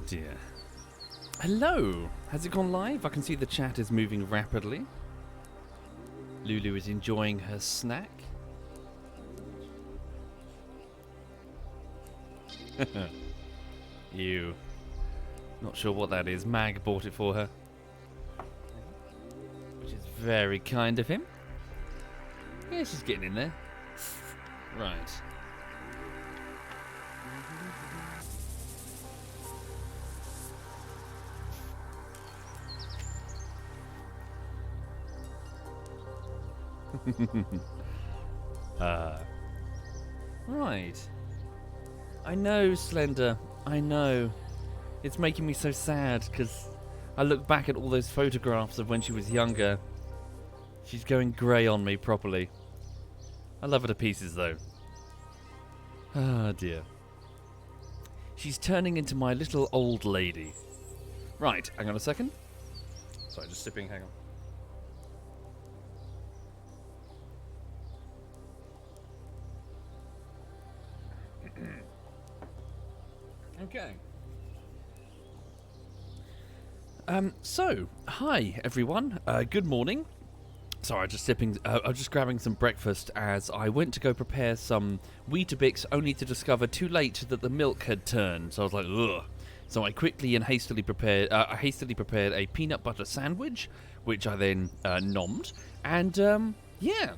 dear. Hello! Has it gone live? I can see the chat is moving rapidly. Lulu is enjoying her snack. Ew. Not sure what that is. Mag bought it for her. Which is very kind of him. Yeah, she's getting in there. Right. Right. I know, Slender. I know. It's making me so sad because I look back at all those photographs of when she was younger. She's going grey on me properly. I love her to pieces though. Ah, dear. She's turning into my little old lady. Right, hang on a second. Sorry, just sipping, hang on. Okay. Hi everyone. Good morning. Sorry, just sipping. I was just grabbing some breakfast as I went to go prepare some Weetabix, only to discover too late that the milk had turned. So I was like, ugh. So I quickly and hastily prepared. I hastily prepared a peanut butter sandwich, which I then nommed, and yeah,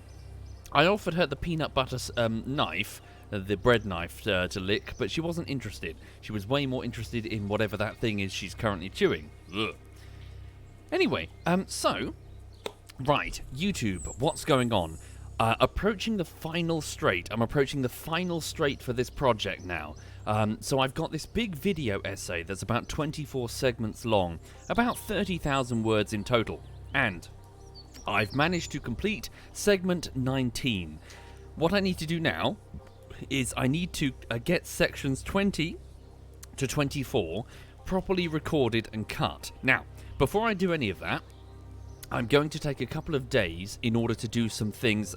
I offered her the peanut butter knife. The bread knife to lick, but she wasn't interested. She was way more interested in whatever that thing is she's currently chewing. Ugh. Anyway, right, YouTube, what's going on? Approaching the final straight. I'm approaching the final straight for this project now. So I've got this big video essay that's about 24 segments long, about 30,000 words in total, and I've managed to complete segment 19. What I need to do now is I need to get sections 20 to 24 properly recorded and cut. Now, before I do any of that, I'm going to take a couple of days in order to do some things.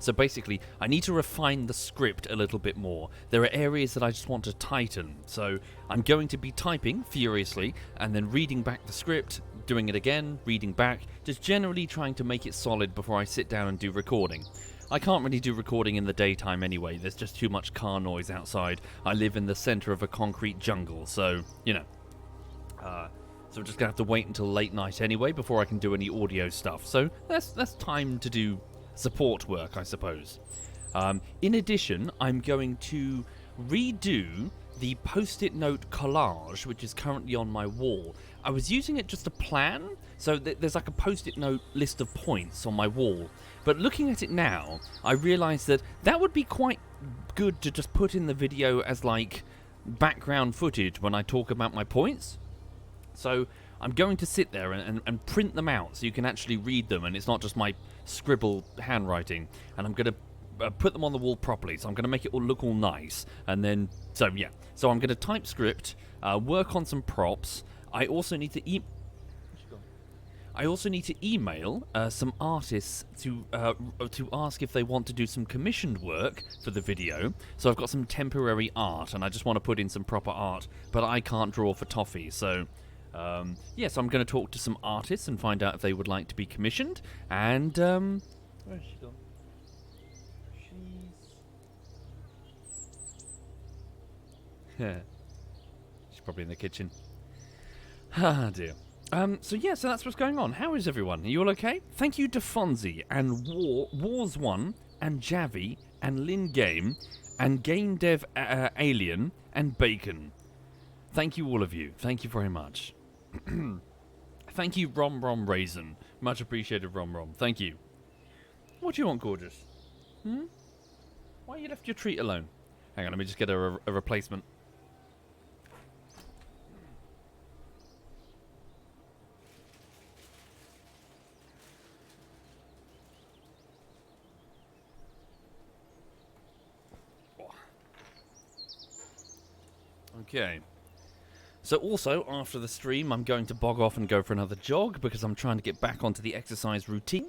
So basically, I need to refine the script a little bit more. There are areas that I just want to tighten. So I'm going to be typing furiously and then reading back the script, doing it again, reading back, just generally trying to make it solid before I sit down and do recording. I can't really do recording in the daytime anyway, there's just too much car noise outside. I live in the centre of a concrete jungle, so, you know. So I'm just going to have to wait until late night anyway before I can do any audio stuff. So that's time to do support work, I suppose. In addition, I'm going to redo the post-it note collage, which is currently on my wall. I was using it just to plan, so there's like a post-it note list of points on my wall. But looking at it now, I realised that would be quite good to just put in the video as like background footage when I talk about my points. So I'm going to sit there and print them out so you can actually read them and it's not just my scribble handwriting. And I'm going to put them on the wall properly, so I'm going to make it all look all nice. And then, so yeah. So I'm going to type script, work on some props. I also need to email some artists to ask if they want to do some commissioned work for the video. So I've got some temporary art, and I just want to put in some proper art, but I can't draw for toffee. So, yeah, so I'm going to talk to some artists and find out if they would like to be commissioned. And, where's she gone? She's probably in the kitchen. Ah, dear. So that's what's going on. How is everyone? Are you all okay? Thank you to Fonzie and Wars1 and Javi and Lin Game and Game Dev Alien and Bacon. Thank you all of you. Thank you very much. Thank you Rom Raisin. Much appreciated Rom. Thank you. What do you want, gorgeous? Why you left your treat alone? Hang on, let me just get a replacement. Okay. So also, after the stream, I'm going to bog off and go for another jog because I'm trying to get back onto the exercise routine.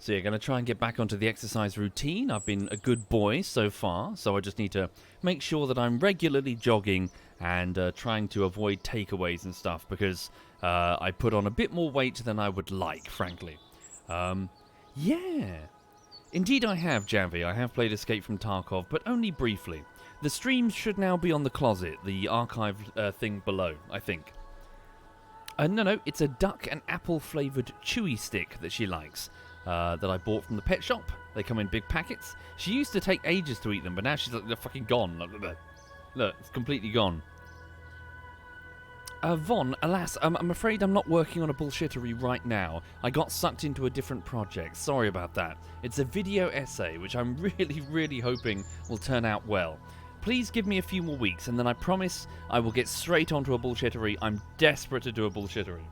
So you're going to try and get back onto the exercise routine. I've been a good boy so far, so I just need to make sure that I'm regularly jogging and trying to avoid takeaways and stuff, because I put on a bit more weight than I would like, frankly. Yeah. Indeed I have, Janvi. I have played Escape from Tarkov, but only briefly. The streams should now be on the closet, the archive thing below, I think. No, it's a duck and apple-flavoured chewy stick that she likes, that I bought from the pet shop. They come in big packets. She used to take ages to eat them, but now she's like, they're fucking gone. Look, it's completely gone. Von, alas, I'm afraid I'm not working on a bullshittery right now. I got sucked into a different project. Sorry about that. It's a video essay, which I'm really, really hoping will turn out well. Please give me a few more weeks, and then I promise I will get straight onto a bullshittery. I'm desperate to do a bullshittery.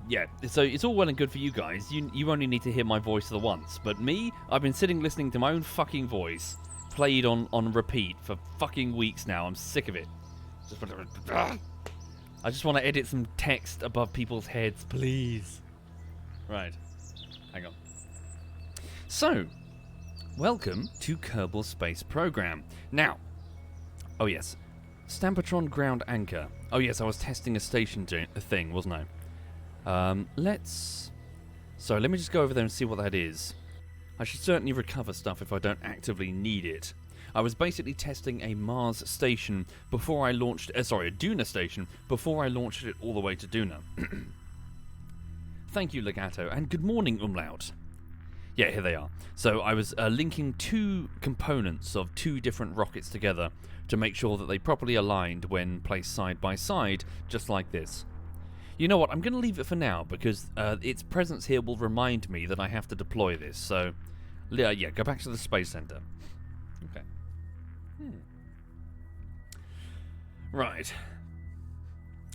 Yeah, so it's all well and good for you guys. You only need to hear my voice the once. But me, I've been sitting listening to my own fucking voice, played on repeat for fucking weeks now. I'm sick of it. I just want to edit some text above people's heads, please. Right. Hang on. So, welcome to Kerbal Space Program. Now, oh yes, Stampatron Ground Anchor. Oh yes, I was testing a station thing, wasn't I? So let me just go over there and see what that is. I should certainly recover stuff if I don't actively need it. I was basically testing a Mars station before I launched... a Duna station before I launched it all the way to Duna. Thank you, Legato, and good morning, Umlaut. Yeah, here they are. So I was linking two components of two different rockets together to make sure that they properly aligned when placed side by side, just like this. You know what, I'm going to leave it for now, because its presence here will remind me that I have to deploy this, so... yeah, go back to the Space Center. Okay. Right.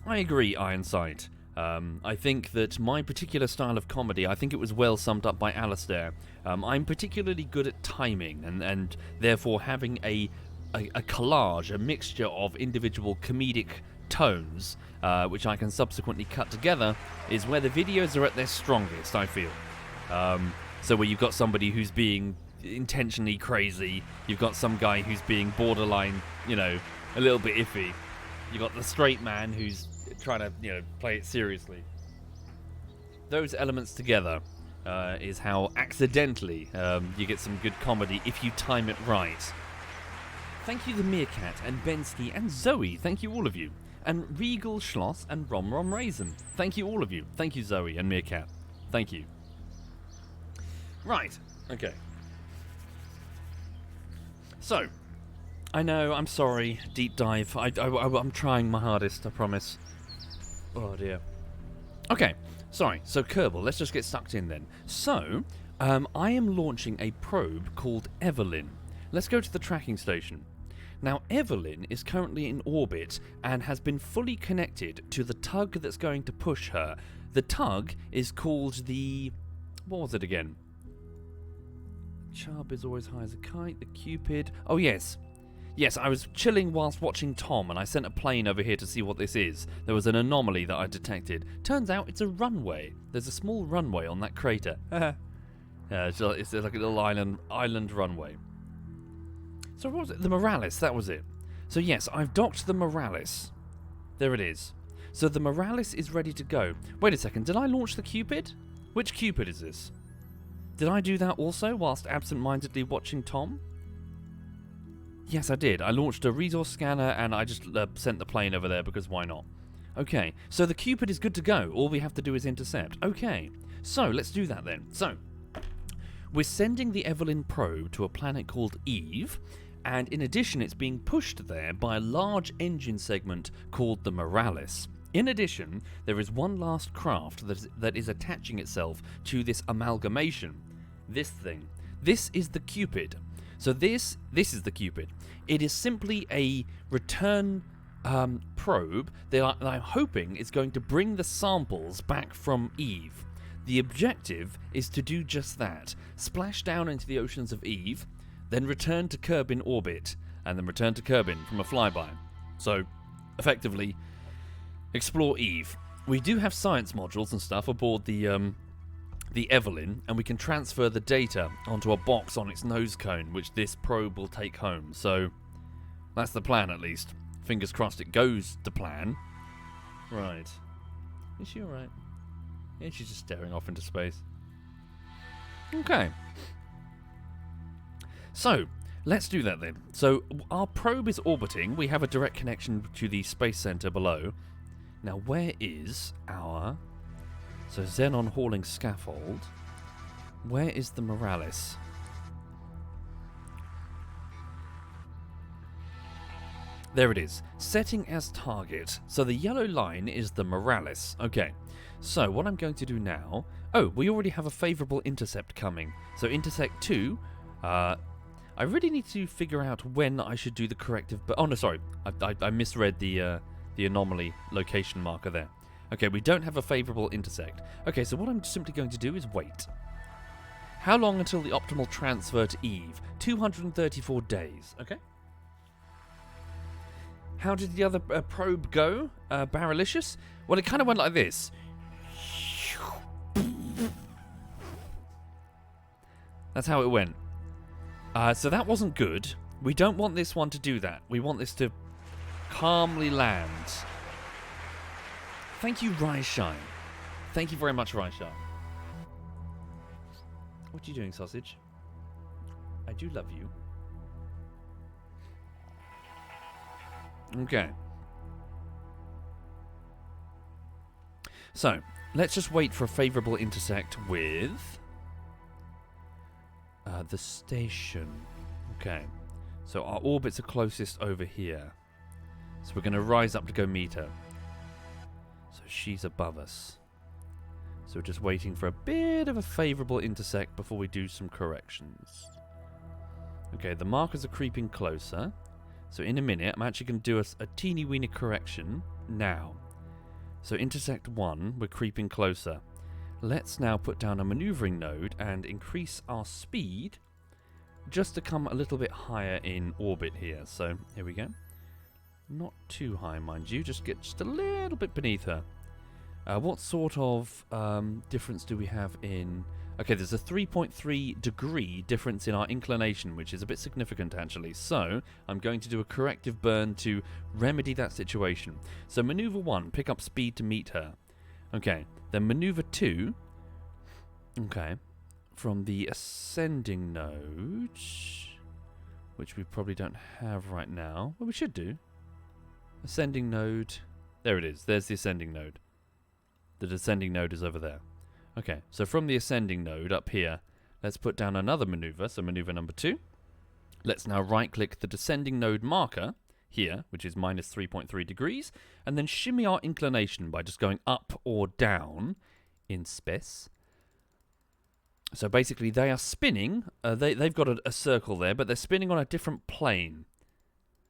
I agree, Ironside. I think that my particular style of comedy, I think it was well summed up by Alistair. I'm particularly good at timing, and therefore having a collage, a mixture of individual comedic tones, which I can subsequently cut together, is where the videos are at their strongest, I feel. So where you've got somebody who's being intentionally crazy, you've got some guy who's being borderline, a little bit iffy. You've got the straight man who's trying to, play it seriously. Those elements together is how accidentally you get some good comedy if you time it right. Thank you, the Meerkat, and Bensky, and Zoe. Thank you, all of you. And Regal Schloss and Rom Raisin. Thank you, all of you. Thank you, Zoe and Meerkat. Thank you. Right. Okay. So, I know, I'm sorry, deep dive. I'm trying my hardest, I promise. Oh dear. Okay, sorry, so Kerbal, let's just get sucked in then. So, I am launching a probe called Evelyn. Let's go to the tracking station. Now, Evelyn is currently in orbit and has been fully connected to the tug that's going to push her. The tug is called the... what was it again? Chubb is always high as a kite, the Cupid... oh yes. Yes, I was chilling whilst watching Tom, and I sent a plane over here to see what this is. There was an anomaly that I detected. Turns out it's a runway. There's a small runway on that crater. It's like a little island runway. So what was it? The Morales, that was it. So yes, I've docked the Morales. There it is. So the Morales is ready to go. Wait a second, did I launch the Cupid? Which Cupid is this? Did I do that also whilst absent-mindedly watching Tom? Yes, I did. I launched a resource scanner and I just sent the plane over there because why not? Okay, so the Cupid is good to go. All we have to do is intercept. Okay, so let's do that then. So, we're sending the Evelyn probe to a planet called Eve, and in addition it's being pushed there by a large engine segment called the Morales. In addition, there is one last craft that is attaching itself to this amalgamation. This thing. This is the Cupid. So this is the Cupid. It is simply a return probe that I'm hoping is going to bring the samples back from Eve. The objective is to do just that. Splash down into the oceans of Eve, then return to Kerbin orbit, and then return to Kerbin from a flyby. So, effectively, explore Eve. We do have science modules and stuff aboard the the Evelyn, and we can transfer the data onto a box on its nose cone, which this probe will take home. So that's the plan, at least. Fingers crossed it goes to plan. Right. Is she alright? Yeah, she's just staring off into space. Okay. So, let's do that then. So, our probe is orbiting. We have a direct connection to the space center below. Now, where is our... So, Xenon hauling scaffold. Where is the Morales? There it is. Setting as target. So, the yellow line is the Morales. Okay. So, what I'm going to do now... Oh, we already have a favorable intercept coming. So, intersect 2... I really need to figure out when I should do the corrective... Oh, no, sorry. I misread the anomaly location marker there. Okay, we don't have a favourable intersect. Okay, so what I'm simply going to do is wait. How long until the optimal transfer to Eve? 234 days. Okay. How did the other probe go, Barrelicious? Well, it kind of went like this. That's how it went. So that wasn't good. We don't want this one to do that. We want this to calmly land. Thank you, Raishai. Thank you very much, Raishai. What are you doing, sausage? I do love you. Okay. So, let's just wait for a favourable intersect with... the station. Okay. So our orbits are closest over here. So we're going to rise up to go meet her. So she's above us. So we're just waiting for a bit of a favourable intersect before we do some corrections. Okay, the markers are creeping closer. So in a minute, I'm actually going to do a teeny weeny correction now. So intersect 1, we're creeping closer. Let's now put down a maneuvering node and increase our speed just to come a little bit higher in orbit here. So here we go. Not too high, mind you. Just get just a little bit beneath her. What sort of difference do we have in... Okay, there's a 3.3 degree difference in our inclination, which is a bit significant, actually. So I'm going to do a corrective burn to remedy that situation. So maneuver 1, pick up speed to meet her. Okay, then maneuver 2... Okay, from the ascending node, which we probably don't have right now. Well, we should do. Ascending node. There it is. There's the ascending node. The descending node is over there. Okay, so from the ascending node up here, let's put down another maneuver. So maneuver number 2. Let's now right-click the descending node marker here, which is minus 3.3 degrees, and then shimmy our inclination by just going up or down in space. So basically, they are spinning. They've got a circle there, but they're spinning on a different plane.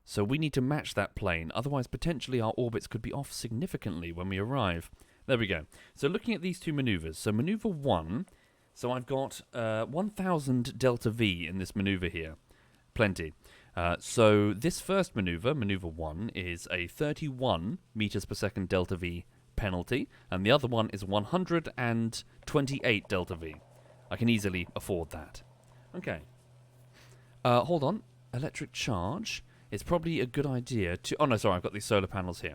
So we need to match that plane. Otherwise, potentially, our orbits could be off significantly when we arrive. There we go. So looking at these two maneuvers. So maneuver 1. So I've got 1,000 delta V in this maneuver here. Plenty. So this first maneuver, maneuver 1, is a 31 meters per second delta V penalty. And the other one is 128 delta V. I can easily afford that. Okay. Hold on. Electric charge. It's probably a good idea to... Oh, no, sorry. I've got these solar panels here.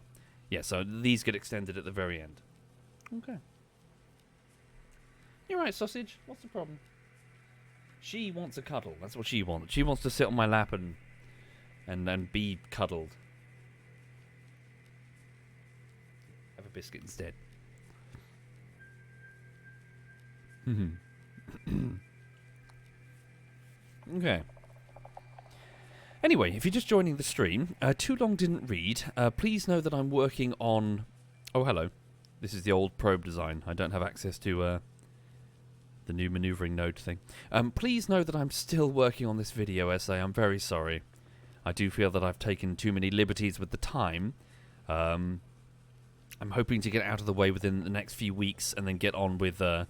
Yeah, so these get extended at the very end. Okay. You're right, sausage. What's the problem? She wants a cuddle. That's what she wants. She wants to sit on my lap and be cuddled. Have a biscuit instead. Okay. Anyway, if you're just joining the stream, too long didn't read. Please know that I'm working on... Oh, hello. This is the old probe design. I don't have access to the new maneuvering node thing. Please know that I'm still working on this video essay. I'm very sorry. I do feel that I've taken too many liberties with the time. I'm hoping to get out of the way within the next few weeks and then get on with a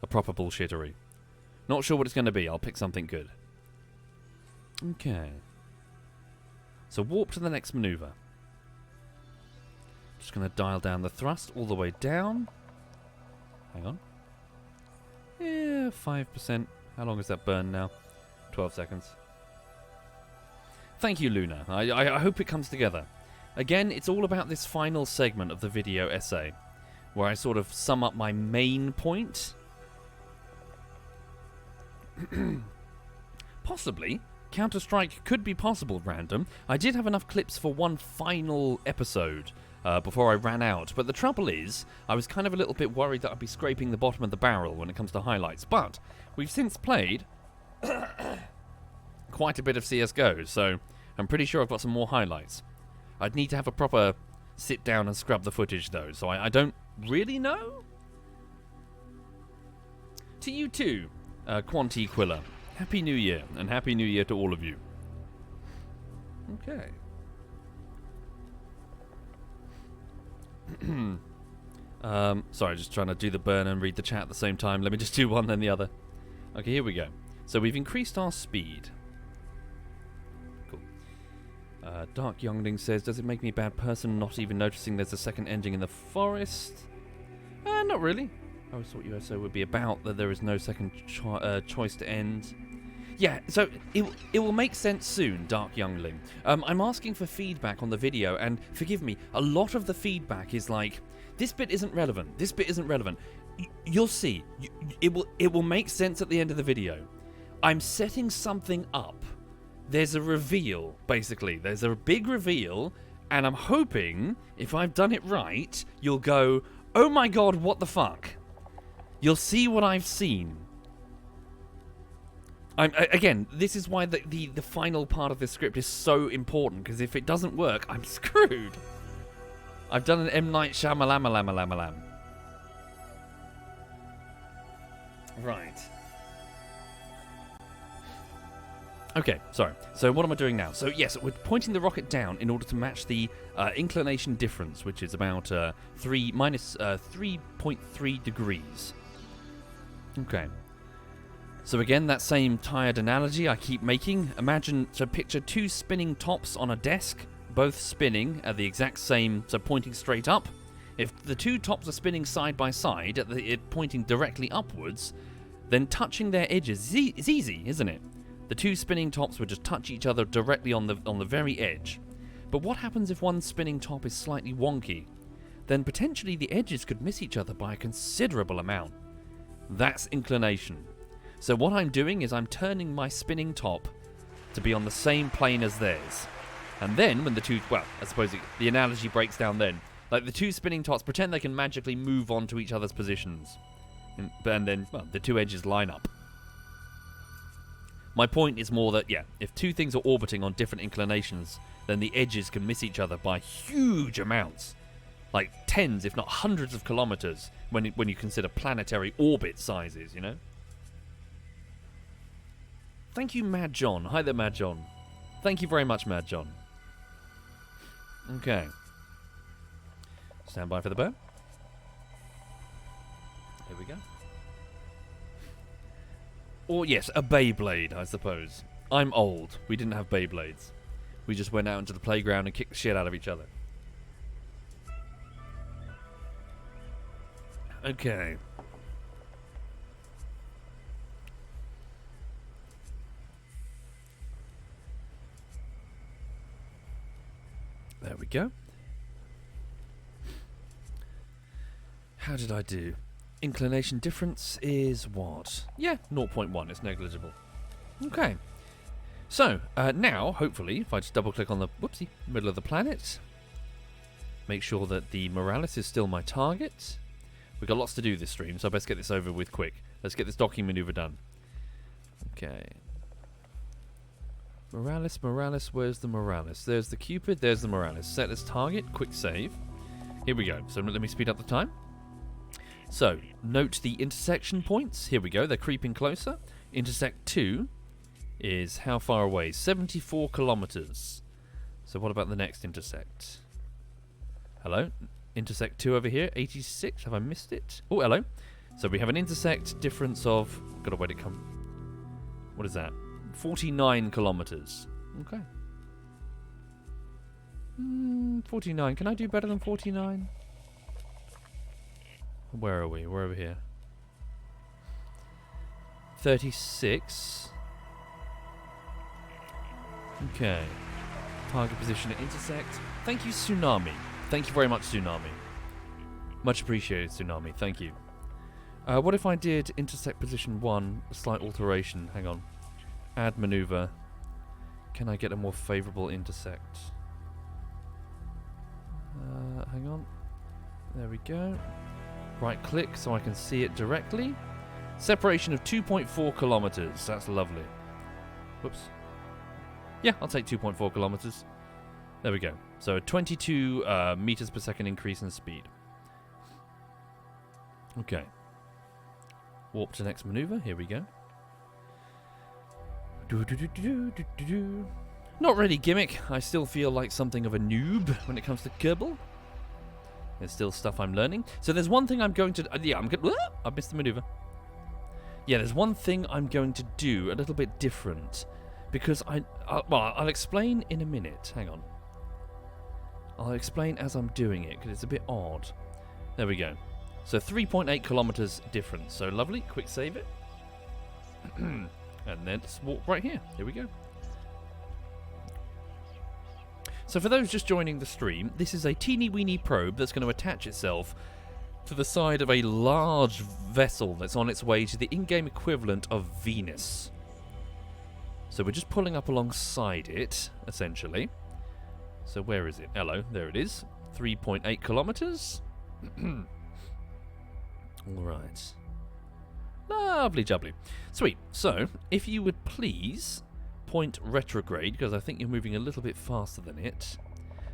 proper bullshittery. Not sure what it's going to be. I'll pick something good. Okay. So warp to the next maneuver. Just going to dial down the thrust all the way down. Hang on. Yeah, 5%. How long is that burn now? 12 seconds. Thank you, Luna. I hope it comes together. Again, it's all about this final segment of the video essay, where I sort of sum up my main point. Possibly. Counter-Strike could be possible, random. I did have enough clips for one final episode before I ran out, but the trouble is, I was kind of a little bit worried that I'd be scraping the bottom of the barrel when it comes to highlights, but we've since played quite a bit of CSGO, so I'm pretty sure I've got some more highlights. I'd need to have a proper sit down and scrub the footage, though, so I don't really know. To you too, Quanti Quiller. Happy New Year, and Happy New Year to all of you. Okay. Sorry, just trying to do the burn and read the chat at the same time. Let me just do one then the other. Okay, here we go. So we've increased our speed. Cool. Dark Youngling says, does it make me a bad person not even noticing there's a second ending in the forest? Not really. I always thought USO would be about that there is no second choice to end. Yeah, so it will make sense soon, Dark Youngling. I'm asking for feedback on the video, and forgive me, a lot of the feedback is like, this bit isn't relevant, this bit isn't relevant. You'll see. It will make sense at the end of the video. I'm setting something up. There's a reveal, basically. There's a big reveal, and I'm hoping, if I've done it right, you'll go, oh my god, what the fuck? You'll see what I've seen. Again, this is why the final part of the script is so important, because if it doesn't work, I'm screwed. I've done an M. Night Shyamalan. Right. Okay, sorry. So what am I doing now? So yes, we're pointing the rocket down in order to match the inclination difference, which is about 3.3 degrees. Okay. So again, that same tired analogy I keep making. Picture two spinning tops on a desk, both spinning at the exact same, so pointing straight up. If the two tops are spinning side by side, pointing directly upwards, then touching their edges is easy, isn't it? The two spinning tops would just touch each other directly on the very edge. But what happens if one spinning top is slightly wonky? Then potentially the edges could miss each other by a considerable amount. That's inclination. So what I'm doing is I'm turning my spinning top to be on the same plane as theirs. And then when the two, well, I suppose the analogy breaks down then. Like the two spinning tops pretend they can magically move on to each other's positions. And then, well, the two edges line up. My point is more that, yeah, if two things are orbiting on different inclinations, then the edges can miss each other by huge amounts. Like tens, if not hundreds of kilometers, when you consider planetary orbit sizes, you know? Thank you, Mad John. Hi there, Mad John. Thank you very much, Mad John. Okay. Stand by for the burn. Here we go. Or, yes, a Beyblade, I suppose. I'm old. We didn't have Beyblades. We just went out into the playground and kicked the shit out of each other. Okay. There we go. How did I do? Inclination difference is what? Yeah, 0.1. It's negligible. Okay. So, now, hopefully, if I just double-click on the, middle of the planet, make sure that the Morales is still my target. We've got lots to do this stream, so I best get this over with quick. Let's get this docking maneuver done. Okay. Morales, where's the Morales? There's the Cupid, there's the Morales. Set as target, quick save. Here we go. So let me speed up the time. So, note the intersection points. Here we go, they're creeping closer. Intersect 2 is how far away? 74 kilometers. So what about the next intersect? Hello? Intersect 2 over here, 86. Have I missed it? Oh, hello. So we have an intersect difference of... Gotta wait it come... What is that? 49 kilometers. Okay. 49. Can I do better than 49? Where are we? We're over here. 36. Okay. Target position at intersect. Thank you, Tsunami. Thank you very much, Tsunami. Much appreciated, Tsunami. Thank you. What if I did intersect position 1, a slight alteration? Hang on. Add maneuver. Can I get a more favourable intersect? Hang on. There we go. Right click so I can see it directly. Separation of 2.4 kilometers. That's lovely. Whoops. Yeah, I'll take 2.4 kilometers. There we go. So a 22 meters per second increase in speed. Okay. Warp to next maneuver. Here we go. Not really gimmick. I still feel like something of a noob when it comes to Kerbal. There's still stuff I'm learning. So there's one thing I'm going to... I missed the maneuver. Yeah, there's one thing I'm going to do a little bit different. Because I'll explain in a minute. Hang on. I'll explain as I'm doing it, because it's a bit odd. There we go. So 3.8 kilometers difference. So lovely. Quick save it. And then let's walk right here. Here we go. So for those just joining the stream, this is a teeny weeny probe that's going to attach itself to the side of a large vessel that's on its way to the in-game equivalent of Venus. So we're just pulling up alongside it, essentially. So where is it? Hello, there it is. 3.8 kilometers. Alright. Lovely jubbly. Sweet. So, if you would please point retrograde, because I think you're moving a little bit faster than it.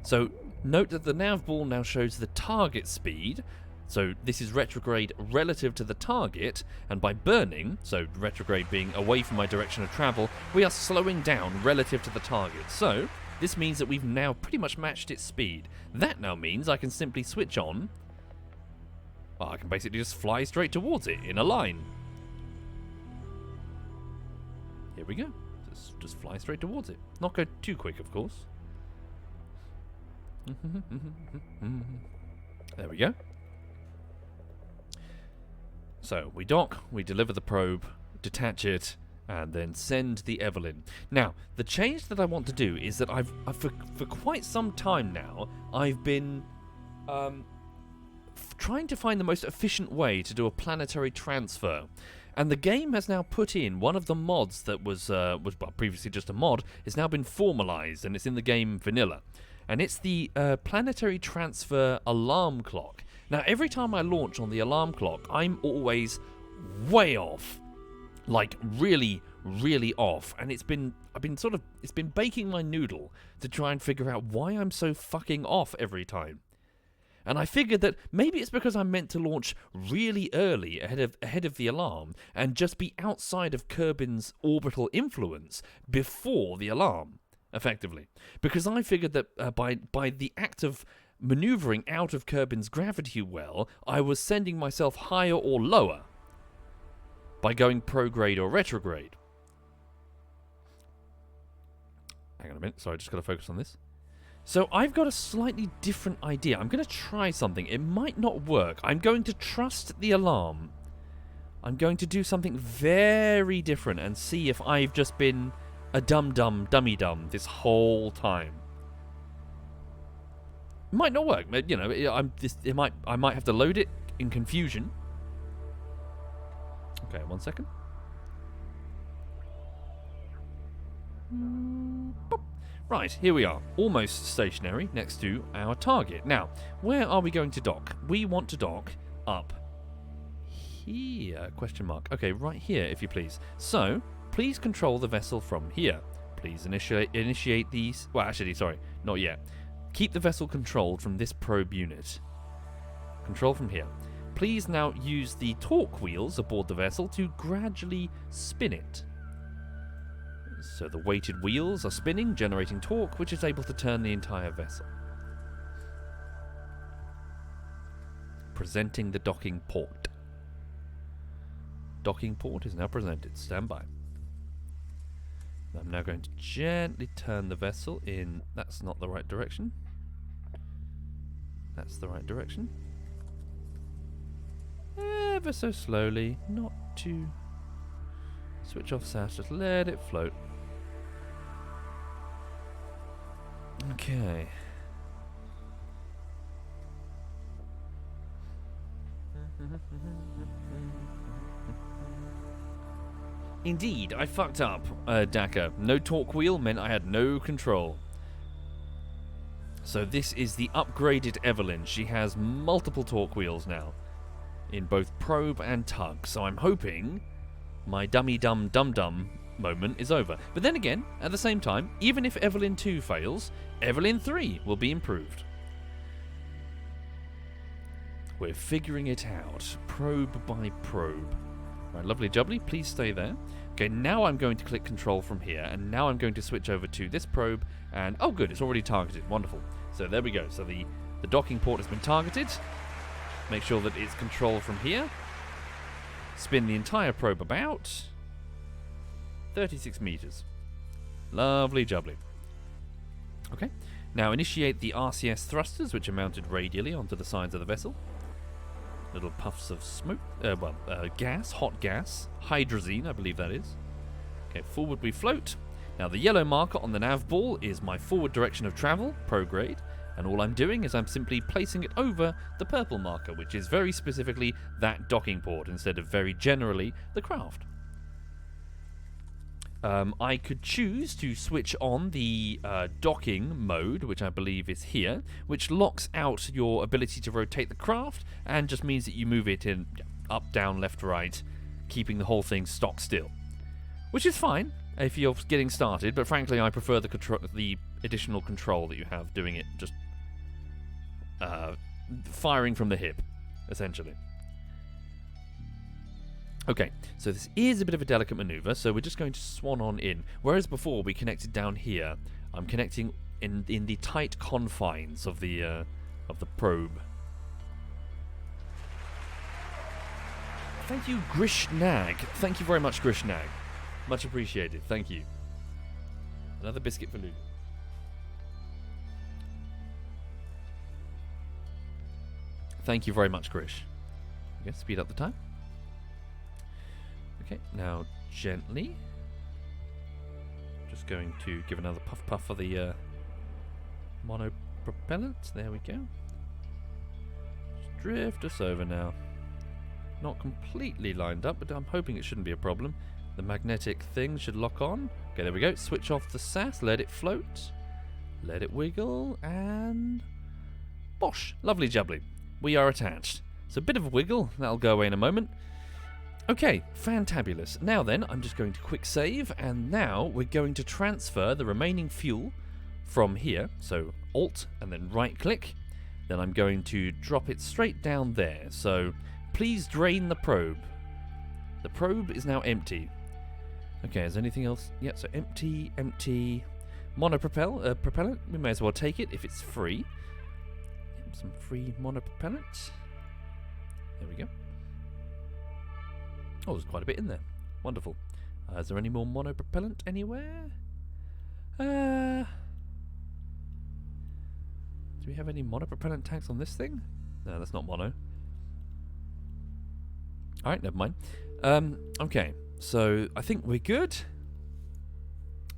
So, note that the nav ball now shows the target speed. So, this is retrograde relative to the target, and by burning, so retrograde being away from my direction of travel, we are slowing down relative to the target. So, this means that we've now pretty much matched its speed. That now means I can simply switch on. Well, I can basically just fly straight towards it in a line. Here we go. Just fly straight towards it. Not go too quick, of course. There we go. So, we dock, we deliver the probe, detach it, and then send the Evelyn. Now, the change that I want to do is that for quite some time now, I've been trying to find the most efficient way to do a planetary transfer. And the game has now put in one of the mods that was previously just a mod, has now been formalized, and it's in the game vanilla. And it's the planetary transfer alarm clock. Now, every time I launch on the alarm clock, I'm always way off. Like, really, really off. And it's been baking my noodle to try and figure out why I'm so fucking off every time. And I figured that maybe it's because I'm meant to launch really early ahead of the alarm and just be outside of Kerbin's orbital influence before the alarm, effectively. Because I figured that by the act of maneuvering out of Kerbin's gravity well, I was sending myself higher or lower by going prograde or retrograde. Hang on a minute, sorry, I just got to focus on this. So I've got a slightly different idea. I'm going to try something. It might not work. I'm going to trust the alarm. I'm going to do something very different and see if I've just been a dummy-dum this whole time. It might not work. You know, I might have to load it in confusion. Okay, 1 second. Boop. Right, here we are, almost stationary next to our target. Now, where are we going to dock? We want to dock up here, question mark. Okay, right here, if you please. So, please control the vessel from here. Please initiate these... Well, actually, sorry, not yet. Keep the vessel controlled from this probe unit. Control from here. Please now use the torque wheels aboard the vessel to gradually spin it. So the weighted wheels are spinning, generating torque, which is able to turn the entire vessel. Presenting the docking port. Docking port is now presented. Stand by. I'm now going to gently turn the vessel in... That's not the right direction. That's the right direction. Ever so slowly. Not too... Switch off SAS, just let it float. Okay. Indeed, I fucked up, Daka. No torque wheel meant I had no control. So this is the upgraded Evelyn. She has multiple torque wheels now, in both probe and tug. So I'm hoping my dummy dum dum dum moment is over. But then again, at the same time, even if Evelyn 2 fails, Evelyn 3 will be improved. We're figuring it out, probe by probe. Right, lovely jubbly, please stay there. Okay, now I'm going to click control from here, and now I'm going to switch over to this probe, and oh good, it's already targeted, wonderful. So there we go, so the docking port has been targeted. Make sure that it's control from here. Spin the entire probe about. 36 meters. Lovely jubbly. Okay, now initiate the RCS thrusters, which are mounted radially onto the sides of the vessel. Little puffs of smoke, gas, hot gas, hydrazine, I believe that is. Okay, forward we float. Now the yellow marker on the nav ball is my forward direction of travel, prograde, and all I'm doing is I'm simply placing it over the purple marker, which is very specifically that docking port instead of very generally the craft. I could choose to switch on the docking mode, which I believe is here, which locks out your ability to rotate the craft and just means that you move it in up, down, left, right, keeping the whole thing stock still. Which is fine if you're getting started, but frankly I prefer the additional control that you have doing it just firing from the hip, essentially. Okay, so this is a bit of a delicate maneuver, so we're just going to swan on in. Whereas before we connected down here, I'm connecting in the tight confines of the probe. Thank you, Grishnag. Thank you very much, Grishnag. Much appreciated. Thank you. Another biscuit for Lou. Thank you very much, Grish. Okay, speed up the time. Okay, now gently. Just going to give another puff for the mono propellant. There we go. Just drift us over now. Not completely lined up, but I'm hoping it shouldn't be a problem. The magnetic thing should lock on. Okay, there we go. Switch off the SAS, let it float. Let it wiggle, and bosh. Lovely jubbly. We are attached. So a bit of a wiggle, that'll go away in a moment. Okay, fantabulous. Now then, I'm just going to quick save, and now we're going to transfer the remaining fuel from here. So Alt and then right click. Then I'm going to drop it straight down there. So please drain the probe. The probe is now empty. Okay, is there anything else? Yeah, so empty, empty. Monopropellant, we may as well take it if it's free. Yep, some free monopropellant. There we go. Oh, there's quite a bit in there. Wonderful. Is there any more monopropellant anywhere? Do we have any monopropellant tanks on this thing? No, that's not mono. Alright, never mind. Okay, so I think we're good.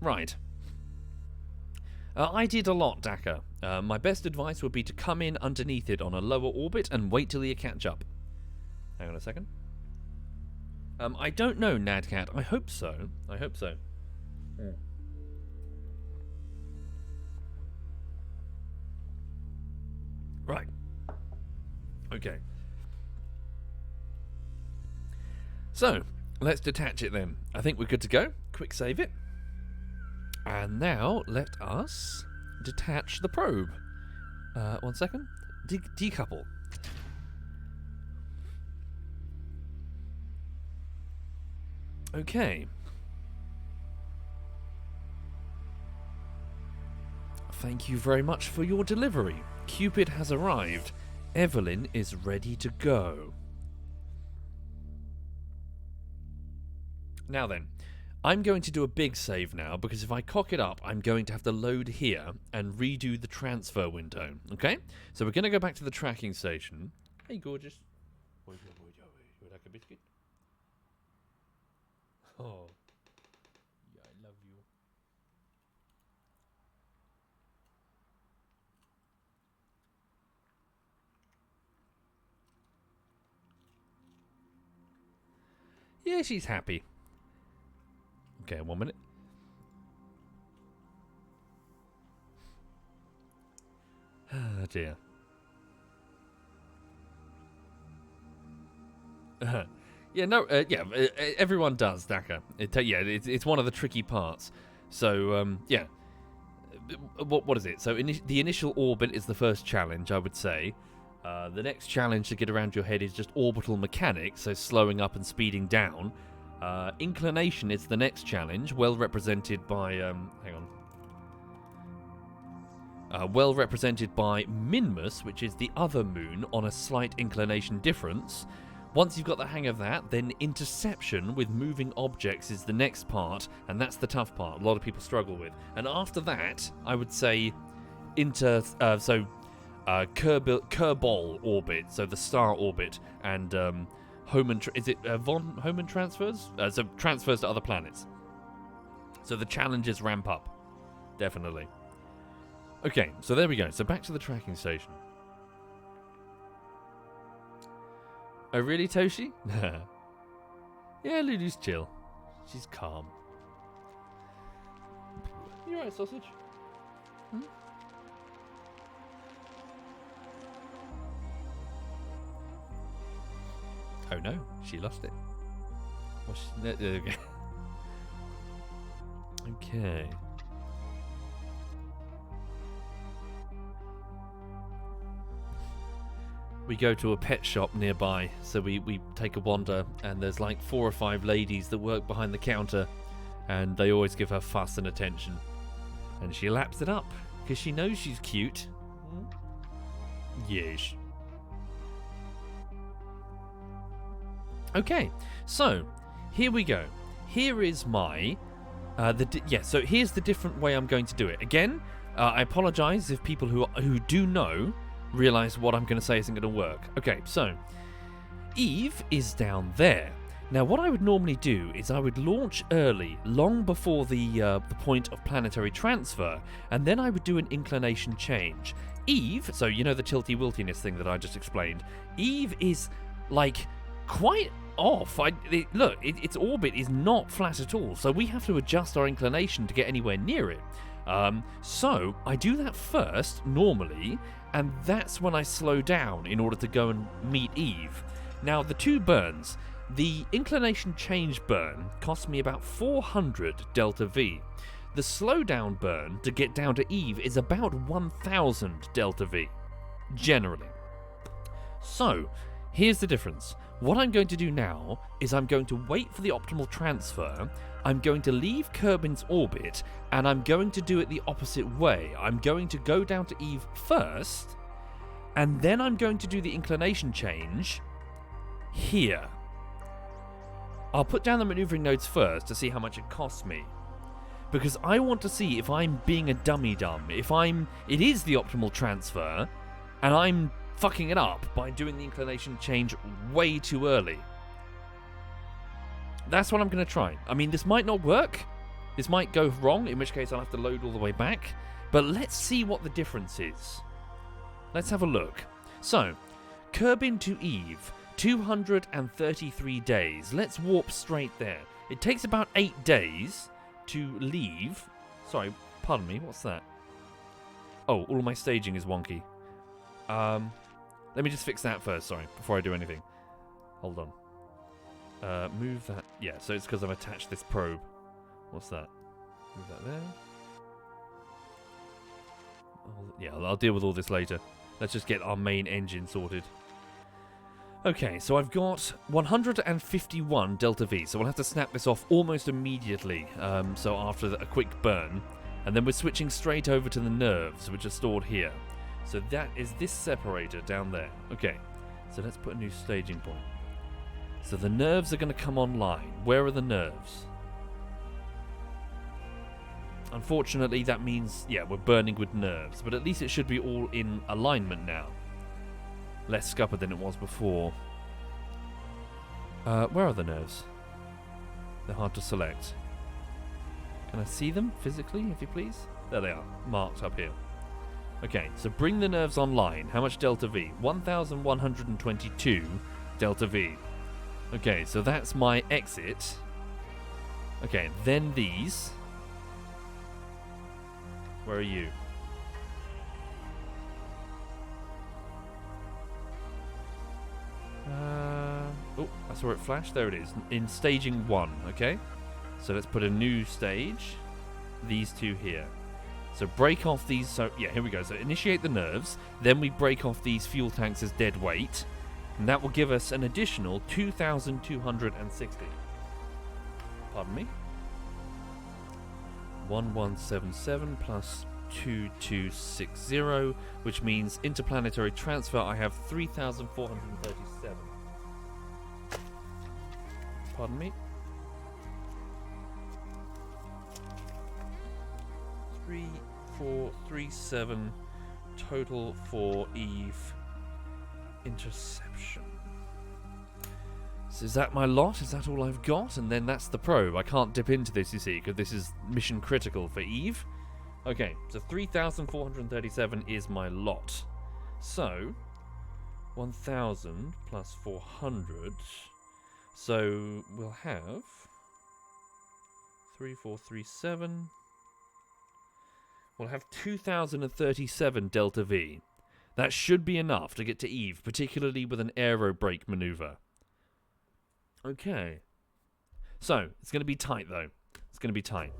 Right. I did a lot, Daka. My best advice would be to come in underneath it on a lower orbit and wait till you catch up. Hang on a second. I don't know, Nadcat. I hope so. I hope so. Yeah. Right. Okay. So, let's detach it then. I think we're good to go. Quick save it. And now, let us detach the probe. 1 second. Decouple. Okay. Thank you very much for your delivery. Cupid has arrived. Evelyn is ready to go. Now then, I'm going to do a big save now, because if I cock it up, I'm going to have to load here and redo the transfer window. Okay? So we're going to go back to the tracking station. Hey, gorgeous. Would you like a biscuit? Oh. Yeah, she's happy. Okay, 1 minute. Oh dear. Yeah, no, everyone does, Daka. It's one of the tricky parts. So, yeah. What is it? So, the initial orbit is the first challenge, I would say. The next challenge to get around your head is just orbital mechanics, so slowing up and speeding down. Inclination is the next challenge, well represented by, hang on. Well represented by Minmus, which is the other moon on a slight inclination difference. Once you've got the hang of that, then interception with moving objects is the next part, and that's the tough part. A lot of people struggle with. And after that, I would say Kerbal orbit, so the star orbit, and Hohmann transfers? So transfers to other planets. So the challenges ramp up, definitely. Okay, so there we go. So back to the tracking station. Oh, really, Toshi? Yeah, Lulu's chill. She's calm. You alright, sausage? Hmm? Oh no, she lost it. Okay. We go to a pet shop nearby, so we take a wander, and there's like 4 or 5 ladies that work behind the counter, and they always give her fuss and attention. And she laps it up, because she knows she's cute. Yes. Okay, so here we go. Here is my... so here's the different way I'm going to do it. Again, I apologise if people who do know realise what I'm going to say isn't going to work. Okay, so Eve is down there. Now, what I would normally do is I would launch early, long before the point of planetary transfer, and then I would do an inclination change. Eve, so you know the tilty-wiltiness thing that I just explained, Eve is like quite off. Its orbit is not flat at all, so we have to adjust our inclination to get anywhere near it. So I do that first, normally, and that's when I slow down in order to go and meet Eve. Now, the 2 burns. The inclination change burn costs me about 400 delta V. The slowdown burn to get down to Eve is about 1000 delta V, generally. So, here's the difference. What I'm going to do now is I'm going to wait for the optimal transfer. I'm going to leave Kerbin's orbit, and I'm going to do it the opposite way. I'm going to go down to Eve first, and then I'm going to do the inclination change here. I'll put down the maneuvering nodes first to see how much it costs me, because I want to see if I'm being a dummy-dumb, if it is the optimal transfer, and I'm fucking it up by doing the inclination change way too early. That's what I'm going to try. I mean, this might not work. This might go wrong, in which case I'll have to load all the way back. But let's see what the difference is. Let's have a look. So, Kerbin to Eve, 233 days. Let's warp straight there. It takes about 8 days to leave. Sorry, pardon me, what's that? Oh, all my staging is wonky. Let me just fix that first, sorry, before I do anything. Hold on. Move that. Yeah, so it's because I've attached this probe. What's that? Move that there. Yeah, I'll deal with all this later. Let's just get our main engine sorted. Okay, so I've got 151 delta V, so we'll have to snap this off almost immediately. So after a quick burn. And then we're switching straight over to the nerves, which are stored here. So that is this separator down there. Okay, so let's put a new staging point. So the nerves are going to come online. Where are the nerves? Unfortunately, that means, yeah, we're burning with nerves, but at least it should be all in alignment now. Less scuppered than it was before. Where are the nerves? They're hard to select. Can I see them physically, if you please? There they are, marked up here. Okay, so bring the nerves online. How much delta V? 1,122 delta V. Okay, so that's my exit. Okay, then these. Where are you? Oh, I saw it flash. There it is. In staging 1, okay? So let's put a new stage. These two here. So break off these. So, yeah, here we go. So initiate the nerves. Then we break off these fuel tanks as dead weight. And that will give us an additional 2,260. Pardon me? 1177 plus 2260, which means interplanetary transfer I have 3,437. Pardon me? 3437 total for Eve interception. So is that my lot? Is that all I've got? And then that's the probe. I can't dip into this, you see, because this is mission critical for Eve. Okay, so 3,437 is my lot. So 1,000 plus 400. So we'll have 3437. We'll have 2,037 delta V. That should be enough to get to Eve, particularly with an aero brake maneuver. Okay. So, it's going to be tight, though. It's going to be tight.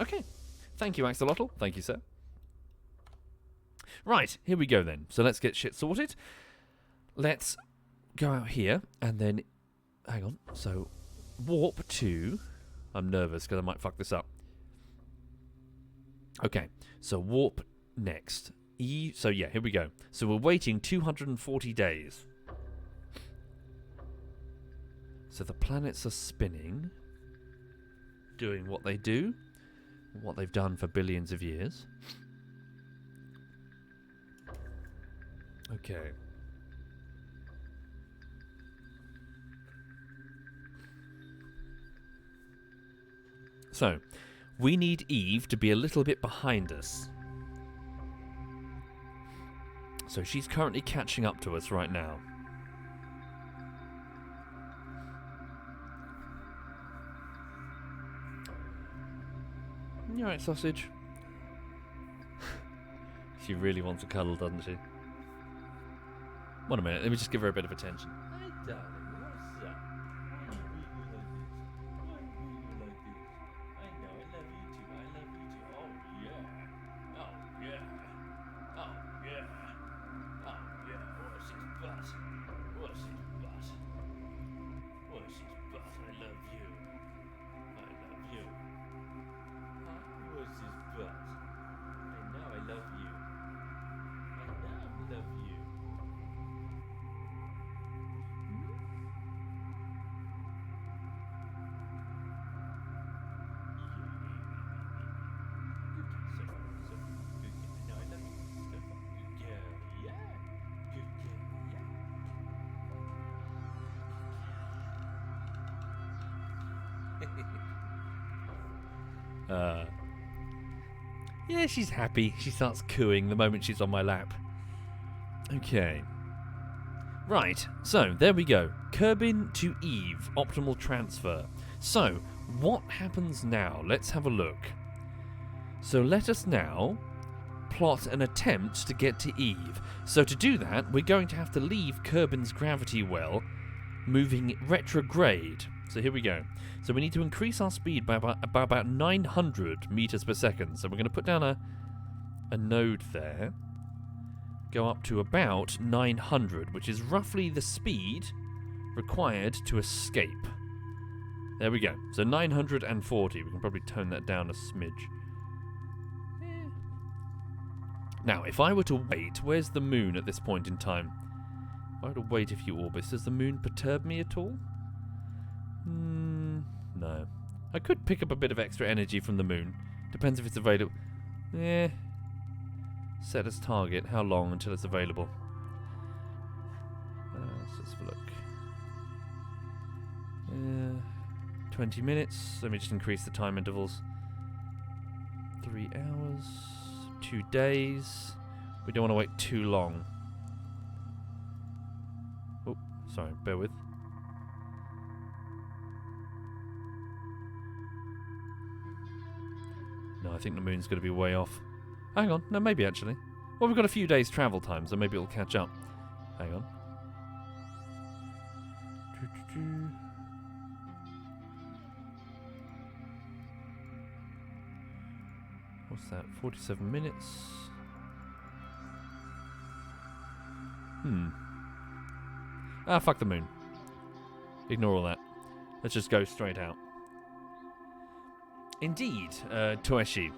Okay. Thank you, Axolotl. Thank you, sir. Right, here we go, then. So, let's get shit sorted. Let's go out here, and then... Hang on. So, warp to... I'm nervous, because I might fuck this up. Okay. So, warp next. So, yeah, here we go. So, we're waiting 240 days. So the planets are spinning, doing what they do, what they've done for billions of years. Okay. So, we need Eve to be a little bit behind us. So she's currently catching up to us right now. You alright, sausage? She really wants a cuddle, doesn't she? Wait a minute, let me just give her a bit of attention. Hi, darling, what's up? Why are you like this? Why are you like this? I know, I love you too, I love you too. Oh, yeah. Oh, yeah. Oh, yeah. Oh, yeah. What's his butt? What's his butt? What's his butt? I love you. I love you. What's his butt? I know I love you. I know I love you. Yeah, she's happy. She starts cooing the moment she's on my lap. Okay. Right, so there we go. Kerbin to Eve, optimal transfer. So, what happens now? Let's have a look. So let us now plot an attempt to get to Eve. So to do that, we're going to have to leave Kerbin's gravity well, moving retrograde. So here we go. So we need to increase our speed by about 900 meters per second. So we're going to put down a node there. Go up to about 900, which is roughly the speed required to escape. There we go. So 940. We can probably tone that down a smidge. Now, if I were to wait, where's the moon at this point in time? If I were to wait a few orbits, does the moon perturb me at all? No. I could pick up a bit of extra energy from the moon. Depends if it's available. Set as target. How long until it's available? Let's have a look. 20 minutes. Let me just increase the time intervals. 3 hours. 2 days. We don't want to wait too long. Oh, sorry. Bear with. No, I think the moon's going to be way off. Hang on. No, maybe actually. Well, we've got a few days travel time, so maybe it'll catch up. Hang on. What's that? 47 minutes. Ah, fuck the moon. Ignore all that. Let's just go straight out. Indeed, Toeshi.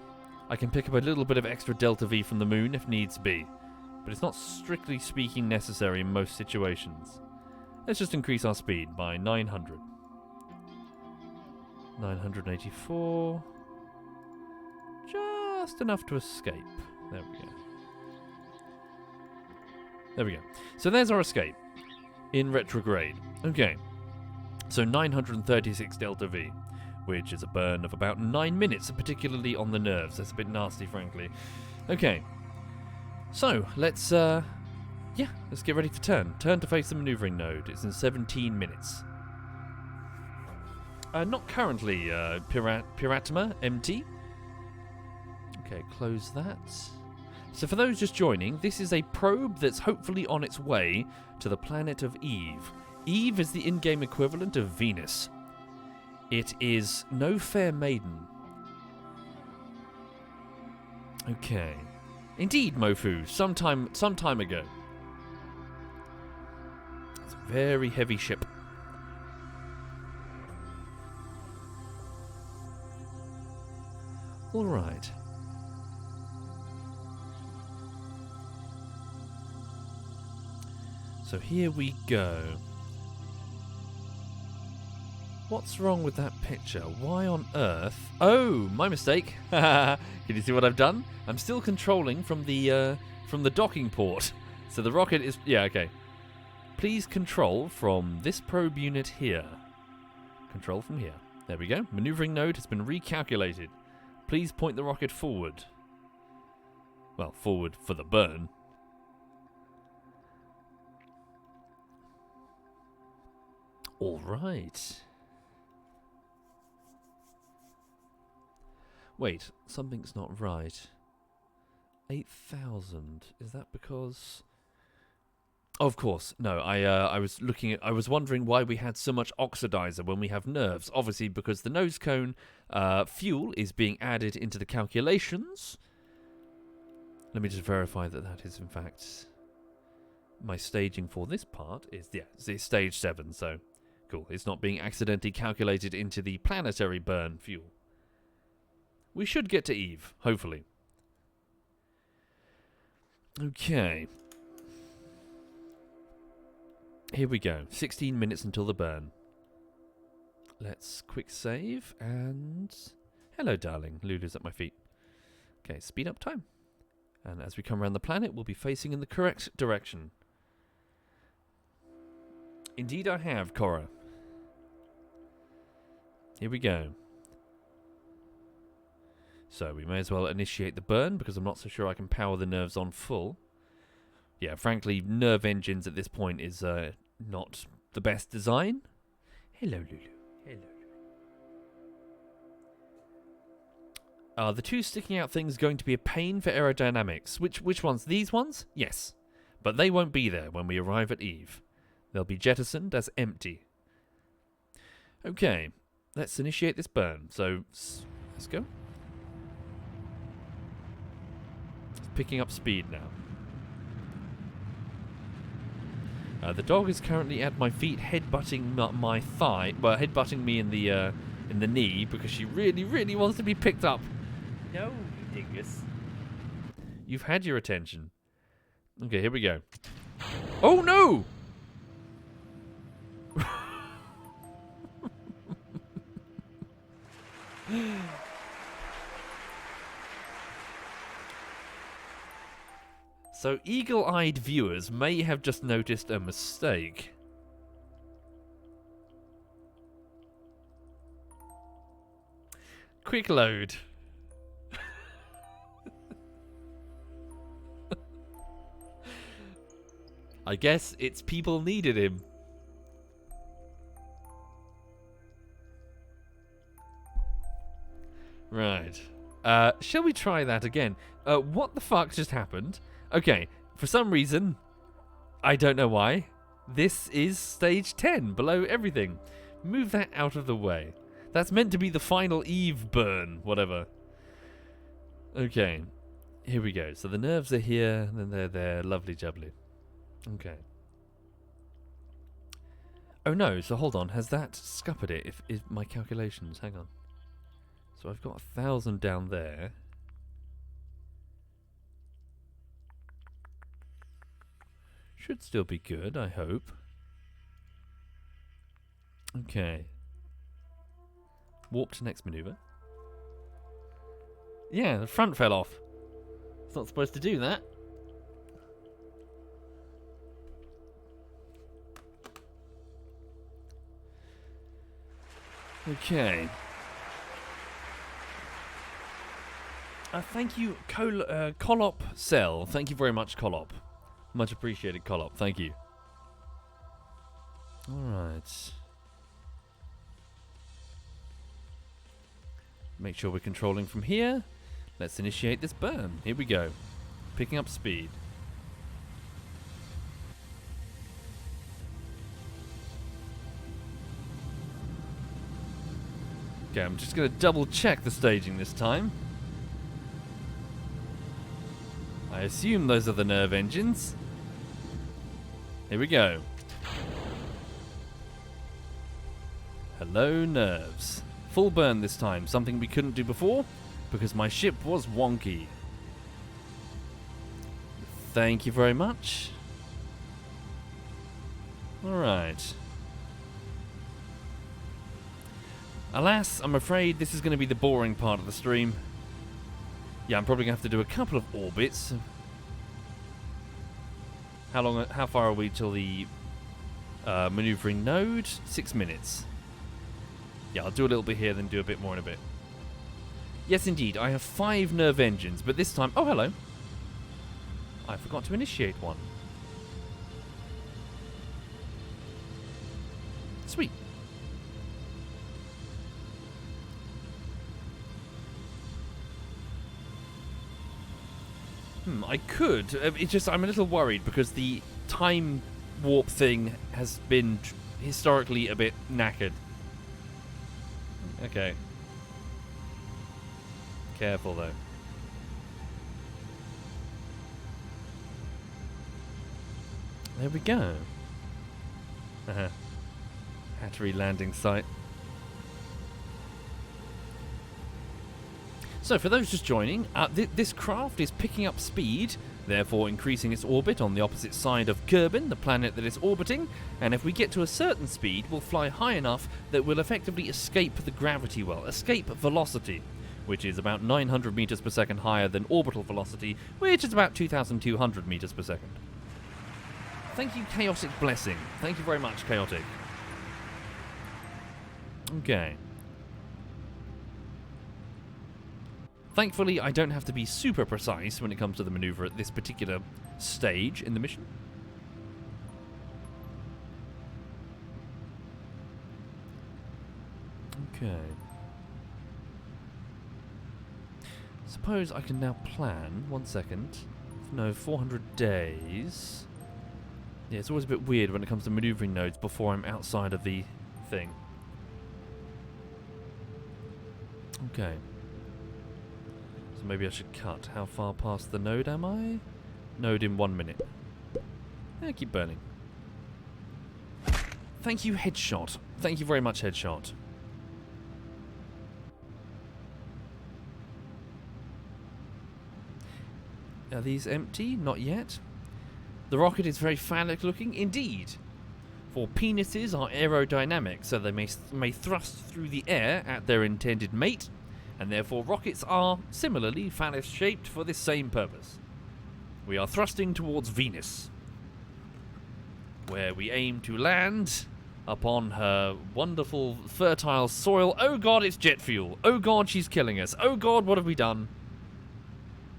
I can pick up a little bit of extra delta V from the moon if needs be, but it's not strictly speaking necessary in most situations. Let's just increase our speed by 900. 984. Just enough to escape. There we go. There we go. So there's our escape. In retrograde. Okay. So 936 delta V, which is a burn of about 9 minutes, particularly on the nerves. That's a bit nasty, frankly. Okay. So, let's get ready to turn. Turn to face the maneuvering node. It's in 17 minutes. Not currently, Piratima, MT. Okay, close that. So for those just joining, this is a probe that's hopefully on its way to the planet of Eve. Eve is the in-game equivalent of Venus. It is no fair maiden. Okay. Indeed, Mofu, some time ago. It's a very heavy ship. All right. So here we go. What's wrong with that picture? Why on earth? Oh, my mistake. Can you see what I've done? I'm still controlling from the docking port. So the rocket is... Yeah, okay. Please control from this probe unit here. Control from here. There we go. Maneuvering node has been recalculated. Please point the rocket forward. Well, forward for the burn. All right. Wait, something's not right. 8,000. Is that because... Of course. No, I was wondering why we had so much oxidizer when we have nerves. Obviously because the nose cone fuel is being added into the calculations. Let me just verify that that is in fact my staging for this part is it's stage 7, so cool. It's not being accidentally calculated into the planetary burn fuel. We should get to Eve, hopefully. Okay. Here we go. 16 minutes until the burn. Let's quick save and... Hello, darling. Lulu's at my feet. Okay, speed up time. And as we come around the planet, we'll be facing in the correct direction. Indeed I have, Cora. Here we go. So we may as well initiate the burn because I'm not so sure I can power the nerves on full. Yeah, frankly, nerve engines at this point is not the best design. Hello, Lulu. Hello. The two sticking out things going to be a pain for aerodynamics. Which ones? These ones? Yes. But they won't be there when we arrive at Eve. They'll be jettisoned as empty. Okay, let's initiate this burn. So, let's go. Picking up speed now. The dog is currently at my feet, headbutting my thigh. Well, headbutting me in the knee because she really, really wants to be picked up. No, you dingus. You've had your attention. Okay, here we go. Oh no! So, eagle-eyed viewers may have just noticed a mistake. Quick load. I guess it's people needed him. Right. Shall we try that again? What the fuck just happened? Okay, for some reason, I don't know why, this is stage 10, below everything. Move that out of the way. That's meant to be the final Eve burn, whatever. Okay, here we go. So the nerves are here, and then they're there. Lovely jubbly. Okay. Oh no, so hold on. Has that scuppered it? If my calculations, hang on. So I've got 1,000 down there. Should still be good, I hope. Okay. Warp to next maneuver. Yeah, the front fell off. It's not supposed to do that. Okay. Thank you, Colop Cell. Thank you very much, Colop. Much appreciated, Colop. Thank you. Alright. Make sure we're controlling from here. Let's initiate this burn. Here we go. Picking up speed. Okay, I'm just going to double check the staging this time. I assume those are the nerve engines. Here we go. Hello, nerves. Full burn this time, something we couldn't do before because my ship was wonky. Thank you very much. Alright. Alas, I'm afraid this is going to be the boring part of the stream. Yeah, I'm probably going to have to do a couple of orbits. How far are we till the maneuvering node? 6 minutes. Yeah, I'll do a little bit here, then do a bit more in a bit. Yes, indeed, I have 5 nerve engines, but this time... Oh, hello. I forgot to initiate one. Sweet. I could. It's just I'm a little worried because the time warp thing has been historically a bit knackered. Okay. Careful though. There we go. Hattery landing site. So for those just joining, this craft is picking up speed, therefore increasing its orbit on the opposite side of Kerbal, the planet that it's orbiting, and if we get to a certain speed, we'll fly high enough that we'll effectively escape the gravity well, escape velocity, which is about 900 meters per second higher than orbital velocity, which is about 2,200 meters per second. Thank you, Chaotic Blessing. Thank you very much, Chaotic. Okay. Thankfully, I don't have to be super precise when it comes to the maneuver at this particular stage in the mission. Okay. Suppose I can now plan. 1 second. No, 400 days. Yeah, it's always a bit weird when it comes to maneuvering nodes before I'm outside of the thing. Okay. So maybe I should cut. How far past the node am I? Node in 1 minute. Yeah, keep burning. Thank you, Headshot. Thank you very much, Headshot. Are these empty? Not yet. The rocket is very phallic looking indeed. For penises are aerodynamic, so they may thrust through the air at their intended mate, and therefore rockets are similarly phallus-shaped for this same purpose. We are thrusting towards Venus, where we aim to land upon her wonderful fertile soil. Oh god, it's jet fuel. Oh god, she's killing us. Oh god, what have we done?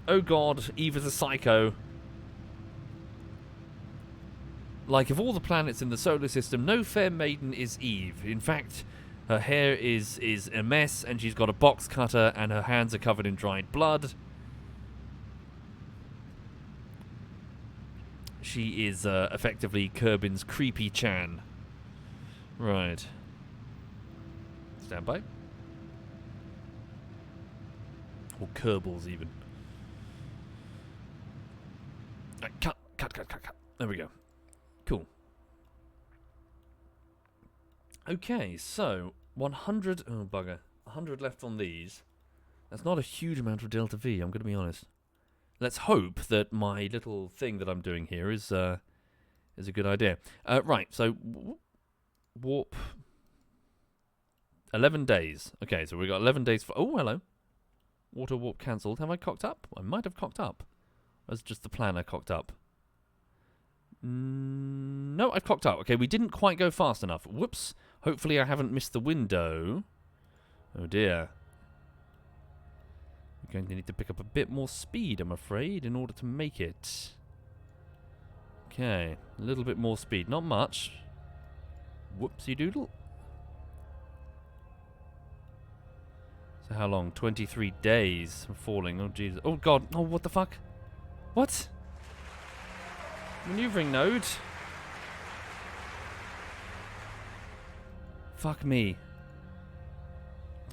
Oh god, Eve is a psycho. Like, of all the planets in the solar system, no fair maiden is Eve. In fact, Her hair is a mess, and she's got a box cutter, and her hands are covered in dried blood. She is effectively Kerbin's creepy Chan. Right. Stand by. Or Kerbal's even. Right, cut. There we go. Cool. Okay, so 100. Oh, bugger. 100 left on these. That's not a huge amount of Delta V, I'm going to be honest. Let's hope that my little thing that I'm doing here is a good idea. Right, so warp 11 days. Okay, so we've got 11 days for... Oh, hello. Water warp cancelled. Have I cocked up? I might have cocked up. That's just the plan I cocked up. No, I've cocked up. Okay, we didn't quite go fast enough. Whoops. Hopefully I haven't missed the window. Oh, dear. We're going to need to pick up a bit more speed, I'm afraid, in order to make it. Okay, a little bit more speed. Not much. Whoopsie doodle. So how long? 23 days of falling. Oh, Jesus. Oh, God. Oh, what the fuck? What? Maneuvering node? Fuck me.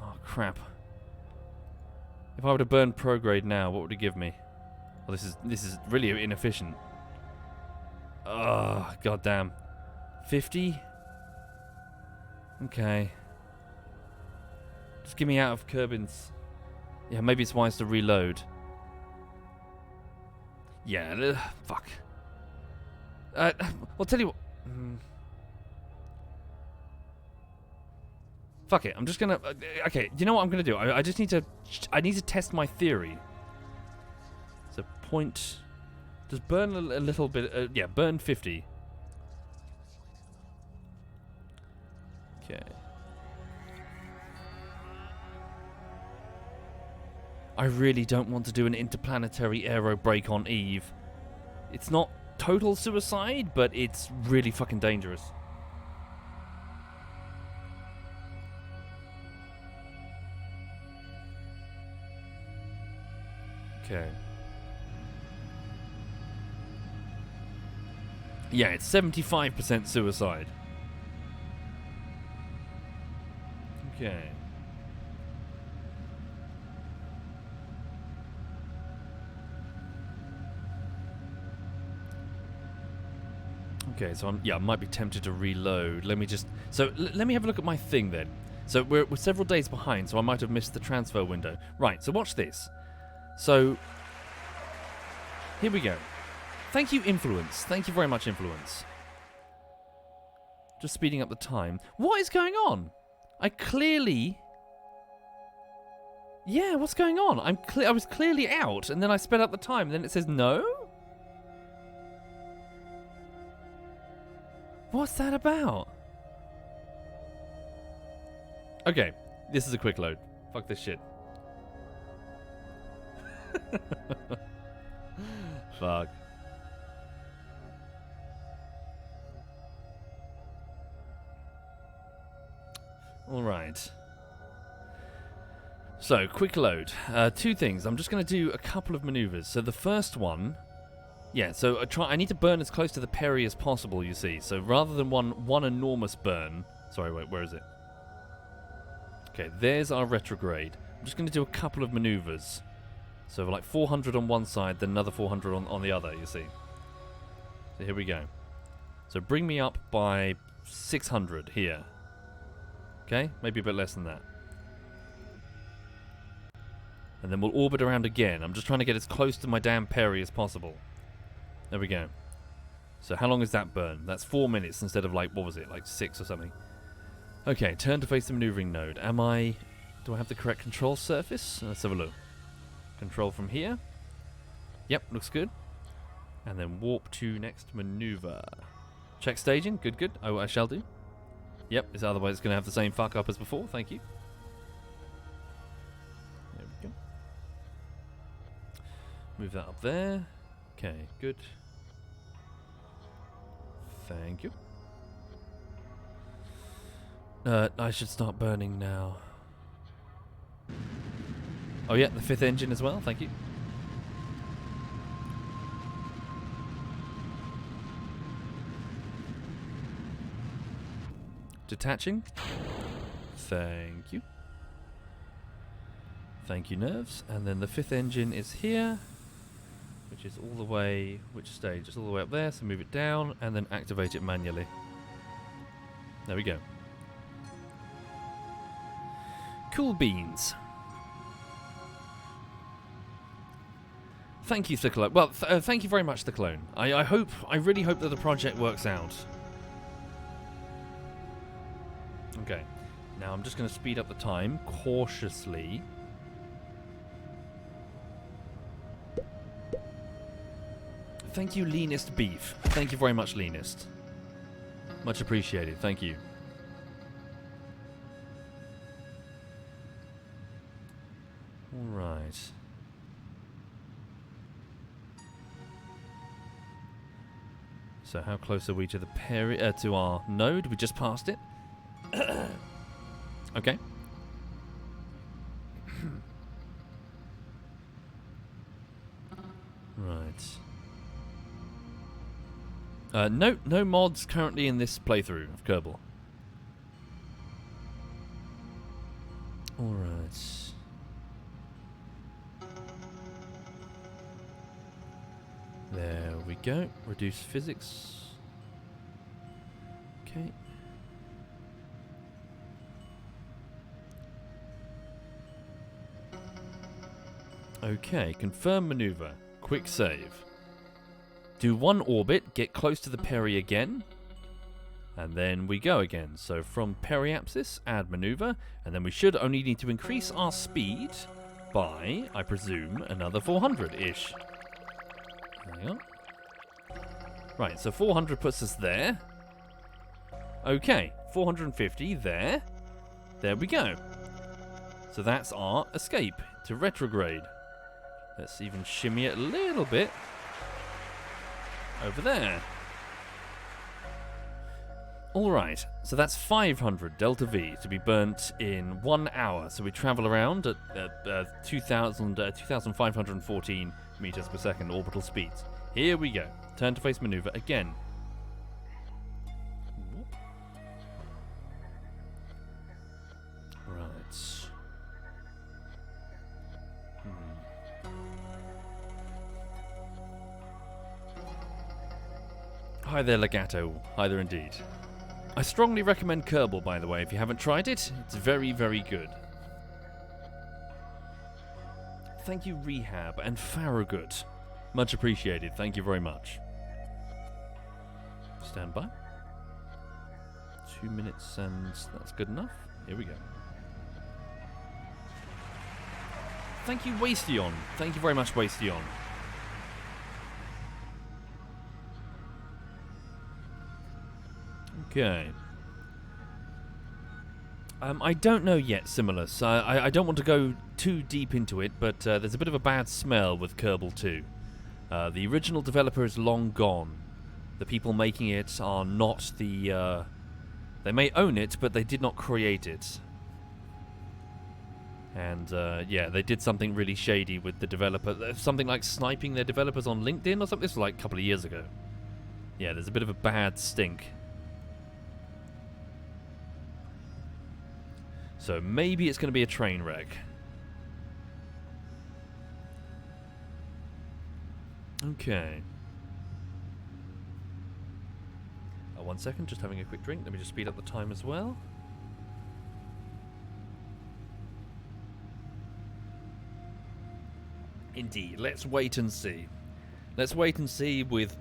Oh, crap. If I were to burn prograde now, what would it give me? Well, this is really inefficient. Oh, goddamn. 50? Okay. Just get me out of Kerbin's... Yeah, maybe it's wise to reload. Yeah, fuck. I'll tell you what... Fuck it, I'm just gonna... okay, you know what I'm gonna do? I just need to... I need to test my theory. So, point... Just burn a little bit... yeah, burn 50. Okay. I really don't want to do an interplanetary aero break on Eve. It's not total suicide, but it's really fucking dangerous. Okay. Yeah, it's 75% suicide. Okay. Okay, so I might be tempted to reload. Let me just... So, let me have a look at my thing then. So, we're several days behind, so I might have missed the transfer window. Right, so watch this. So, here we go. Thank you, Influence. Thank you very much, Influence. Just speeding up the time. What is going on? I clearly... Yeah, what's going on? I was clearly out, and then I sped up the time, and then it says no? What's that about? Okay, this is a quick load. Fuck this shit. Fuck. Alright. So, quick load. Two things. I'm just going to do a couple of maneuvers. So the first one... Yeah, so I need to burn as close to the peri as possible, you see. So rather than one enormous burn... Sorry, wait, where is it? Okay, there's our retrograde. I'm just going to do a couple of maneuvers. So like 400 on one side, then another 400 on the other, you see. So here we go. So bring me up by 600 here. Okay, maybe a bit less than that. And then we'll orbit around again. I'm just trying to get as close to my damn peri as possible. There we go. So how long is that burn? That's 4 minutes instead of like, what was it, like 6 or something. Okay, turn to face the maneuvering node. Do I have the correct control surface? Let's have a look. Control from here. Yep, looks good. And then warp to next maneuver. Check staging. Good, good. Oh, I shall do. Yep, otherwise it's going to have the same fuck up as before. Thank you. There we go. Move that up there. Okay, good. Thank you. I should start burning now. Oh yeah, the 5th engine as well, thank you. Detaching. Thank you. Thank you, nerves. And then the 5th engine is here, which is all the way, which stage? It's all the way up there, so move it down and then activate it manually. There we go. Cool beans. Thank you, the clone. Well, thank you very much, the clone. I really hope that the project works out. Okay. Now I'm just going to speed up the time cautiously. Thank you, leanest beef. Thank you very much, leanest. Much appreciated. Thank you. All right. So how close are we to the to our node? We just passed it. Okay. Right. No mods currently in this playthrough of Kerbal. All right. There we go. Reduce physics. Okay. Okay, confirm maneuver. Quick save. Do one orbit, get close to the peri again, and then we go again. So from periapsis, add maneuver, and then we should only need to increase our speed by, I presume, another 400-ish. Hang on. Right, so 400 puts us there. Okay, 450 there. There we go. So that's our escape to retrograde. Let's even shimmy it a little bit. Over there. Alright, so that's 500 delta V to be burnt in 1 hour. So we travel around at 2,514 meters per second orbital speeds. Here we go. Turn to face maneuver again. Right. Hi there, Legato. Hi there indeed. I strongly recommend Kerbal, by the way, if you haven't tried it. It's very, very good. Thank you, Rehab and Farragut. Much appreciated. Thank you very much. Stand by. 2 minutes and that's good enough. Here we go. Thank you, Wastion. Thank you very much, Wastion. Okay. I don't know yet, Simulus. I don't want to go too deep into it, but there's a bit of a bad smell with Kerbal 2. The original developer is long gone. The people making it are not the... they may own it, but they did not create it. And, yeah, they did something really shady with the developer. Something like sniping their developers on LinkedIn or something. This was like a couple of years ago. Yeah, there's a bit of a bad stink. So maybe it's going to be a train wreck. Okay. 1 second, just having a quick drink. Let me just speed up the time as well. Indeed, let's wait and see. Let's wait and see with...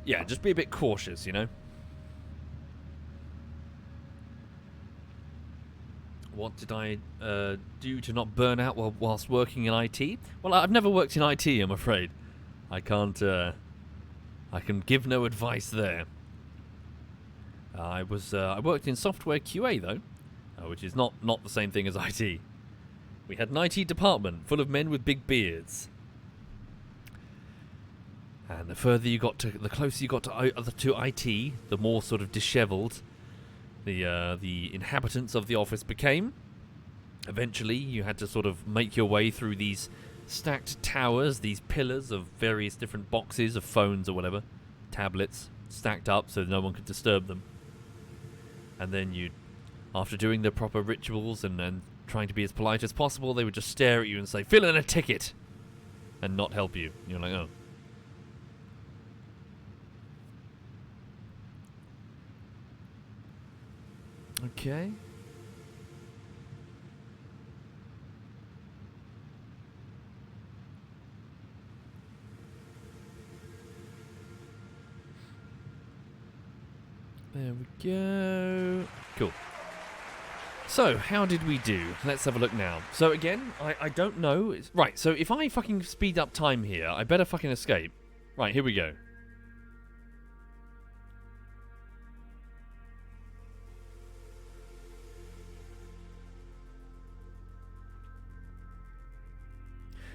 Yeah, just be a bit cautious, you know? What did I do to not burn out whilst working in IT? Well, I've never worked in IT, I'm afraid. I can't... I can give no advice there. I worked in software QA, though, which is not the same thing as IT. We had an IT department full of men with big beards. And the closer you got to IT, the more sort of dishevelled the inhabitants of the office became. Eventually, you had to sort of make your way through these stacked towers, these pillars of various different boxes of phones or whatever, tablets, stacked up so no one could disturb them. And then you'd, after doing the proper rituals and trying to be as polite as possible, they would just stare at you and say, "Fill in a ticket!" and not help you. You're like, oh. Okay. There we go. Cool. So, how did we do? Let's have a look now. So again, I don't know. Right, so if I fucking speed up time here, I better fucking escape. Right, here we go.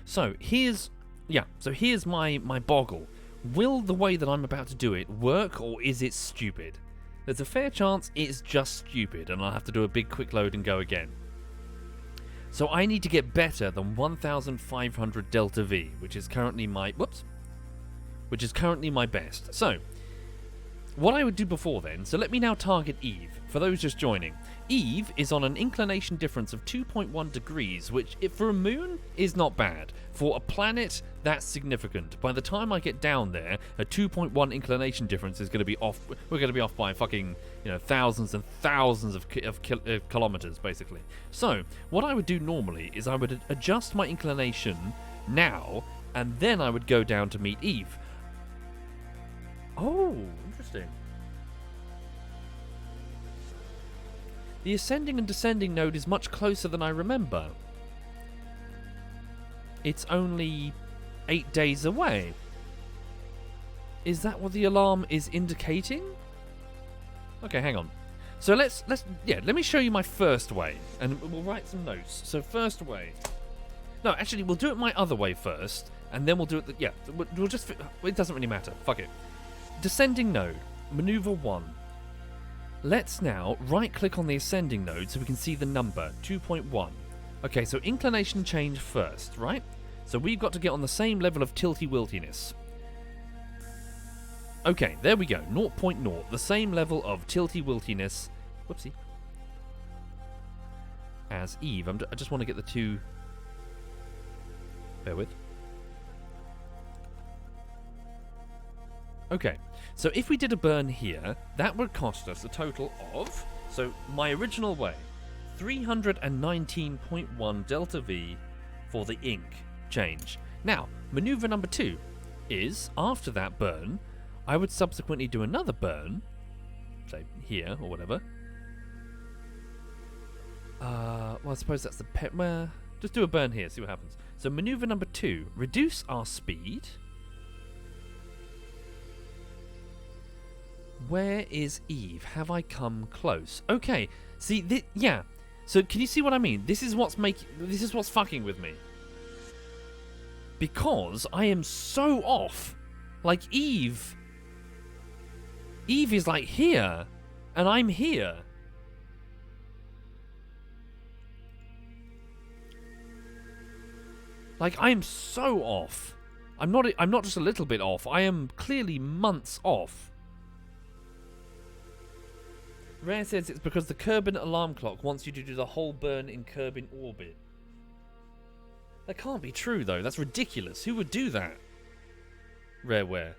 So, here's my boggle. Will the way that I'm about to do it work, or is it stupid? There's a fair chance it's just stupid, and I'll have to do a big quick load and go again. So I need to get better than 1,500 Delta V, which is currently my best. So, what I would do before then, so let me now target Eve, for those just joining. Eve is on an inclination difference of 2.1 degrees, which, for a moon, is not bad. For a planet, that's significant. By the time I get down there, a 2.1 inclination difference is going to be off. We're going to be off by fucking, thousands and thousands of kilometers, basically. So, what I would do normally is I would adjust my inclination now, and then I would go down to meet Eve. Oh, interesting. The ascending and descending node is much closer than I remember. It's only 8 days away. Is that what the alarm is indicating? Okay, hang on. So let me show you my first way, and we'll write some notes. So first way. No, actually, we'll do it my other way first, and then we'll do it. We'll just. It doesn't really matter. Fuck it. Descending node, maneuver 1. Let's now right-click on the ascending node so we can see the number, 2.1. Okay, so inclination change first, right? So we've got to get on the same level of tilty-wiltiness. Okay, there we go, 0.0, the same level of tilty-wiltiness, whoopsie, as Eve. I just want to get the two, bear with. Okay, so if we did a burn here, that would cost us a total of, so my original way, 319.1 Delta V for the ink change. Now, maneuver number 2 is, after that burn, I would subsequently do another burn, say here or whatever. Well, I suppose that's the well, just do a burn here, see what happens. So maneuver number 2, reduce our speed. Where is Eve? Have I come close? Okay, see, yeah. So can you see what I mean? This is what's fucking with me. Because I am so off. Like Eve is like here, and I'm here. Like I'm so off. I'm not just a little bit off. I am clearly months off. Rare says it's because the Kerbal alarm clock wants you to do the whole burn in Kerbal orbit. That can't be true, though. That's ridiculous. Who would do that? Rareware.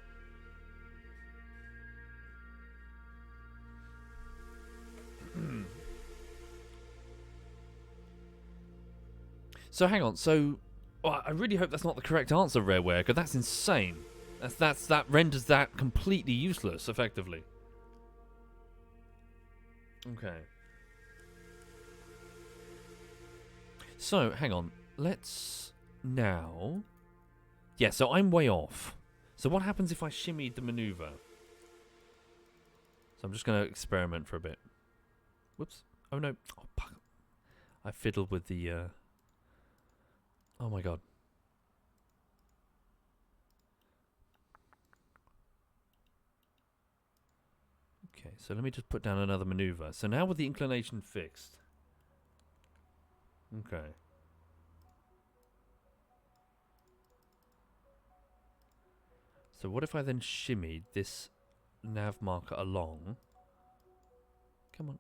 So hang on. So I really hope that's not the correct answer, Rareware, because that's insane. That renders that completely useless, effectively. Okay. So, hang on. Let's now... Yeah, so I'm way off. So what happens if I shimmied the maneuver? So I'm just going to experiment for a bit. Whoops. Oh, no. Oh, fuck. I fiddled with the... Oh, my God. Okay, so let me just put down another maneuver. So now with the inclination fixed. Okay. So what if I then shimmied this nav marker along? Come on.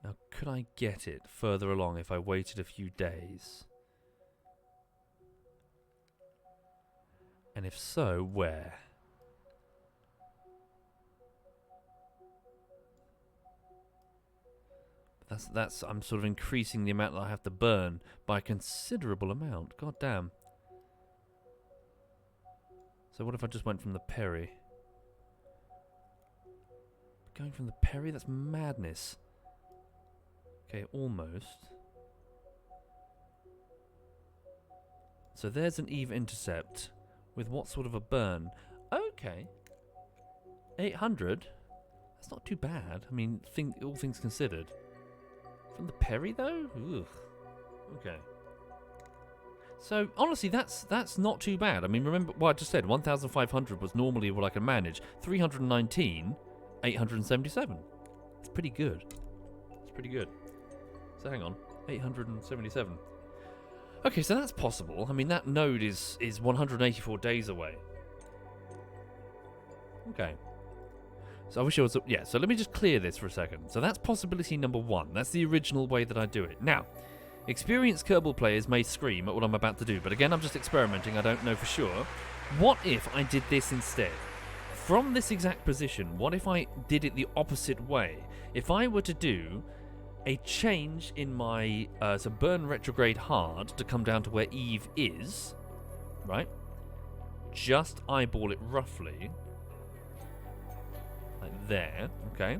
Now, could I get it further along if I waited a few days? And if so, where? That's I'm sort of increasing the amount that I have to burn by a considerable amount. God damn. So what if I just went from the Perry? Going from the Perry? That's madness. Okay, almost. So there's an Eve intercept with what sort of a burn? Okay. 800? That's not too bad. I mean, all things considered. From the Perry, though? Ugh. Okay. So, honestly, that's not too bad. I mean, remember what I just said. 1,500 was normally what I can manage. 319, 877. It's pretty good. It's pretty good. So, hang on. 877. Okay, so that's possible. I mean, that node is 184 days away. Okay. So I wish I was... Yeah, so let me just clear this for a second. So that's possibility number one. That's the original way that I do it. Now, experienced Kerbal players may scream at what I'm about to do, but again, I'm just experimenting. I don't know for sure. What if I did this instead? From this exact position, what if I did it the opposite way? If I were to do a change in my so burn retrograde hard to come down to where Eve is, right? Just eyeball it roughly. Like there, okay?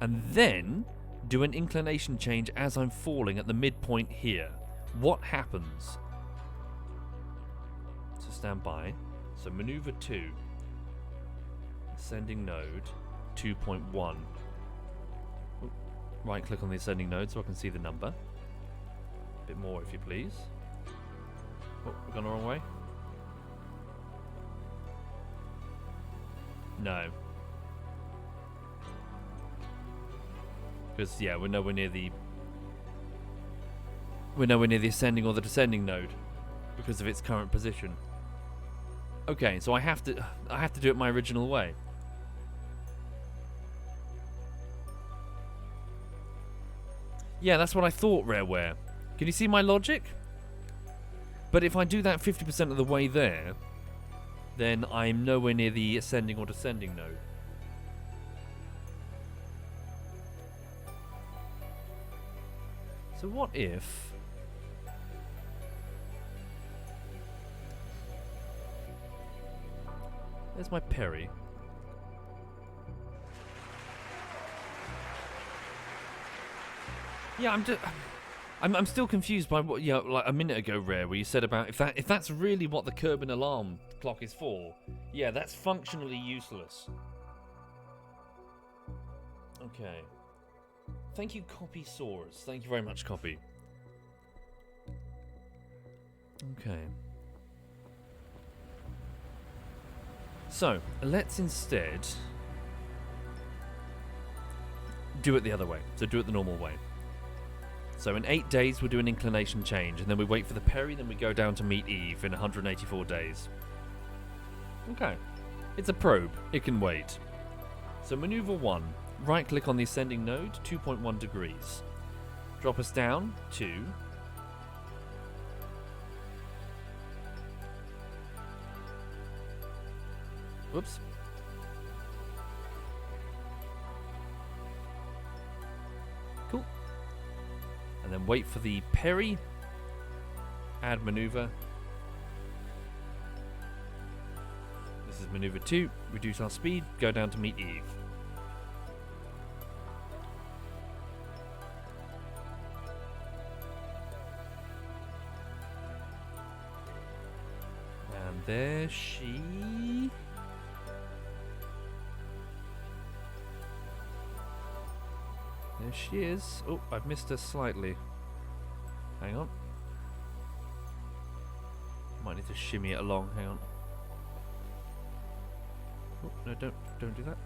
And then do an inclination change as I'm falling at the midpoint here. What happens? So stand by. So maneuver 2. Ascending node 2.1. Right click on the ascending node so I can see the number. A bit more if you please. Oh, we've gone the wrong way? No. Because, yeah, we're nowhere near the ascending or the descending node because of its current position. Okay, so I have to do it my original way. Yeah, that's what I thought, Rareware. Can you see my logic? But if I do that 50% of the way there, then I'm nowhere near the ascending or descending node. So what if... There's my Perry. Yeah, I'm still confused by what, yeah, like a minute ago, Rare, where you said about if that's really what the Kerbal alarm clock is for. Yeah, that's functionally useless. Okay. Thank you, Copy Saurus. Thank you very much, Copy. Okay. So, let's instead do it the other way. So do it the normal way. So in 8 days, we'll do an inclination change, and then we wait for the Perry, then we go down to meet Eve in 184 days. Okay. It's a probe. It can wait. So maneuver 1. Right-click on the ascending node, 2.1 degrees. Drop us down to... Whoops. Cool. And then wait for the Perry. Add maneuver. This is maneuver 2. Reduce our speed. Go down to meet Eve. And there she... There she is. Oh, I've missed her slightly. Hang on. Might need to shimmy it along. Hang on. Oh, no, don't do that.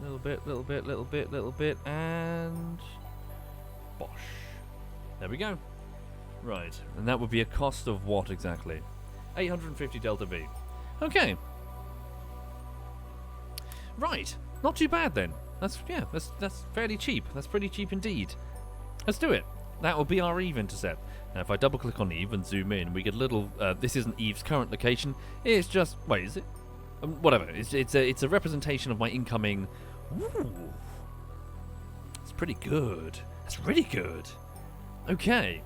Little bit, and bosh. There we go. Right, and that would be a cost of what exactly? 850 delta V. Okay. Right, not too bad then. That's fairly cheap. That's pretty cheap indeed. Let's do it. That will be our Eve intercept. Now, if I double click on Eve and zoom in, we get a little. This isn't Eve's current location. It's just wait, is it? Whatever. It's a representation of my incoming. Ooh, it's pretty good. That's really good. Okay.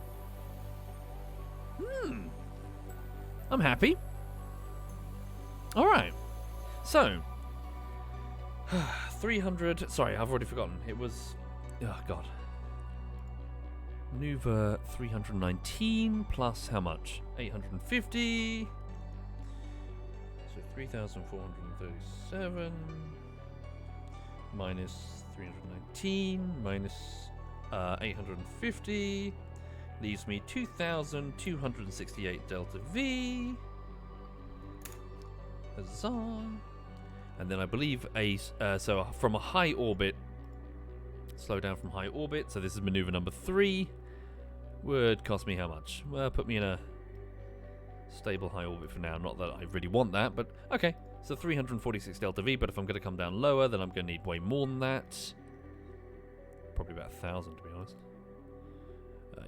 I'm happy. All right. So, 300. Sorry, I've already forgotten. It was. Oh God. Maneuver 319 plus how much? 850. So 3,437 minus 319 minus 850 leaves me 2,268 delta V. Huzzah! And then I believe so from a high orbit, slow down from high orbit. So this is maneuver number 3. Would cost me how much? Well, put me in a stable high orbit for now. Not that I really want that, but okay. So 346 delta V, but if I'm going to come down lower, then I'm going to need way more than that. Probably about 1,000 to be honest.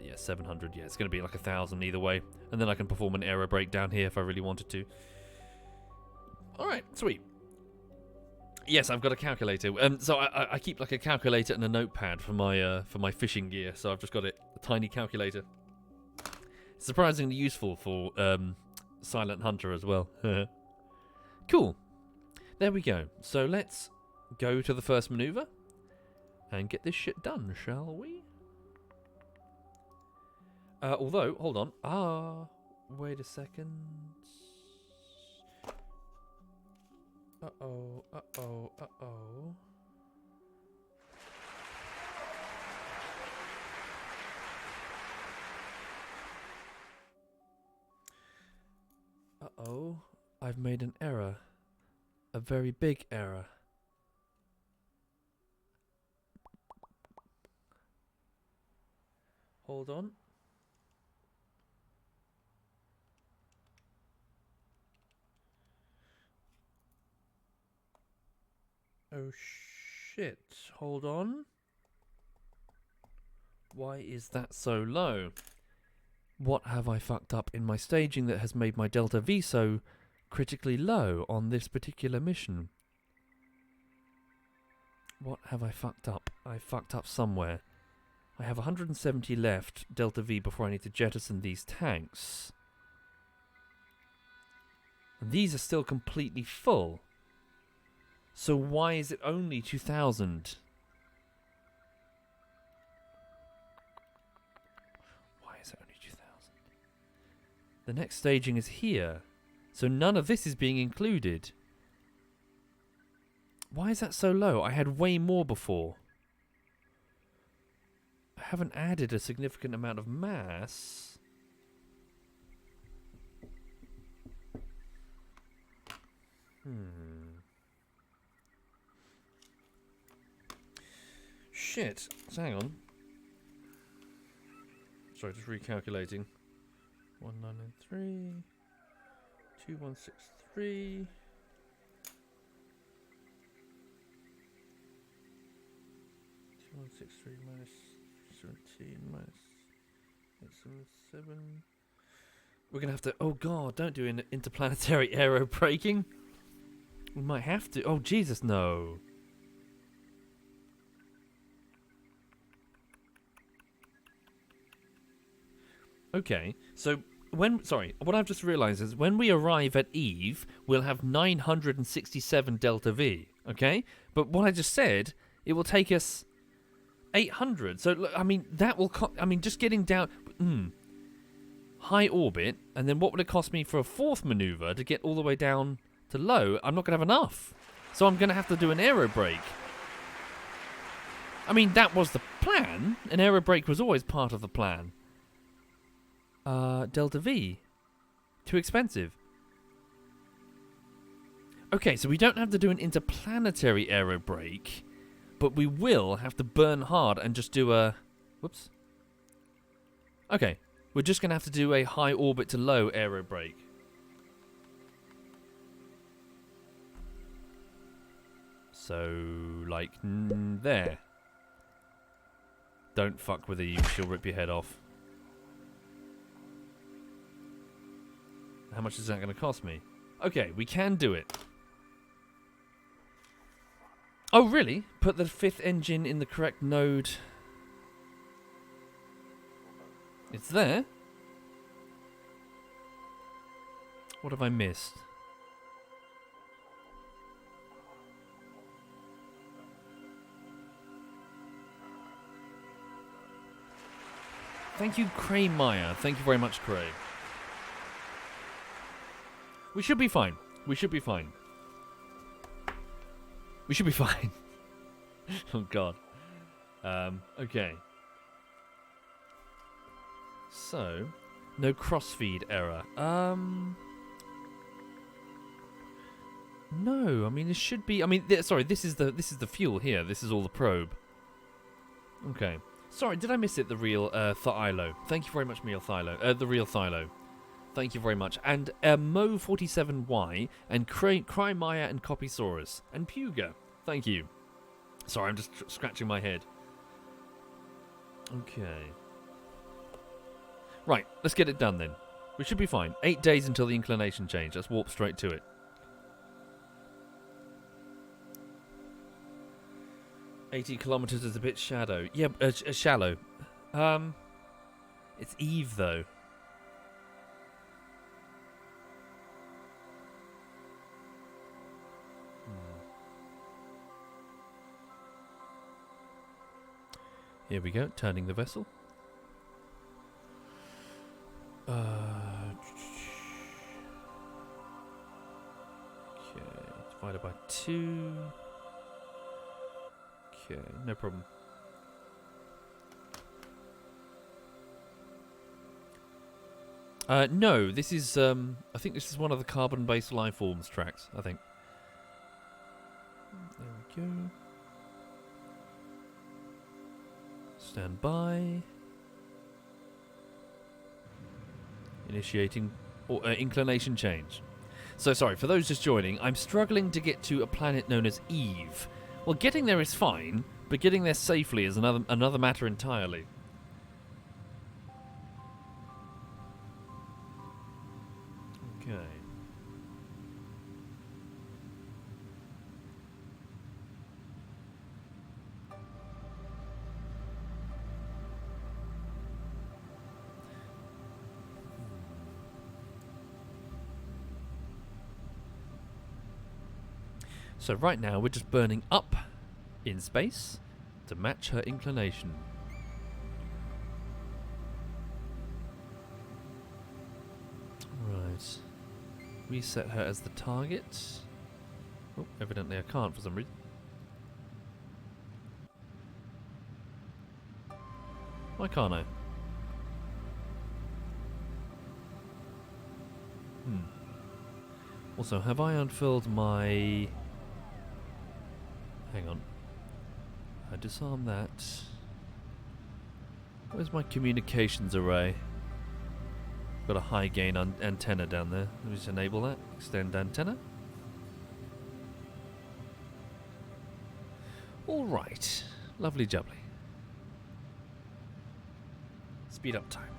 Yeah, 700. Yeah, it's going to be like 1,000 either way. And then I can perform an aero brake down here if I really wanted to. Alright, sweet. Yes, I've got a calculator. So I keep like a calculator and a notepad for my fishing gear. So I've just got a tiny calculator. It's surprisingly useful for Silent Hunter as well. Cool. There we go. So let's go to the first maneuver and get this shit done, shall we? Although, hold on. Wait a second. Uh-oh. Uh-oh. I've made an error. A very big error. Hold on. Oh shit. Hold on. Why is that so low? What have I fucked up in my staging that has made my delta V so critically low on this particular mission? What have I fucked up? I fucked up somewhere. I have 170 left delta V before I need to jettison these tanks. And these are still completely full. So why is it only 2,000? Why is it only 2,000? The next staging is here. So none of this is being included. Why is that so low? I had way more before. I haven't added a significant amount of mass. Shit. So hang on. Sorry, just recalculating. 1993. 2163. 2163 minus 17 minus 877. We're gonna have to. Oh god! Don't do an interplanetary aero braking. We might have to. Oh Jesus, no. Okay, so what I've just realised is when we arrive at Eve, we'll have 967 delta V, okay? But what I just said, it will take us 800. So, look, I mean, that will... just getting down... high orbit, and then what would it cost me for a fourth manoeuvre to get all the way down to low? I'm not going to have enough. So I'm going to have to do an aero brake. I mean, that was the plan? An aero brake was always part of the plan. Delta V. Too expensive. Okay, so we don't have to do an interplanetary aero brake, but we will have to burn hard and just do a... Whoops. Okay, we're just going to have to do a high orbit to low aero brake. So, like, there. Don't fuck with her, she'll rip your head off. How much is that going to cost me? Okay, we can do it. Oh, really? Put the 5th engine in the correct node. It's there. What have I missed? Thank you, Cray Meyer. Thank you very much, Cray. We should be fine. We should be fine. We should be fine. Oh, God. Okay. So, no crossfeed error. No, I mean, this should be... I mean, sorry, this is the fuel here. This is all the probe. Okay. Sorry, did I miss it? The real Thylo. Thank you very much, Meal Thylo. The real Thylo. Thank you very much. And Mo47Y and Crymaya and Copysaurus and Puga. Thank you. Sorry, I'm just scratching my head. Okay. Right, let's get it done then. We should be fine. 8 days until the inclination change. Let's warp straight to it. "80 kilometers is a bit shallow." Yeah, shallow. It's Eve though. Here we go, turning the vessel. Okay, divided by 2. Okay, no problem. No, this is, I think this is one of the carbon-based life forms tracks, I think. There we go. Stand by. Initiating inclination change. So sorry, for those just joining, I'm struggling to get to a planet known as Eve. Well, getting there is fine, but getting there safely is another matter entirely. Okay. So right now we're just burning up in space to match her inclination. Right. Reset her as the target. Oh, evidently I can't for some reason. Why can't I? Also, have I unfurled my... Hang on. I disarm that. Where's my communications array? Got a high gain antenna down there. Let me just enable that. Extend antenna. Alright. Lovely jubbly. Speed up time.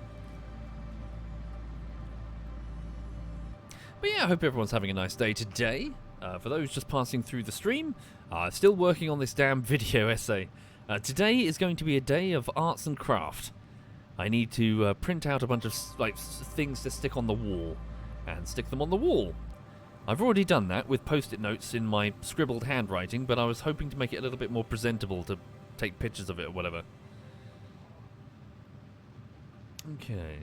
But yeah, I hope everyone's having a nice day today. For those just passing through the stream, still working on this damn video essay. Today is going to be a day of arts and craft. I need to print out a bunch of things to stick on the wall, and stick them on the wall. I've already done that with post-it notes in my scribbled handwriting, but I was hoping to make it a little bit more presentable to take pictures of it or whatever. Okay.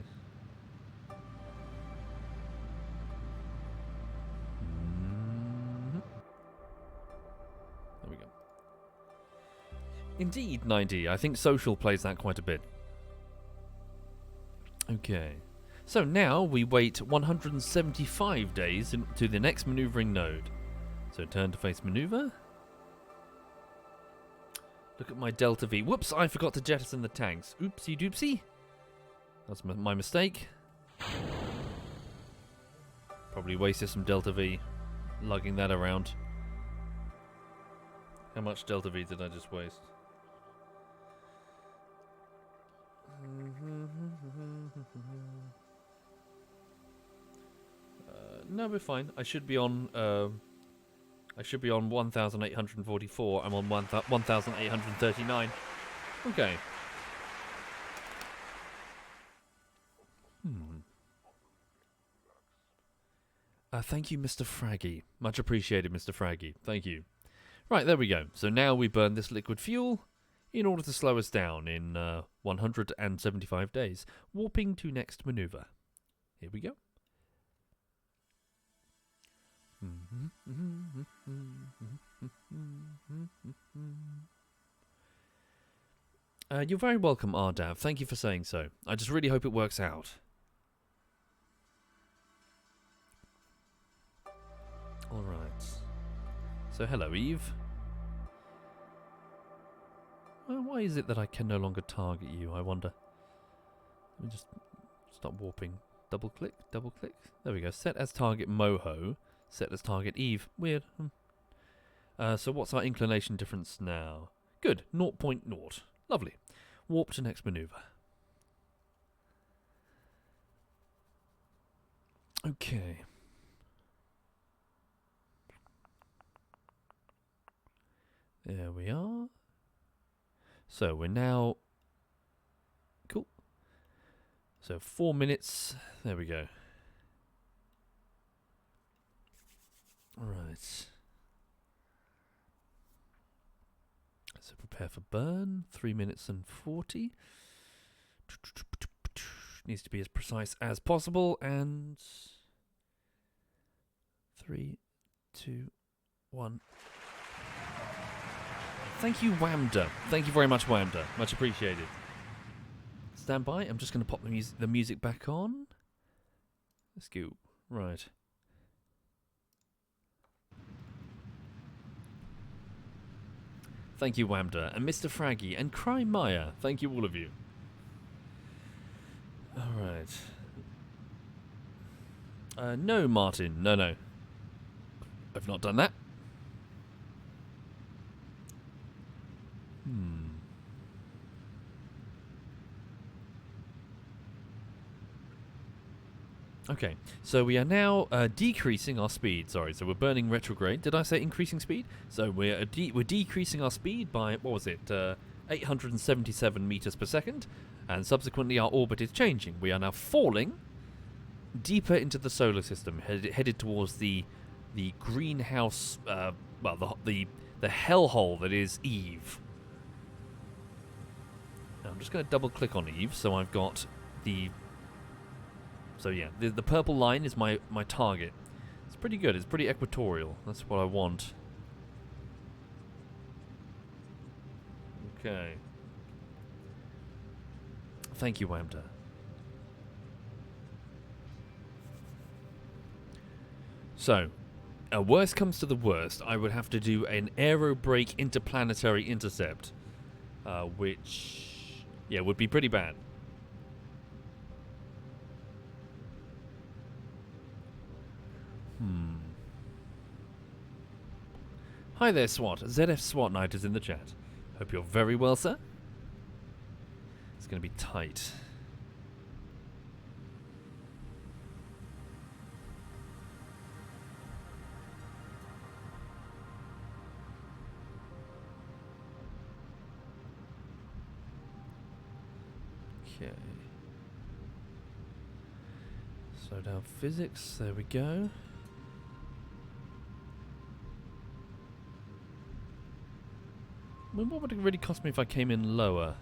There we go. Indeed, 90. I think social plays that quite a bit. Okay. So now we wait 175 days to the next maneuvering node. So turn to face maneuver. Look at my Delta V. Whoops, I forgot to jettison the tanks. Oopsie doopsie. That's my mistake. Probably wasted some Delta V lugging that around. How much Delta V did I just waste? No, we're fine. I should be on 1,844. I'm on 1,839. Okay. Thank you, Mr. Fraggy. Much appreciated, Mr. Fraggy. Thank you. Right, there we go. So now we burn this liquid fuel in order to slow us down in 175 days. Warping to next maneuver. Here we go. You're very welcome, Ardav. Thank you for saying so. I just really hope it works out. Alright. So hello, Eve. Well, why is it that I can no longer target you, I wonder? Let me just stop warping. Double click, double click. There we go. Set as target Moho. Set as target Eve. Weird. So what's our inclination difference now? Good. 0.0. Lovely. Warp to next maneuver. Okay. There we are. So we're now... Cool. So 4 minutes. There we go. Alright. So prepare for burn. 3 minutes and 40. Needs to be as precise as possible. And 3, 2, 1. Thank you, Wamda. Thank you very much, Wamda. Much appreciated. Stand by. I'm just going to pop the music back on. Let's go. Right. Thank you, Wamda, and Mr. Fraggy, and Cry Maya. Thank you, all of you. Alright. No, Martin. No. I've not done that. Okay, so we are now decreasing our speed. Sorry, so we're burning retrograde. Did I say increasing speed? So we're decreasing our speed by, what was it, 877 meters per second, and subsequently our orbit is changing. We are now falling deeper into the solar system, headed towards the greenhouse, the hellhole that is Eve. Now I'm just going to double click on Eve, so I've got the... So yeah, the purple line is my target. It's pretty good. It's pretty equatorial. That's what I want. Okay. Thank you, Wamda. So, worst comes to the worst, I would have to do an aerobrake interplanetary intercept, which, yeah, would be pretty bad. Hi there, SWAT. ZF SWAT Knight is in the chat. Hope you're very well, sir. It's going to be tight. Okay. Slow down physics. There we go. Well, what would it really cost me if I came in lower?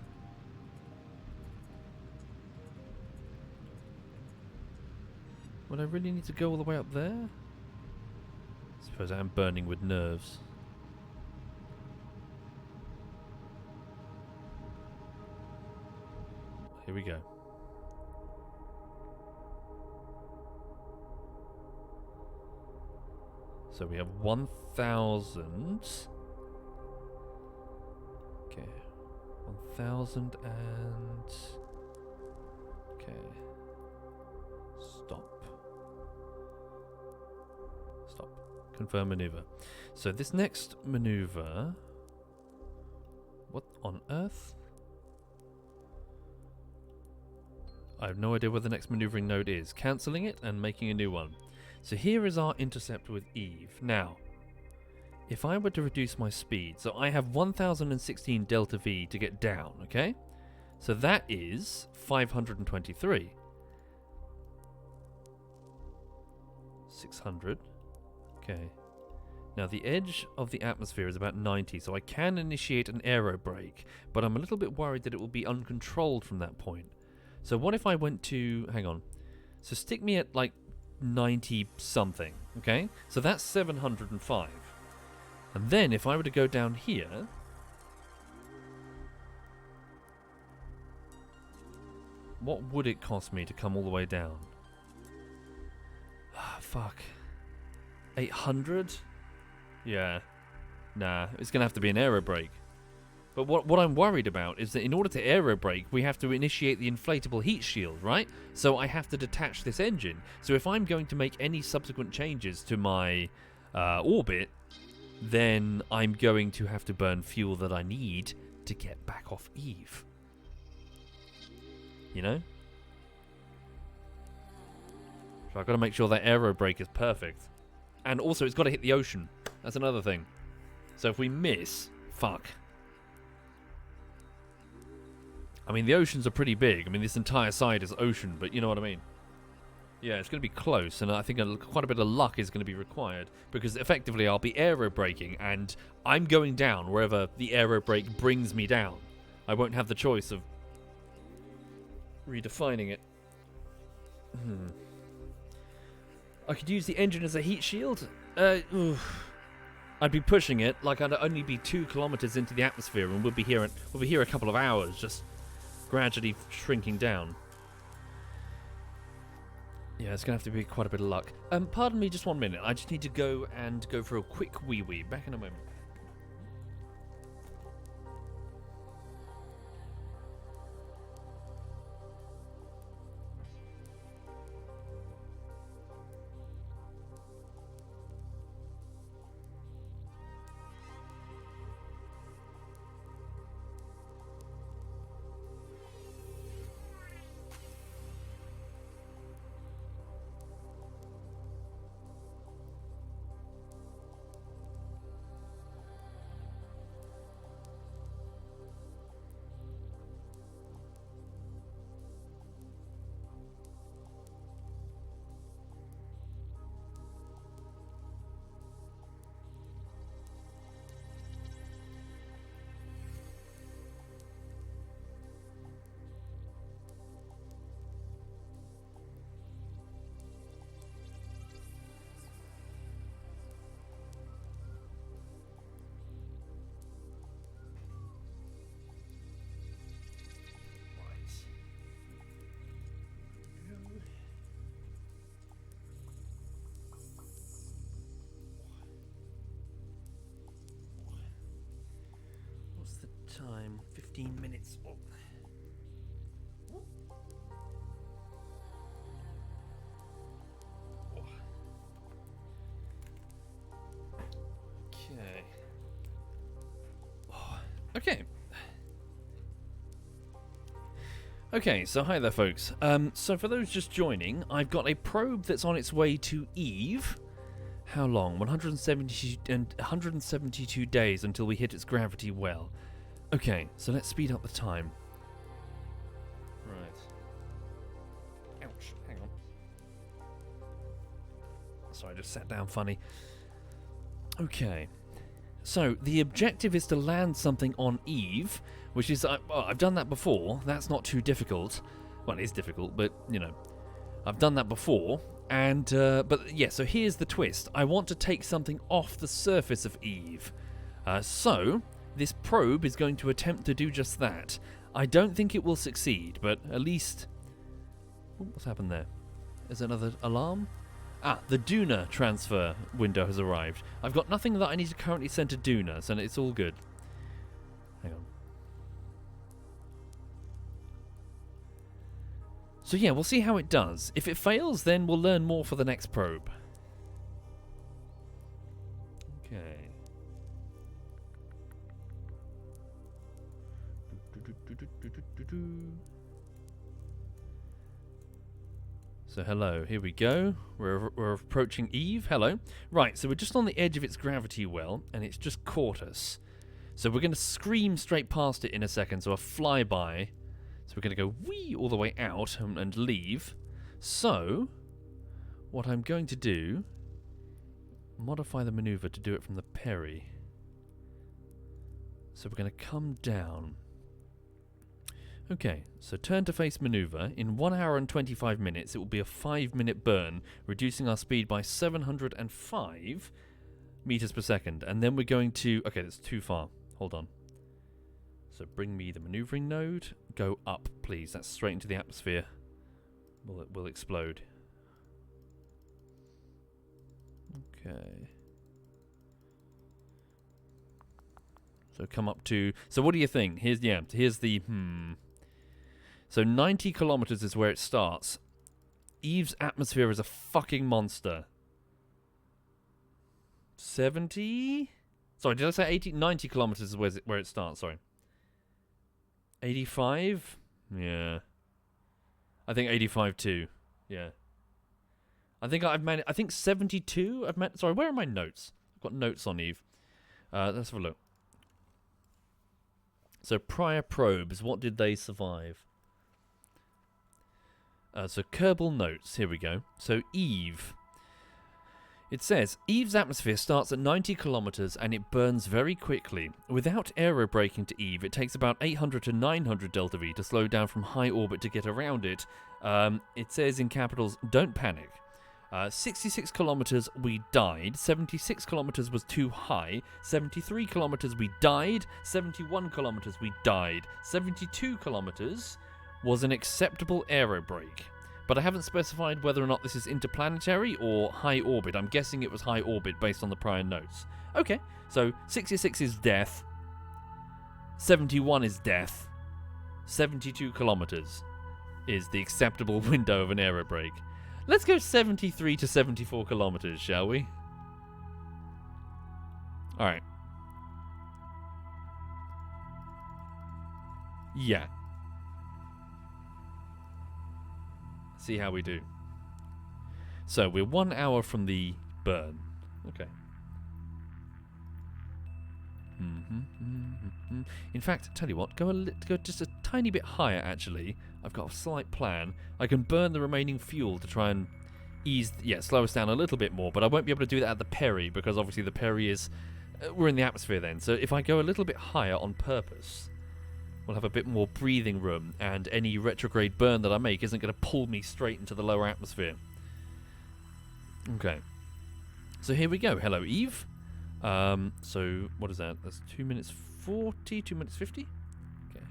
Would I really need to go all the way up there? I suppose I am burning with nerves. Here we go. So we have 1,000. Okay. 1,000 and... Okay. Stop. Stop. Confirm maneuver. So this next maneuver... What on earth? I have no idea where the next maneuvering node is. Cancelling it and making a new one. So here is our intercept with Eve. Now, if I were to reduce my speed, so I have 1016 delta V to get down, okay? So that is 523. 600. Okay. Now the edge of the atmosphere is about 90, so I can initiate an aero brake, but I'm a little bit worried that it will be uncontrolled from that point. So what if I went to... Hang on. So stick me at like 90 something, okay? So that's 705. And then if I were to go down here, what would it cost me to come all the way down? Ah, fuck. 800? Yeah. Nah, it's gonna have to be an aero brake. But what I'm worried about is that in order to aero brake, we have to initiate the inflatable heat shield, right? So I have to detach this engine. So if I'm going to make any subsequent changes to my orbit, then I'm going to have to burn fuel that I need to get back off Eve. You know? So I've got to make sure that aero brake is perfect. And also, it's got to hit the ocean. That's another thing. So if we miss, fuck. I mean, the oceans are pretty big. I mean, this entire side is ocean, but you know what I mean. Yeah, it's going to be close, and I think quite a bit of luck is going to be required, because effectively I'll be aero braking, and I'm going down wherever the aero brake brings me down. I won't have the choice of redefining it. I could use the engine as a heat shield. I'd be pushing it like I'd only be 2 kilometers into the atmosphere, and we'll be here a couple of hours, just gradually shrinking down. Yeah, it's gonna have to be quite a bit of luck. Pardon me, just 1 minute. I just need to go for a quick wee. Back in a moment. Time 15 minutes. Okay. Okay. Okay, so hi there, folks. So for those just joining, I've got a probe that's on its way to Eve. How long? 172 days until we hit its gravity well. Okay, so let's speed up the time. Right. Ouch, hang on. Sorry, I just sat down funny. Okay. So, the objective is to land something on Eve, which is... I've done that before. That's not too difficult. Well, it is difficult, but, you know. I've done that before. And, but, yeah, so here's the twist. I want to take something off the surface of Eve. So... This probe is going to attempt to do just that. I don't think it will succeed, but at least... Oh, what's happened there? Is another alarm? Ah, the Duna transfer window has arrived. I've got nothing that I need to currently send to Duna, so it's all good. Hang on. So yeah, we'll see how it does. If it fails, then we'll learn more for the next probe. Okay. So hello, here we go. We're approaching Eve. Hello. Right, so we're just on the edge of its gravity well, and it's just caught us. So we're going to scream straight past it in a second, so a flyby. So we're going to go wee all the way out and leave. So, what I'm going to do, modify the maneuver to do it from the Perry. So we're going to come down. Okay, so turn to face maneuver. In 1 hour and 25 minutes, it will be a 5-minute burn, reducing our speed by 705 meters per second. And then we're going to... Okay, that's too far. Hold on. So bring me the maneuvering node. Go up, please. That's straight into the atmosphere. Well, it will explode. Okay. So come up to... So what do you think? Here's the... So 90 kilometers is where it starts. Eve's atmosphere is a fucking monster. 70? Sorry, did I say 80? 90 kilometers is where it starts, sorry. 85? Yeah. I think 85 too. Yeah. I think I've managed... I think 72 I've met... Sorry, where are my notes? I've got notes on Eve. Let's have a look. So prior probes, what did they survive? So Kerbal notes, here we go. So Eve. It says, Eve's atmosphere starts at 90 kilometers and it burns very quickly. Without aerobraking to Eve, it takes about 800 to 900 delta V to slow down from high orbit to get around it. It says in capitals, don't panic. 66 kilometers, we died. 76 kilometers was too high. 73 kilometers, we died. 71 kilometers, we died. 72 kilometers was an acceptable aerobrake. But I haven't specified whether or not this is interplanetary or high orbit. I'm guessing it was high orbit based on the prior notes. Okay, so 66 is death. 71 is death. 72 kilometers is the acceptable window of an aerobrake. Let's go 73 to 74 kilometers, shall we? Alright. Yeah. See how we do. So we're 1 hour from the burn. Okay. In fact, tell you what, go just a tiny bit higher actually. I've got a slight plan. I can burn the remaining fuel to try and slow us down a little bit more, but I won't be able to do that at the Perry because obviously the Perry is... we're in the atmosphere then, so if I go a little bit higher on purpose, we'll have a bit more breathing room and any retrograde burn that I make isn't going to pull me straight into the lower atmosphere. Okay. So here we go. Hello, Eve. So what is that? That's 2 minutes 40, 2 minutes 50? Okay.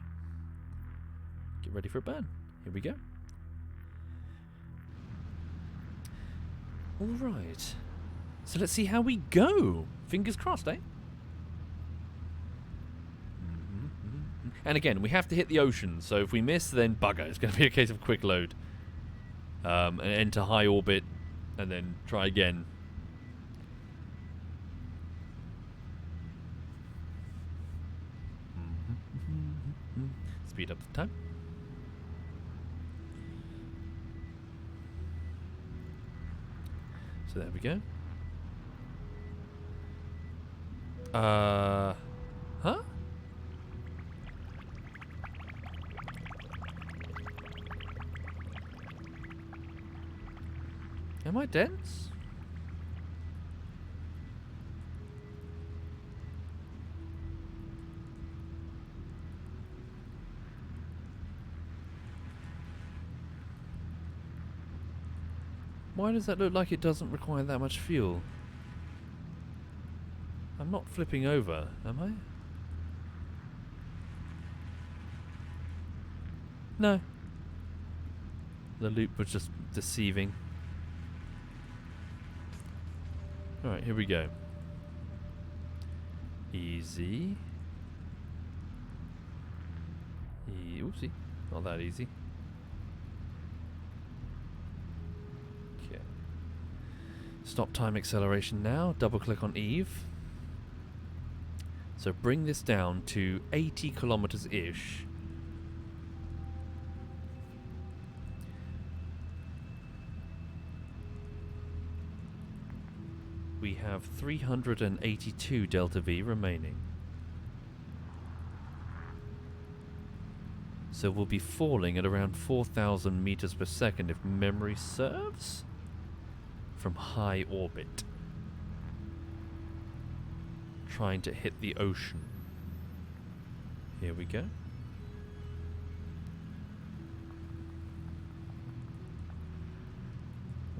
Get ready for a burn. Here we go. Alright. So let's see how we go. Fingers crossed, eh? And again, we have to hit the ocean, so if we miss, then bugger. It's going to be a case of quick load. And enter high orbit, and then try again. Speed up the time. So there we go. Huh? Am I dense? Why does that look like it doesn't require that much fuel? I'm not flipping over, am I? No. The loop was just deceiving. Alright, here we go. Easy. Oopsie. Not that easy. Okay. Stop time acceleration now. Double click on Eve. So bring this down to 80 kilometers-ish. We have 382 delta V remaining. So we'll be falling at around 4,000 meters per second if memory serves, from high orbit. Trying to hit the ocean. Here we go.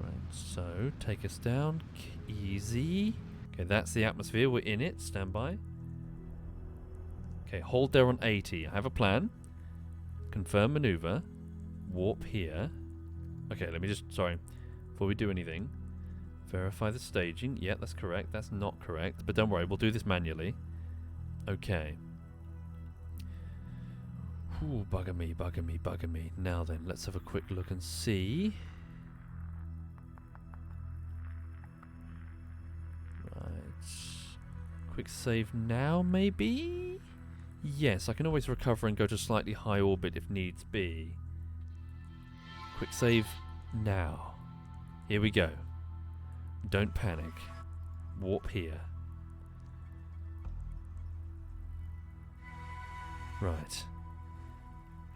Right, so take us down. Easy. Okay, that's the atmosphere. We're in it. Stand by. Okay, hold there on 80. I have a plan. Confirm maneuver. Warp here. Okay, let me just... Sorry. Before we do anything. Verify the staging. Yeah, that's correct. That's not correct. But don't worry, we'll do this manually. Okay. Ooh, bugger me, bugger me, bugger me. Now then, let's have a quick look and see. Right. Quick save now, maybe? Yes, I can always recover and go to slightly high orbit if needs be. Quick save now. Here we go. Don't panic. Warp here. Right.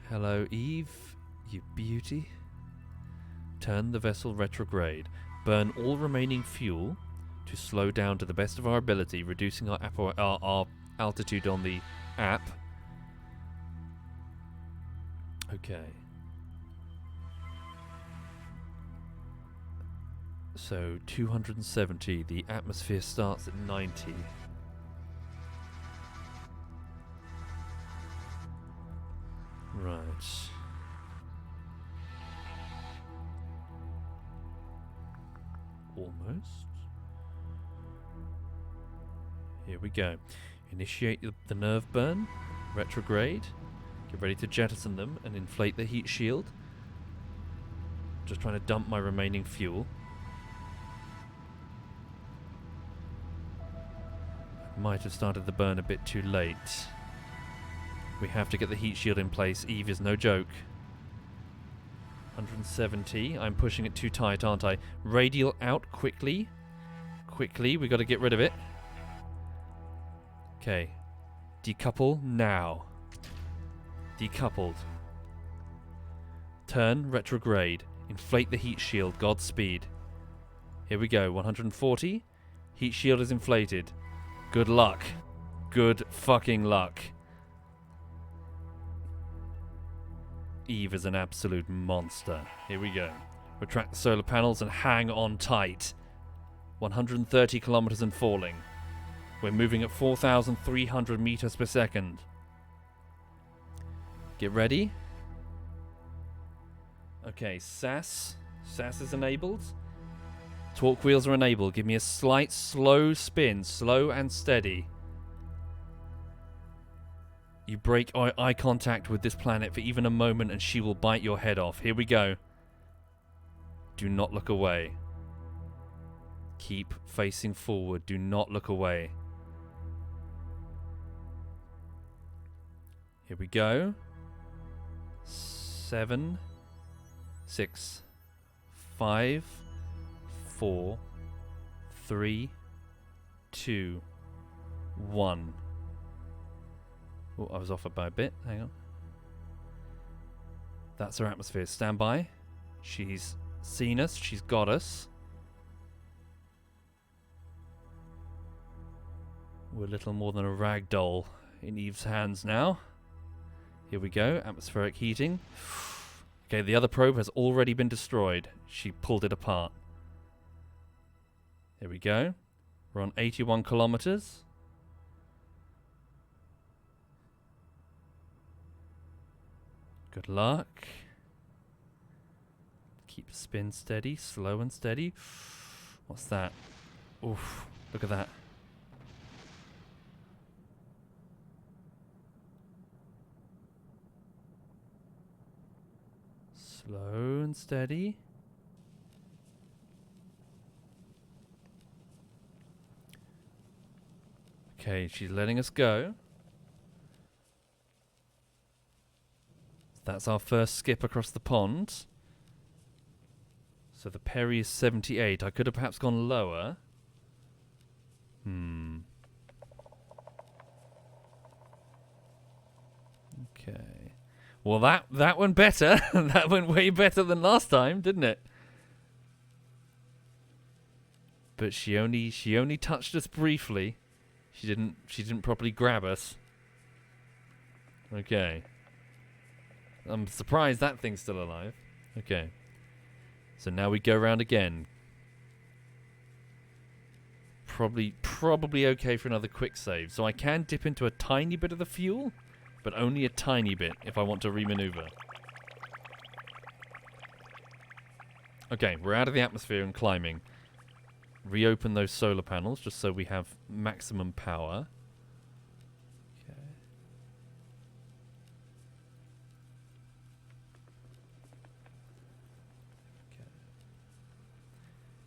Hello, Eve, you beauty. Turn the vessel retrograde. Burn all remaining fuel to slow down to the best of our ability, reducing our altitude on the app. Okay. So 270. The atmosphere starts at 90. Right. Almost. Here we go. Initiate the nerve burn. Retrograde. Get ready to jettison them and inflate the heat shield. Just trying to dump my remaining fuel. Might have started the burn a bit too late. We have to get the heat shield in place. Eve is no joke. 170. I'm pushing it too tight, aren't I? Radial out quickly. Quickly, we got to get rid of it. Okay. Decouple now. Decoupled. Turn, retrograde. Inflate the heat shield. Godspeed. Here we go. 140. Heat shield is inflated. Good luck. Good fucking luck. Eve is an absolute monster. Here we go. Retract the solar panels and hang on tight. 130 kilometers and falling. We're moving at 4,300 meters per second. Get ready. Okay, SAS. SAS is enabled. Torque wheels are enabled. Give me a slight slow spin. Slow and steady. You break eye contact with this planet for even a moment and she will bite your head off. Here we go. Do not look away. Keep facing forward. Do not look away. Here we go. 7, 6, 5, 4, 3, 2, 1. Oh, I was off by a bit. Hang on. That's her atmosphere. Stand by. She's seen us. She's got us. We're little more than a rag doll in Eve's hands now. Here we go. Atmospheric heating. Okay, the other probe has already been destroyed. She pulled it apart. Here we go. We're on 81 kilometers. Good luck. Keep spin steady, slow and steady. What's that? Oof, look at that. Slow and steady. Okay, she's letting us go. That's our first skip across the pond. So the Perry is 78. I could have perhaps gone lower. Okay. Well, that went better. That went way better than last time, didn't it? But she only touched us briefly. She didn't properly grab us. Okay. I'm surprised that thing's still alive. Okay. So now we go around again. Probably okay for another quick save. So I can dip into a tiny bit of the fuel, but only a tiny bit if I want to remaneuver. Okay, we're out of the atmosphere and climbing. Reopen those solar panels just so we have maximum power. Okay. Okay.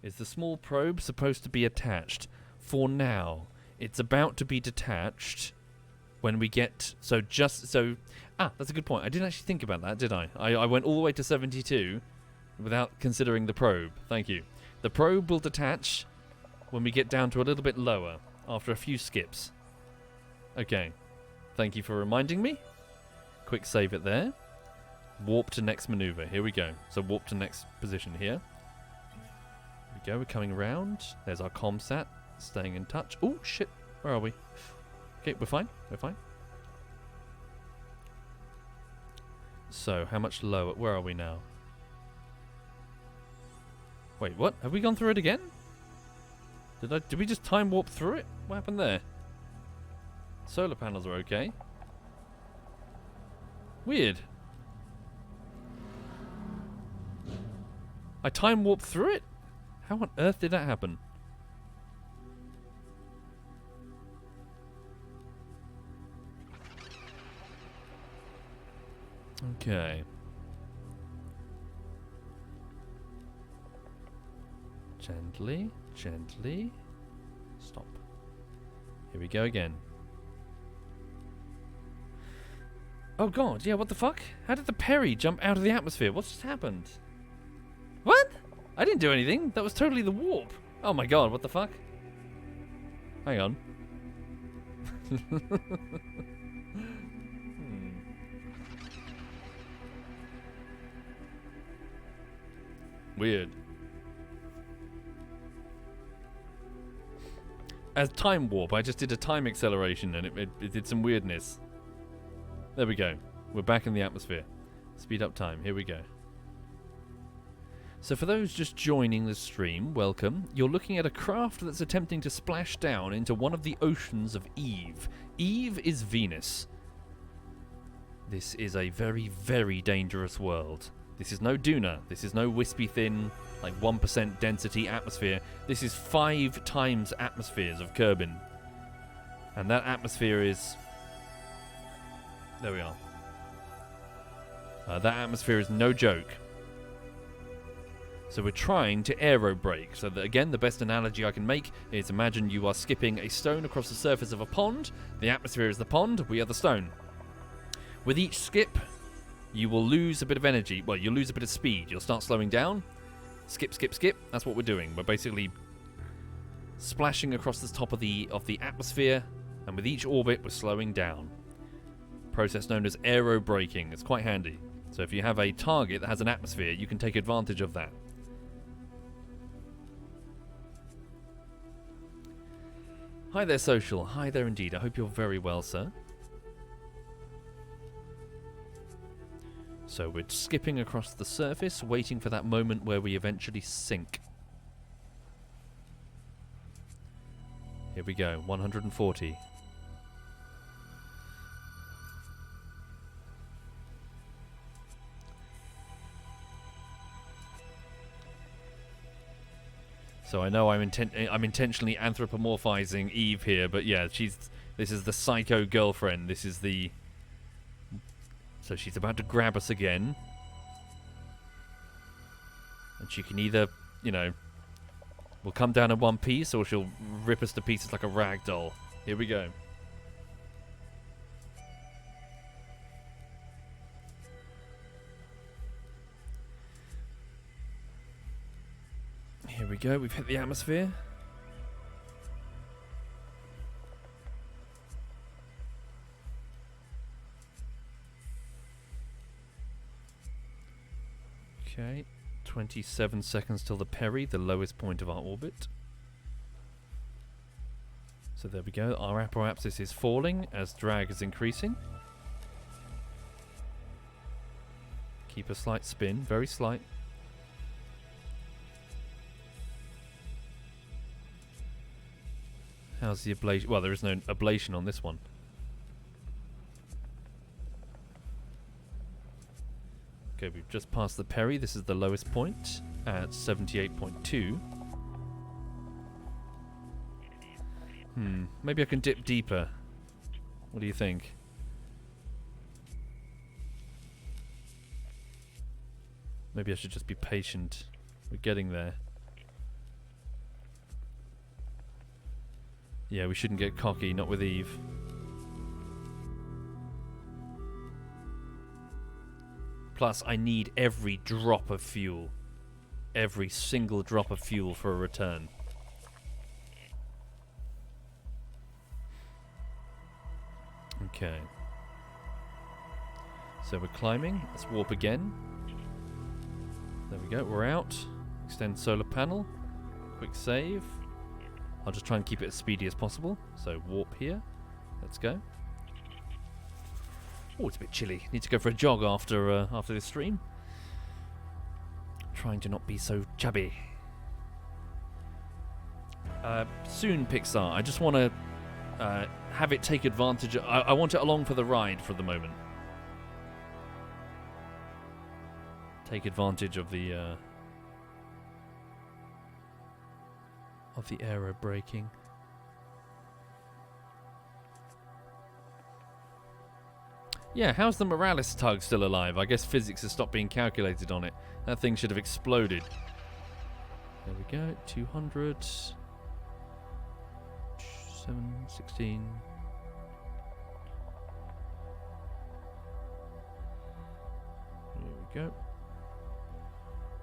Is the small probe supposed to be attached? For now, it's about to be detached when we get... that's a good point. I didn't actually think about that, did I? I went all the way to 72 without considering the probe. Thank you. The probe will detach when we get down to a little bit lower, after a few skips. Okay. Thank you for reminding me. Quick save it there. Warp to next maneuver. Here we go. So warp to next position here. Here we go. We're coming around. There's our comsat. Staying in touch. Oh, shit. Where are we? Okay, we're fine. We're fine. So, how much lower? Where are we now? Wait, what? Have we gone through it again? Did we just time warp through it? What happened there? Solar panels are okay. Weird. I time warped through it? How on earth did that happen? Okay. Gently, gently. Stop. Here we go again. Oh god, yeah, what the fuck? How did the Perry jump out of the atmosphere? What just happened? What? I didn't do anything. That was totally the warp. Oh my god, what the fuck? Hang on. Weird. As time warp, I just did a time acceleration and it did some weirdness. There we go. We're back in the atmosphere. Speed up time. Here we go. So for those just joining the stream, welcome. You're looking at a craft that's attempting to splash down into one of the oceans of Eve. Eve is Venus. This is a very, very dangerous world. This is no Duna. This is no wispy thin, like 1% density atmosphere. This is 5 times atmospheres of Kerbin. And that atmosphere is... There we are. That atmosphere is no joke. So we're trying to aerobrake. So that, again, the best analogy I can make is imagine you are skipping a stone across the surface of a pond. The atmosphere is the pond. We are the stone. With each skip, you will lose a bit of energy. Well, you'll lose a bit of speed. You'll start slowing down. Skip, skip, skip. That's what we're doing. We're basically splashing across the top of the atmosphere, and with each orbit, we're slowing down. Process known as aerobraking. It's quite handy. So if you have a target that has an atmosphere, you can take advantage of that. Hi there, Social. Hi there indeed. I hope you're very well, sir. So we're skipping across the surface, waiting for that moment where we eventually sink. Here we go, 140. So I know I'm intentionally anthropomorphizing Eve here, but yeah, this is the psycho girlfriend. This is the... So she's about to grab us again. And she can either, you know, we'll come down in one piece, or she'll rip us to pieces like a rag doll. Here we go. Here we go, we've hit the atmosphere. Okay, 27 seconds till the peri, the lowest point of our orbit. So there we go, our apoapsis is falling as drag is increasing. Keep a slight spin, very slight. How's the ablation? Well, there is no ablation on this one. Okay, we've just passed the peri. This is the lowest point at 78.2. Maybe I can dip deeper. What do you think? Maybe I should just be patient. We're getting there. Yeah, we shouldn't get cocky, not with Eve. Plus, I need every drop of fuel. Every single drop of fuel for a return. Okay. So we're climbing. Let's warp again. There we go, we're out. Extend solar panel. Quick save. I'll just try and keep it as speedy as possible. So warp here. Let's go. Oh, it's a bit chilly. Need to go for a jog after this stream. Trying to not be so chubby. Soon, Pixar. I just want to have it take advantage. I want it along for the ride for the moment. Take advantage of the aero braking. Yeah, how's the Morales tug still alive? I guess physics has stopped being calculated on it. That thing should have exploded. There we go, 200. 716. Here we go.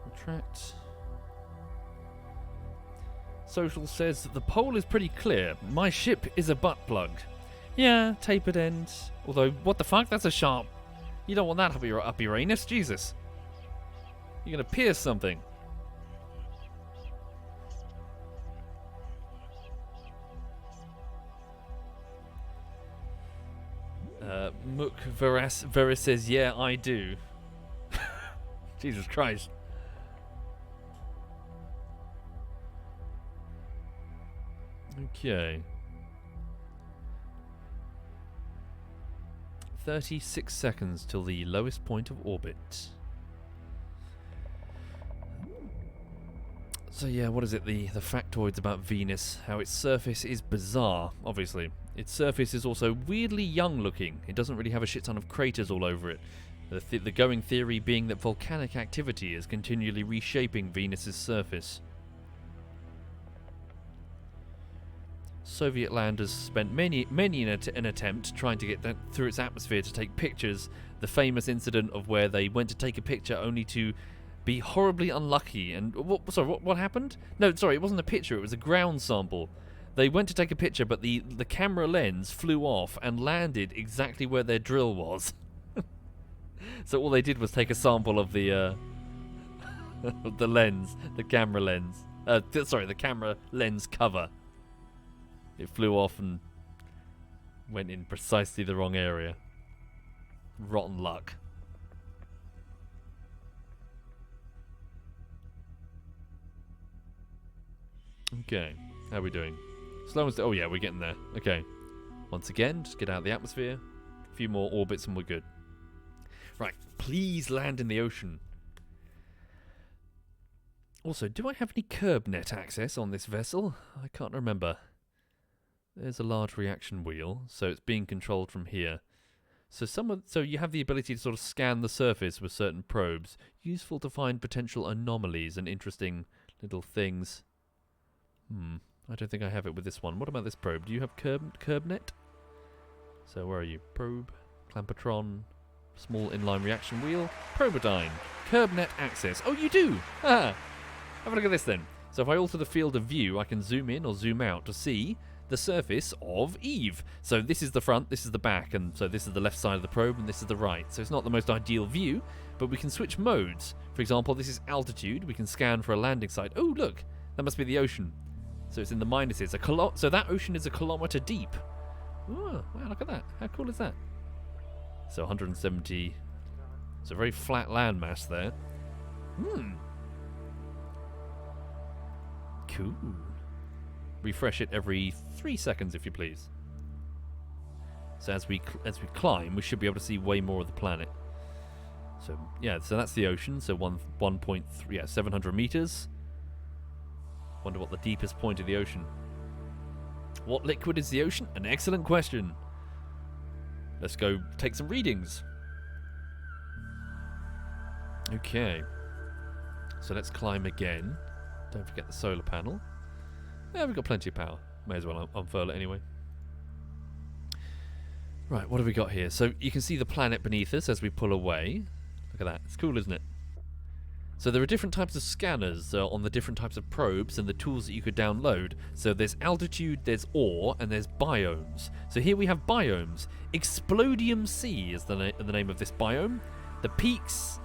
Retract. Social says that the pole is pretty clear. My ship is a butt plug. Yeah, tapered end. Although, what the fuck? That's a sharp... You don't want that up your anus, Jesus. You're gonna pierce something. Mook Veris says, yeah, I do. Jesus Christ. Okay. 36 seconds till the lowest point of orbit. So yeah, what is it? The factoids about Venus, how its surface is bizarre, obviously. Its surface is also weirdly young looking. It doesn't really have a shit ton of craters all over it. The going theory being that volcanic activity is continually reshaping Venus's surface. Soviet landers spent many an attempt trying to get through its atmosphere to take pictures. The famous incident of where they went to take a picture only to be horribly unlucky. And what happened? No, sorry, it wasn't a picture. It was a ground sample. They went to take a picture, but the camera lens flew off and landed exactly where their drill was. So all they did was take a sample of the the lens, the camera lens. The camera lens cover. It flew off and went in precisely the wrong area. Rotten luck. Okay, how are we doing? Slow and oh yeah, we're getting there. Okay. Once again, just get out of the atmosphere. A few more orbits and we're good. Right, please land in the ocean. Also, do I have any curb net access on this vessel? I can't remember. There's a large reaction wheel, so it's being controlled from here. So you have the ability to sort of scan the surface with certain probes. Useful to find potential anomalies and interesting little things. I don't think I have it with this one. What about this probe? Do you have curb net? So where are you? Probe, Clampatron, small inline reaction wheel, Probodyne, curb net access. Oh, you do! Ah! Have a look at this then. So if I alter the field of view, I can zoom in or zoom out to see the surface of Eve. So this is the front, this is the back, and so this is the left side of the probe, and this is the right. So it's not the most ideal view, but we can switch modes. For example, this is altitude. We can scan for a landing site. Oh, look! That must be the ocean. So it's in the minuses. So that ocean is a kilometre deep. Oh, wow, look at that. How cool is that? So 170... It's a very flat landmass there. Cool. Refresh it every 3 seconds, if you please. So as we climb, we should be able to see way more of the planet. So yeah, so that's the ocean. So 1.3, 700 meters. Wonder what the deepest point of the ocean. What liquid is the ocean? An excellent question. Let's go take some readings. Okay. So let's climb again. Don't forget the solar panel. Yeah, we've got plenty of power. May as well unfurl it anyway. Right, what have we got here? So you can see the planet beneath us as we pull away. Look at that. It's cool, isn't it? So there are different types of scanners on the different types of probes and the tools that you could download. So there's altitude, there's ore, and there's biomes. So here we have biomes. Explodium C is the name of this biome. The peaks...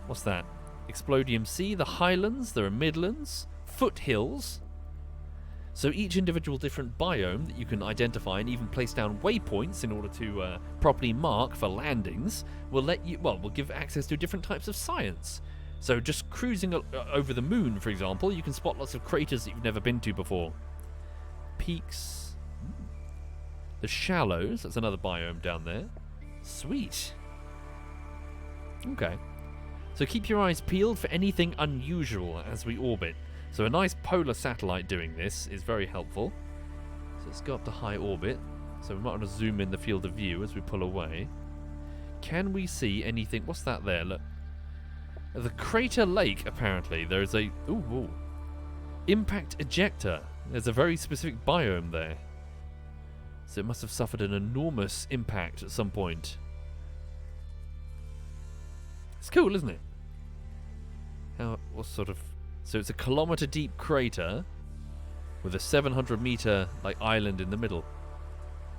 What's that? Explodium C, the highlands, there are midlands, foothills. So each individual different biome that you can identify and even place down waypoints in order to properly mark for landings will will give access to different types of science. So just cruising over the moon, for example, you can spot lots of craters that you've never been to before. Peaks. The shallows, that's another biome down there. Sweet. Okay. So keep your eyes peeled for anything unusual as we orbit. So a nice polar satellite doing this is very helpful. So let's go up to high orbit. So we might want to zoom in the field of view as we pull away. Can we see anything? What's that there? Look. The crater lake, apparently. There is a... Ooh. Impact ejector. There's a very specific biome there. So it must have suffered an enormous impact at some point. It's cool, isn't it? What sort of... So it's a kilometre deep crater with a 700 metre island in the middle.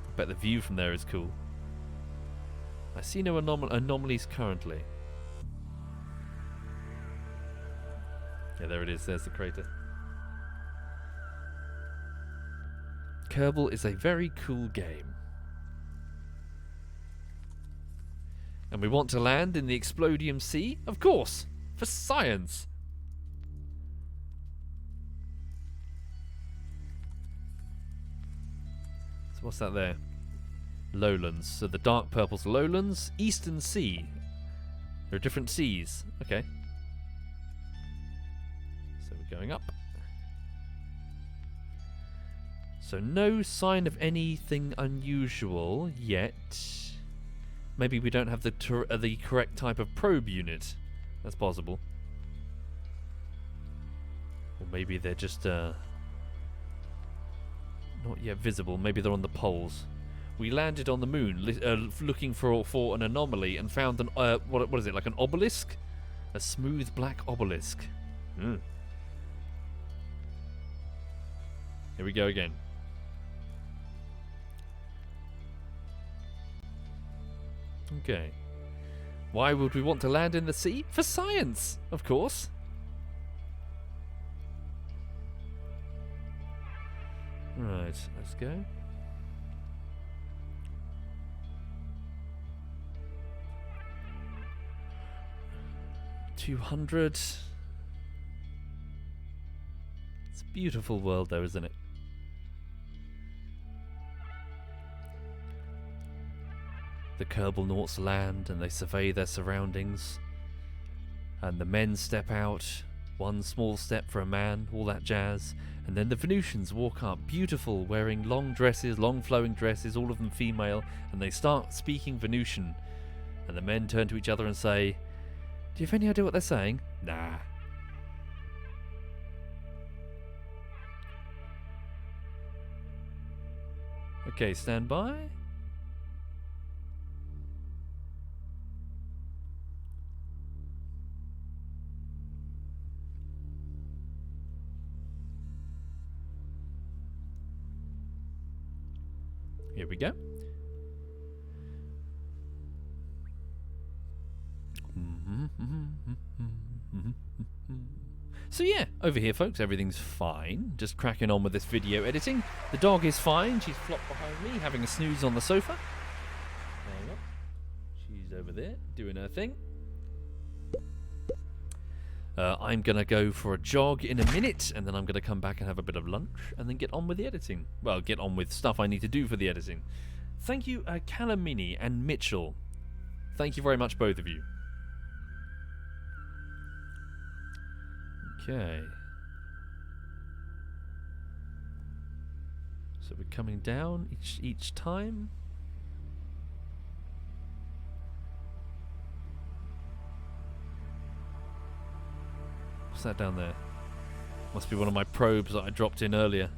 I bet the view from there is cool. I see no anomalies currently. Yeah, there it is. There's the crater. Kerbal is a very cool game. And we want to land in the Explodium Sea? Of course! For science! So what's that there? Lowlands. So the dark purple's lowlands. Eastern Sea. There are different seas. Okay. So we're going up. So no sign of anything unusual yet. Maybe we don't have the correct type of probe unit. That's possible. Or maybe they're just not yet visible. Maybe they're on the poles. We landed on the moon looking for an anomaly and found an what is it, like an obelisk? A smooth black obelisk. Here we go again. Okay. Why would we want to land in the sea? For science, of course. Right, let's go. $200. It's a beautiful world though, isn't it? The Kerbal Nauts land and they survey their surroundings. And the men step out One small step for a man, all that jazz. And then the Venusians walk up, beautiful, wearing long dresses, long flowing dresses, all of them female, and they start speaking Venusian. And the men turn to each other and say, "Do you have any idea what they're saying?" "Nah." Okay, stand by. Here we go. So yeah, over here folks, everything's fine. Just cracking on with this video editing. The dog is fine. She's flopped behind me, having a snooze on the sofa. There you go. She's over there, doing her thing. I'm going to go for a jog in a minute, and then I'm going to come back and have a bit of lunch, and then get on with the editing. Well, get on with stuff I need to do for the editing. Thank you, Calamini and Mitchell. Thank you very much, both of you. Okay. So we're coming down each time. What's that down there? Must be one of my probes that I dropped in earlier.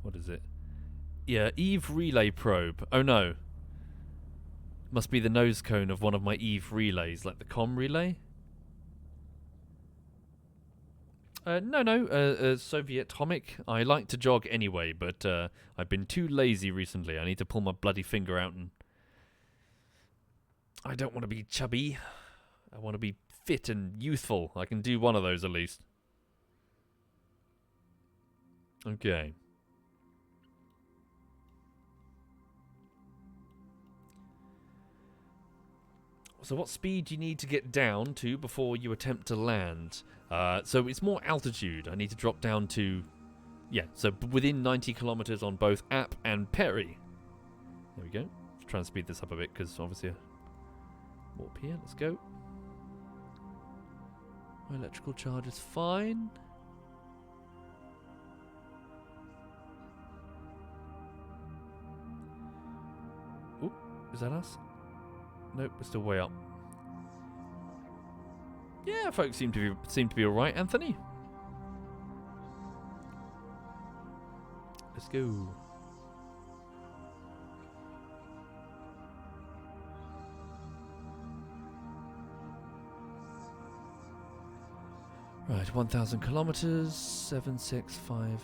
What is it? Yeah, Eve relay probe. Oh no. Must be the nose cone of one of my Eve relays, like the comm relay. No, Soviet Atomic. I like to jog anyway, but I've been too lazy recently. I need to pull my bloody finger out, and I don't want to be chubby. I want to be fit and youthful. I can do one of those at least. Okay. So what speed do you need to get down to before you attempt to land? So it's more altitude. I need to drop down to, yeah, so within 90 kilometers on both App and Perry. There we go. Let's try and speed this up a bit because obviously warp here. Let's go. My electrical charge is fine. Oop, is that us? Nope, we're still way up. Yeah, folks seem to be all right. Anthony, let's go. Right, 1,000 kilometers. 765.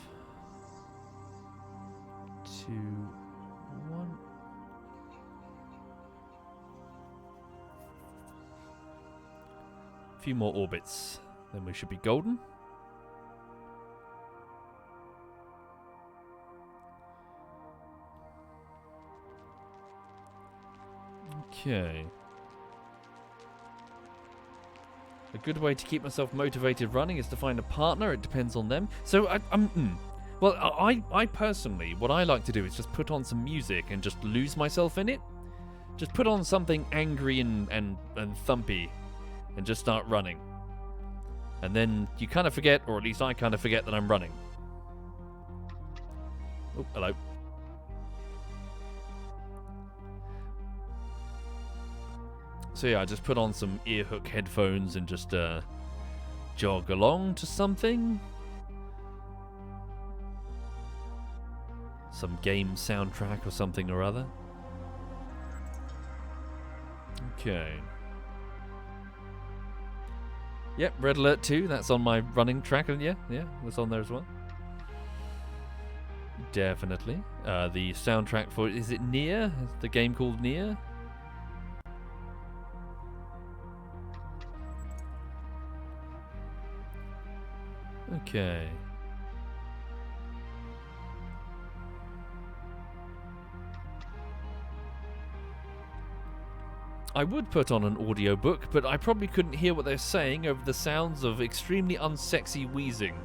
2, 1. Few more orbits, then we should be golden. Okay. A good way to keep myself motivated running is to find a partner. It depends on them. So I personally, what I like to do is just put on some music and just lose myself in it. Just put on something angry and thumpy, and just start running. And then you kind of forget, or at least I kind of forget that I'm running. Oh, hello. So yeah, I just put on some earhook headphones and just jog along to something. Some game soundtrack or something or other. Okay. Yep, Red Alert 2, that's on my running track, and yeah, that's on there as well. Definitely. The soundtrack for, is it Nier? Is the game called Nier? Okay. I would put on an audiobook, but I probably couldn't hear what they're saying over the sounds of extremely unsexy wheezing.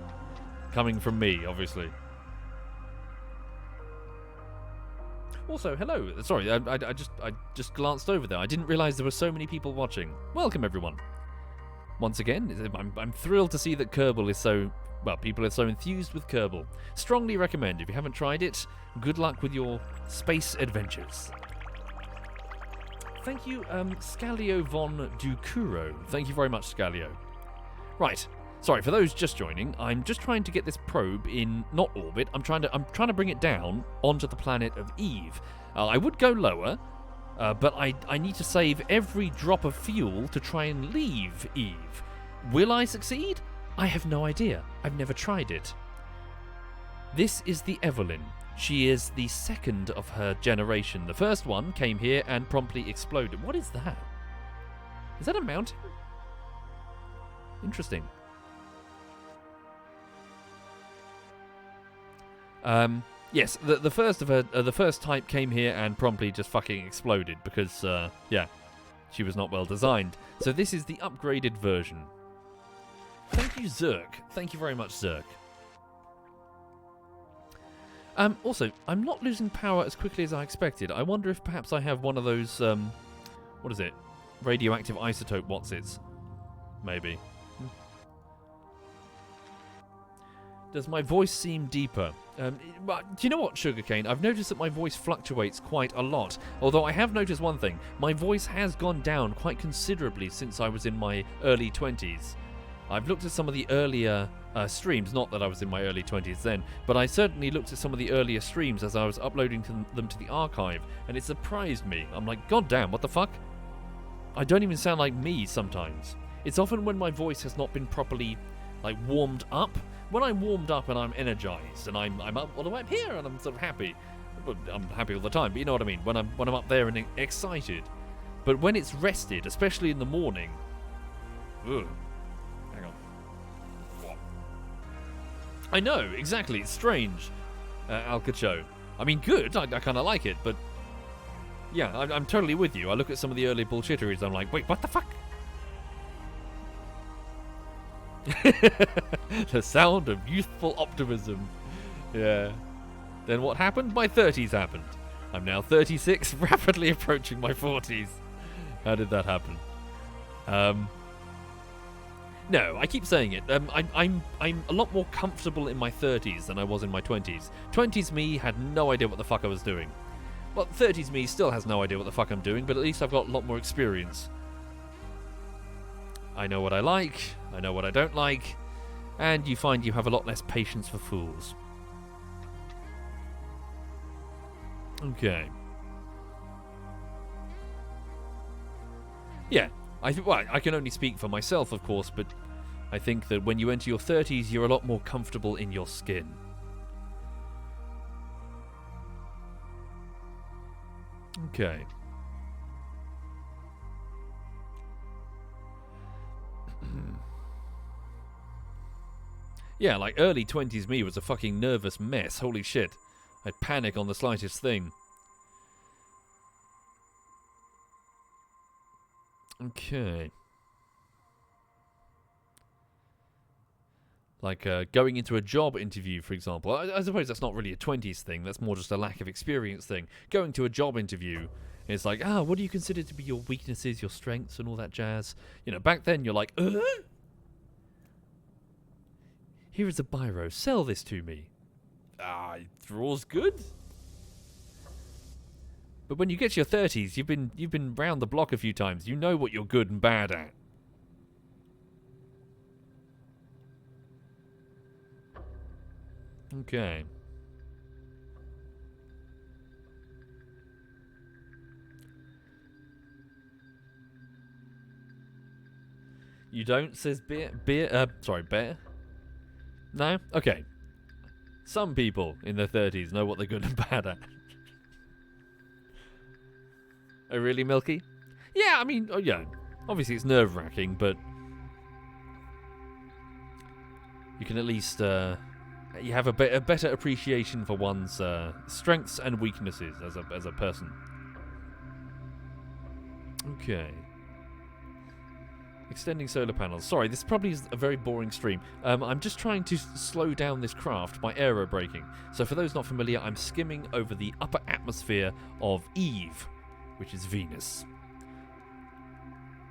Coming from me, obviously. Also, hello. Sorry, I just glanced over there. I didn't realize there were so many people watching. Welcome, everyone. Once again, I'm thrilled to see that Kerbal is so... Well, people are so enthused with Kerbal. Strongly recommend. If you haven't tried it, good luck with your space adventures. Thank you, Scalio von Ducuro. Thank you very much, Scalio. Right. Sorry, for those just joining, I'm just trying to get this probe in, not orbit, I'm trying to bring it down onto the planet of Eve. I would go lower, but I need to save every drop of fuel to try and leave Eve. Will I succeed? I have no idea. I've never tried it. This is the Evelyn. She is the second of her generation. The first one came here and promptly exploded. What is that? Is that a mountain? Interesting. Yes, the first of her, the first type came here and promptly just fucking exploded because, yeah, she was not well designed. So this is the upgraded version. Thank you, Zerk. Thank you very much, Zerk. Also, I'm not losing power as quickly as I expected. I wonder if perhaps I have one of those, what is it? Radioactive isotope whatsits. Maybe. Does my voice seem deeper? Do you know what, Sugarcane? I've noticed that my voice fluctuates quite a lot. Although I have noticed one thing. My voice has gone down quite considerably since I was in my early 20s. I've looked at some of the earlier streams, not that I was in my early 20s then, but I certainly looked at some of the earlier streams as I was uploading them to the archive, and it surprised me. I'm like, God damn, what the fuck? I don't even sound like me sometimes. It's often when my voice has not been properly, like, warmed up. When I'm warmed up and I'm energized and I'm up all the way up here and I'm sort of happy. Well, I'm happy all the time, but you know what I mean. When I'm up there and excited. But when it's rested, especially in the morning, ugh. Hang on. I know, exactly. It's strange, Alcacho. I mean, good. I kind of like it, but yeah, I'm totally with you. I look at some of the early bullshitteries. I'm like, wait, what the fuck? The sound of youthful optimism. Yeah. Then what happened? My 30s happened. I'm now 36, rapidly approaching my 40s. How did that happen? No, I keep saying it. I'm a lot more comfortable in my 30s than I was in my 20s. 20s me had no idea what the fuck I was doing. Well, 30s me still has no idea what the fuck I'm doing, but at least I've got a lot more experience. I know what I like, I know what I don't like, and you find you have a lot less patience for fools. Okay. Yeah, I can only speak for myself, of course, but I think that when you enter your 30s, you're a lot more comfortable in your skin. Okay. Yeah, like early 20s me was a fucking nervous mess. Holy shit. I'd panic on the slightest thing. Okay. Like going into a job interview, for example. I suppose that's not really a 20s thing. That's more just a lack of experience thing. Going to a job interview, it's like, what do you consider to be your weaknesses, your strengths, and all that jazz? You know, back then you're like, here is a biro. Sell this to me. It draws good. But when you get to your 30s, you've been round the block a few times. You know what you're good and bad at. Okay. You don't, says Bear. Bear? No? Okay. Some people in their 30s know what they're good and bad at. Oh, really, Milky? Yeah, I mean, yeah. Obviously, it's nerve-wracking, but you can at least you have a better appreciation for one's strengths and weaknesses as a person. Okay. Extending solar panels. Sorry, this probably is a very boring stream. I'm just trying to slow down this craft by aerobraking. So for those not familiar, I'm skimming over the upper atmosphere of Eve, which is Venus.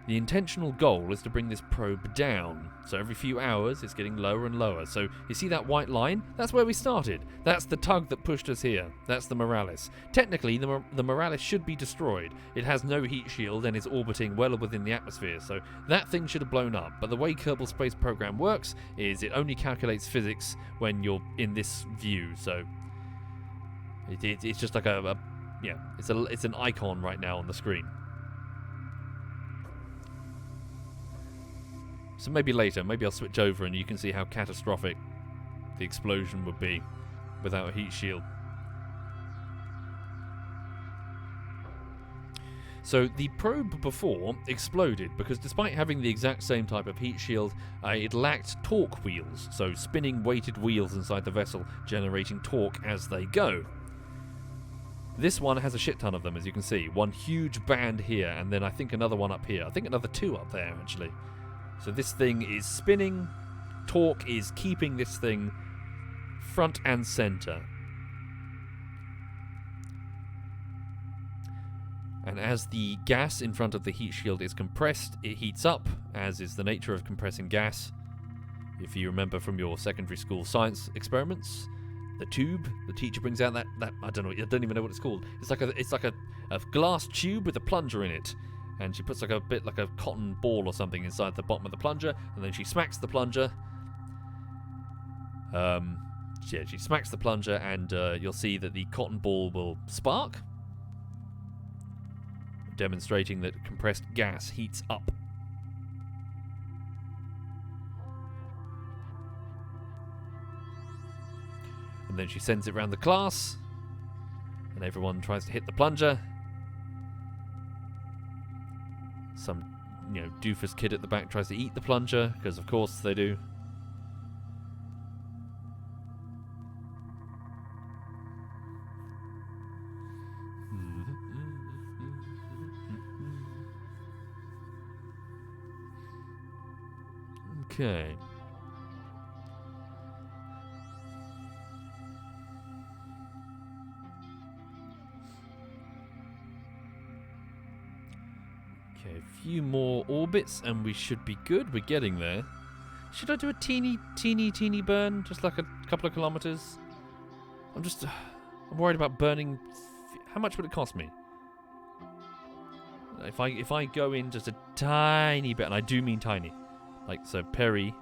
The intentional goal is to bring this probe down. So every few hours, it's getting lower and lower. So you see that white line? That's where we started. That's the tug that pushed us here. That's the Morales. Technically, the Morales should be destroyed. It has no heat shield and is orbiting well within the atmosphere. So that thing should have blown up. But the way Kerbal Space Program works is it only calculates physics when you're in this view. So it's just like it's an icon right now on the screen. So maybe later, maybe I'll switch over and you can see how catastrophic the explosion would be without a heat shield. So the probe before exploded because despite having the exact same type of heat shield, it lacked torque wheels, so spinning weighted wheels inside the vessel generating torque as they go. This one has a shit ton of them, as you can see. One huge band here, and then I think another one up here. I think another two up there, actually. So this thing is spinning. Torque is keeping this thing front and center. And as the gas in front of the heat shield is compressed, it heats up, as is the nature of compressing gas. If you remember from your secondary school science experiments, the tube, the teacher brings out that I don't even know what it's called. It's like a glass tube with a plunger in it. And she puts like a cotton ball or something inside the bottom of the plunger, and then she smacks the plunger. She smacks the plunger, and you'll see that the cotton ball will spark, demonstrating that compressed gas heats up. And then she sends it around the class, and everyone tries to hit the plunger. Some, doofus kid at the back tries to eat the plunger, because of course they do. Okay. Okay, a few more orbits and we should be good. We're getting there. Should I do a teeny burn? Just like a couple of kilometers? I'm worried about burning. How much would it cost me? If I go in just a tiny bit, and I do mean tiny. Like, so Perry.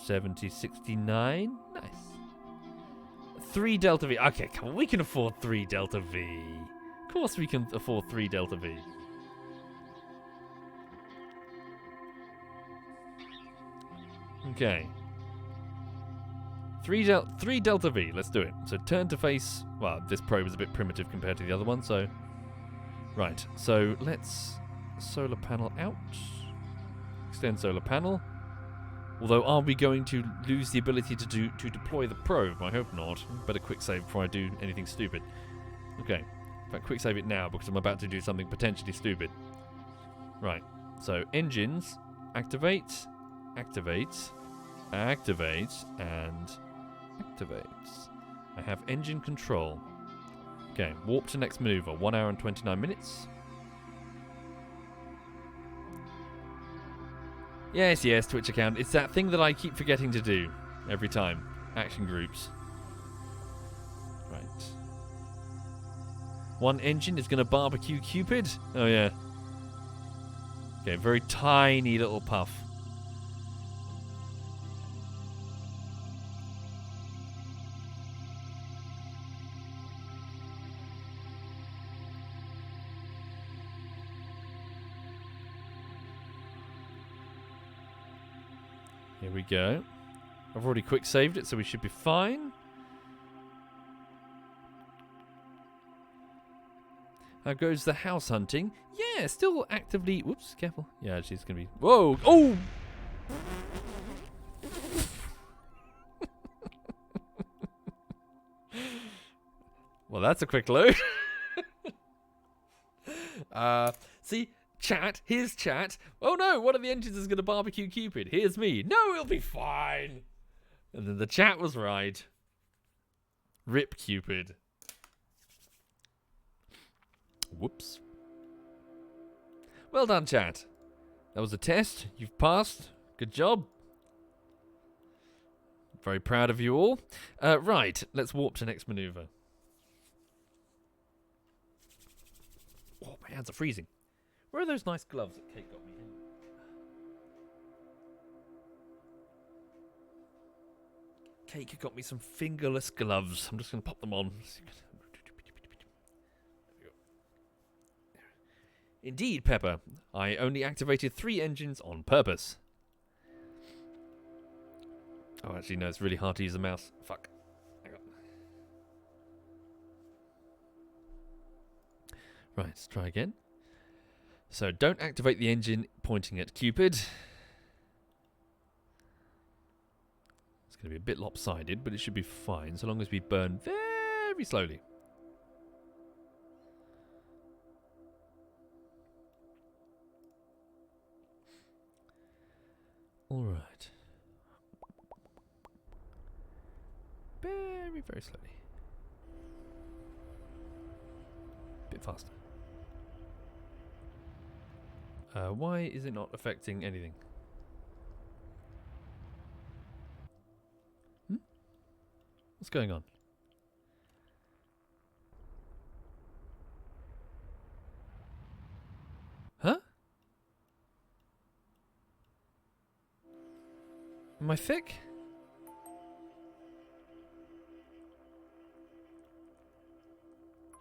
70, 69. Nice. 3 Delta V. Okay, come on. We can afford 3 Delta V. Of course we can afford 3 Delta V. Okay. 3 Delta V. Let's do it. So turn to face. Well, this probe is a bit primitive compared to the other one, so. Right. So let's solar panel out. Extend solar panel. Although, are we going to lose the ability to deploy the probe? I hope not. Better quick save before I do anything stupid. Okay. In fact, quick save it now because I'm about to do something potentially stupid. Right. So engines activate, activate, activate, and activate. I have engine control. Okay. Warp to next maneuver. 1 hour and 29 minutes. Yes, Twitch account. It's that thing that I keep forgetting to do every time. Action groups. Right. One engine is going to barbecue Cupid. Oh, yeah. Okay, very tiny little puff. Here we go. I've already quick saved it, so we should be fine. How goes the house hunting? Yeah, still actively. Whoops, careful. Yeah, she's gonna be. Whoa! Oh! Well, that's a quick load. See. Chat, here's chat. Oh no, one of the engines is going to barbecue Cupid. Here's me. No, it'll be fine. And then the chat was right. Rip Cupid. Whoops. Well done, chat. That was a test. You've passed. Good job. Very proud of you all. Right, let's warp to next maneuver. Oh, my hands are freezing. Where are those nice gloves that Kate got me? Kate got me some fingerless gloves. I'm just going to pop them on. Indeed, Pepper. I only activated 3 engines on purpose. Oh, actually, no, it's really hard to use the mouse. Fuck. Hang on. Right, let's try again. So, don't activate the engine pointing at Cupid. It's going to be a bit lopsided, but it should be fine, so long as we burn very slowly. Alright. Very, very slowly. Bit faster. Why is it not affecting anything? What's going on? Huh? Am I thick?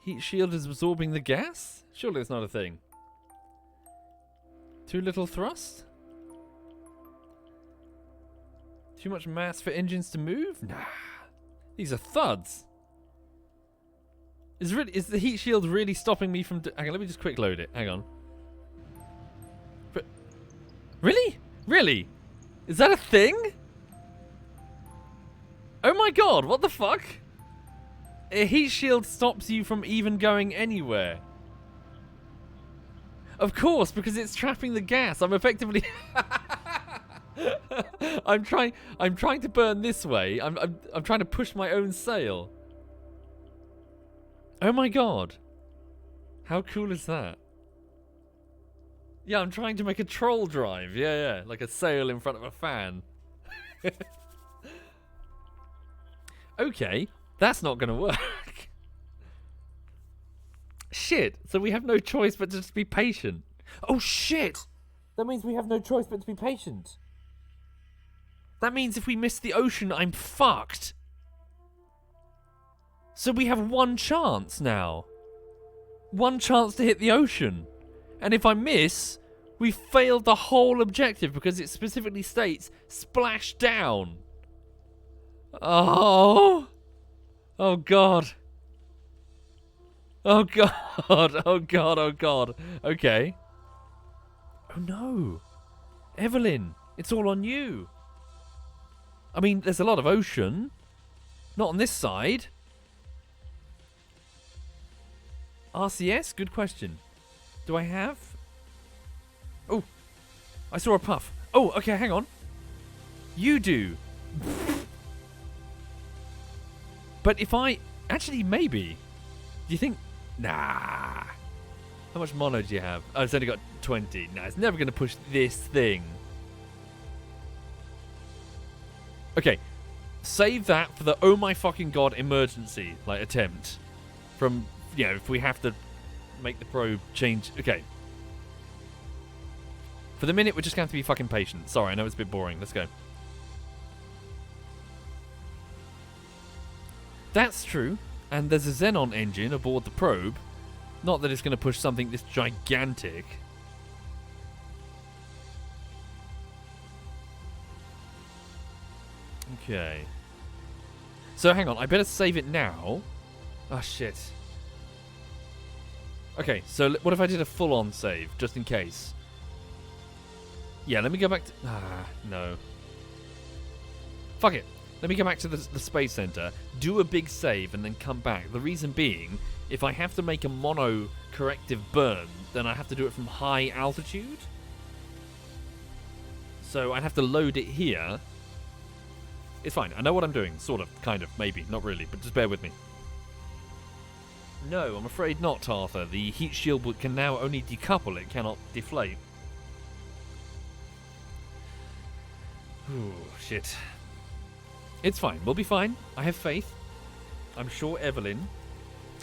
Heat shield is absorbing the gas? Surely it's not a thing. Too little thrust? Too much mass for engines to move? Nah. These are thuds. Is the heat shield really stopping me from... Hang on, let me just quick load it. Hang on. Really? Really? Is that a thing? Oh my god, what the fuck? A heat shield stops you from even going anywhere. Of course, because it's trapping the gas. I'm effectively... I'm trying to burn this way. I'm trying to push my own sail. Oh my god. How cool is that? Yeah, I'm trying to make a troll drive. Yeah, like a sail in front of a fan. Okay, that's not going to work. Shit, so we have no choice but to just be patient. Oh shit! That means we have no choice but to be patient. That means if we miss the ocean, I'm fucked. So we have one chance now. One chance to hit the ocean. And if I miss, we failed the whole objective because it specifically states splash down. Oh. Oh god. Oh god. Oh god. Oh god. Okay. Oh no. Evelyn, it's all on you. I mean, there's a lot of ocean. Not on this side. RCS? Good question. Do I have? Oh, I saw a puff. Oh, okay, hang on. You do. But if I... Actually, maybe. Do you think... Nah. How much mono do you have? Oh, it's only got 20. Nah, it's never going to push this thing. Okay. Save that for the oh my fucking god emergency, like, attempt. From, you know, if we have to make the probe change... Okay. For the minute, we're just going to have to be fucking patient. Sorry, I know it's a bit boring. Let's go. That's true. And there's a xenon engine aboard the probe. Not that it's going to push something this gigantic. Okay. So hang on, I better save it now. Oh shit. Okay, so what if I did a full-on save, just in case? Yeah, let me go back to... no. Fuck it. Let me go back to the Space Center, do a big save, and then come back. The reason being, if I have to make a mono corrective burn, then I have to do it from high altitude. So I'd have to load it here. It's fine. I know what I'm doing. Sort of. Kind of. Maybe. Not really. But just bear with me. No, I'm afraid not, Arthur. The heat shield can now only decouple, it cannot deflate. Ooh, shit. It's fine, we'll be fine. I have faith. I'm sure Evelyn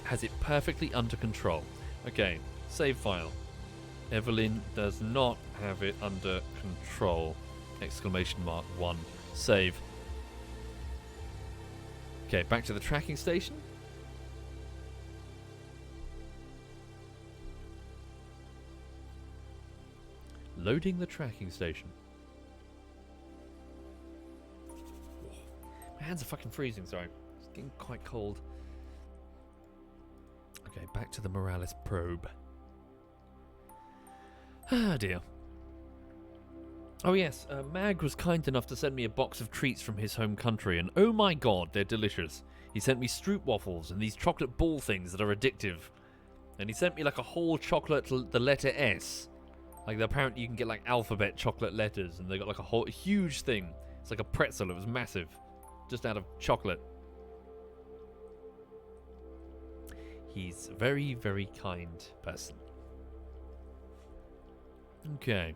has it perfectly under control. Okay, save file. Evelyn does not have it under control. Exclamation mark 1. Save. Okay, back to the tracking station. Loading the tracking station. My hands are fucking freezing, sorry. It's getting quite cold. Okay, back to the Morales probe. Ah, dear. Oh yes, Mag was kind enough to send me a box of treats from his home country, and oh my god, they're delicious. He sent me stroop waffles and these chocolate ball things that are addictive. And he sent me like a whole chocolate, the letter S. Like, apparently you can get like alphabet chocolate letters, and they got like a whole huge thing. It's like a pretzel, it was massive. Just out of chocolate. He's a very, very kind person. Okay.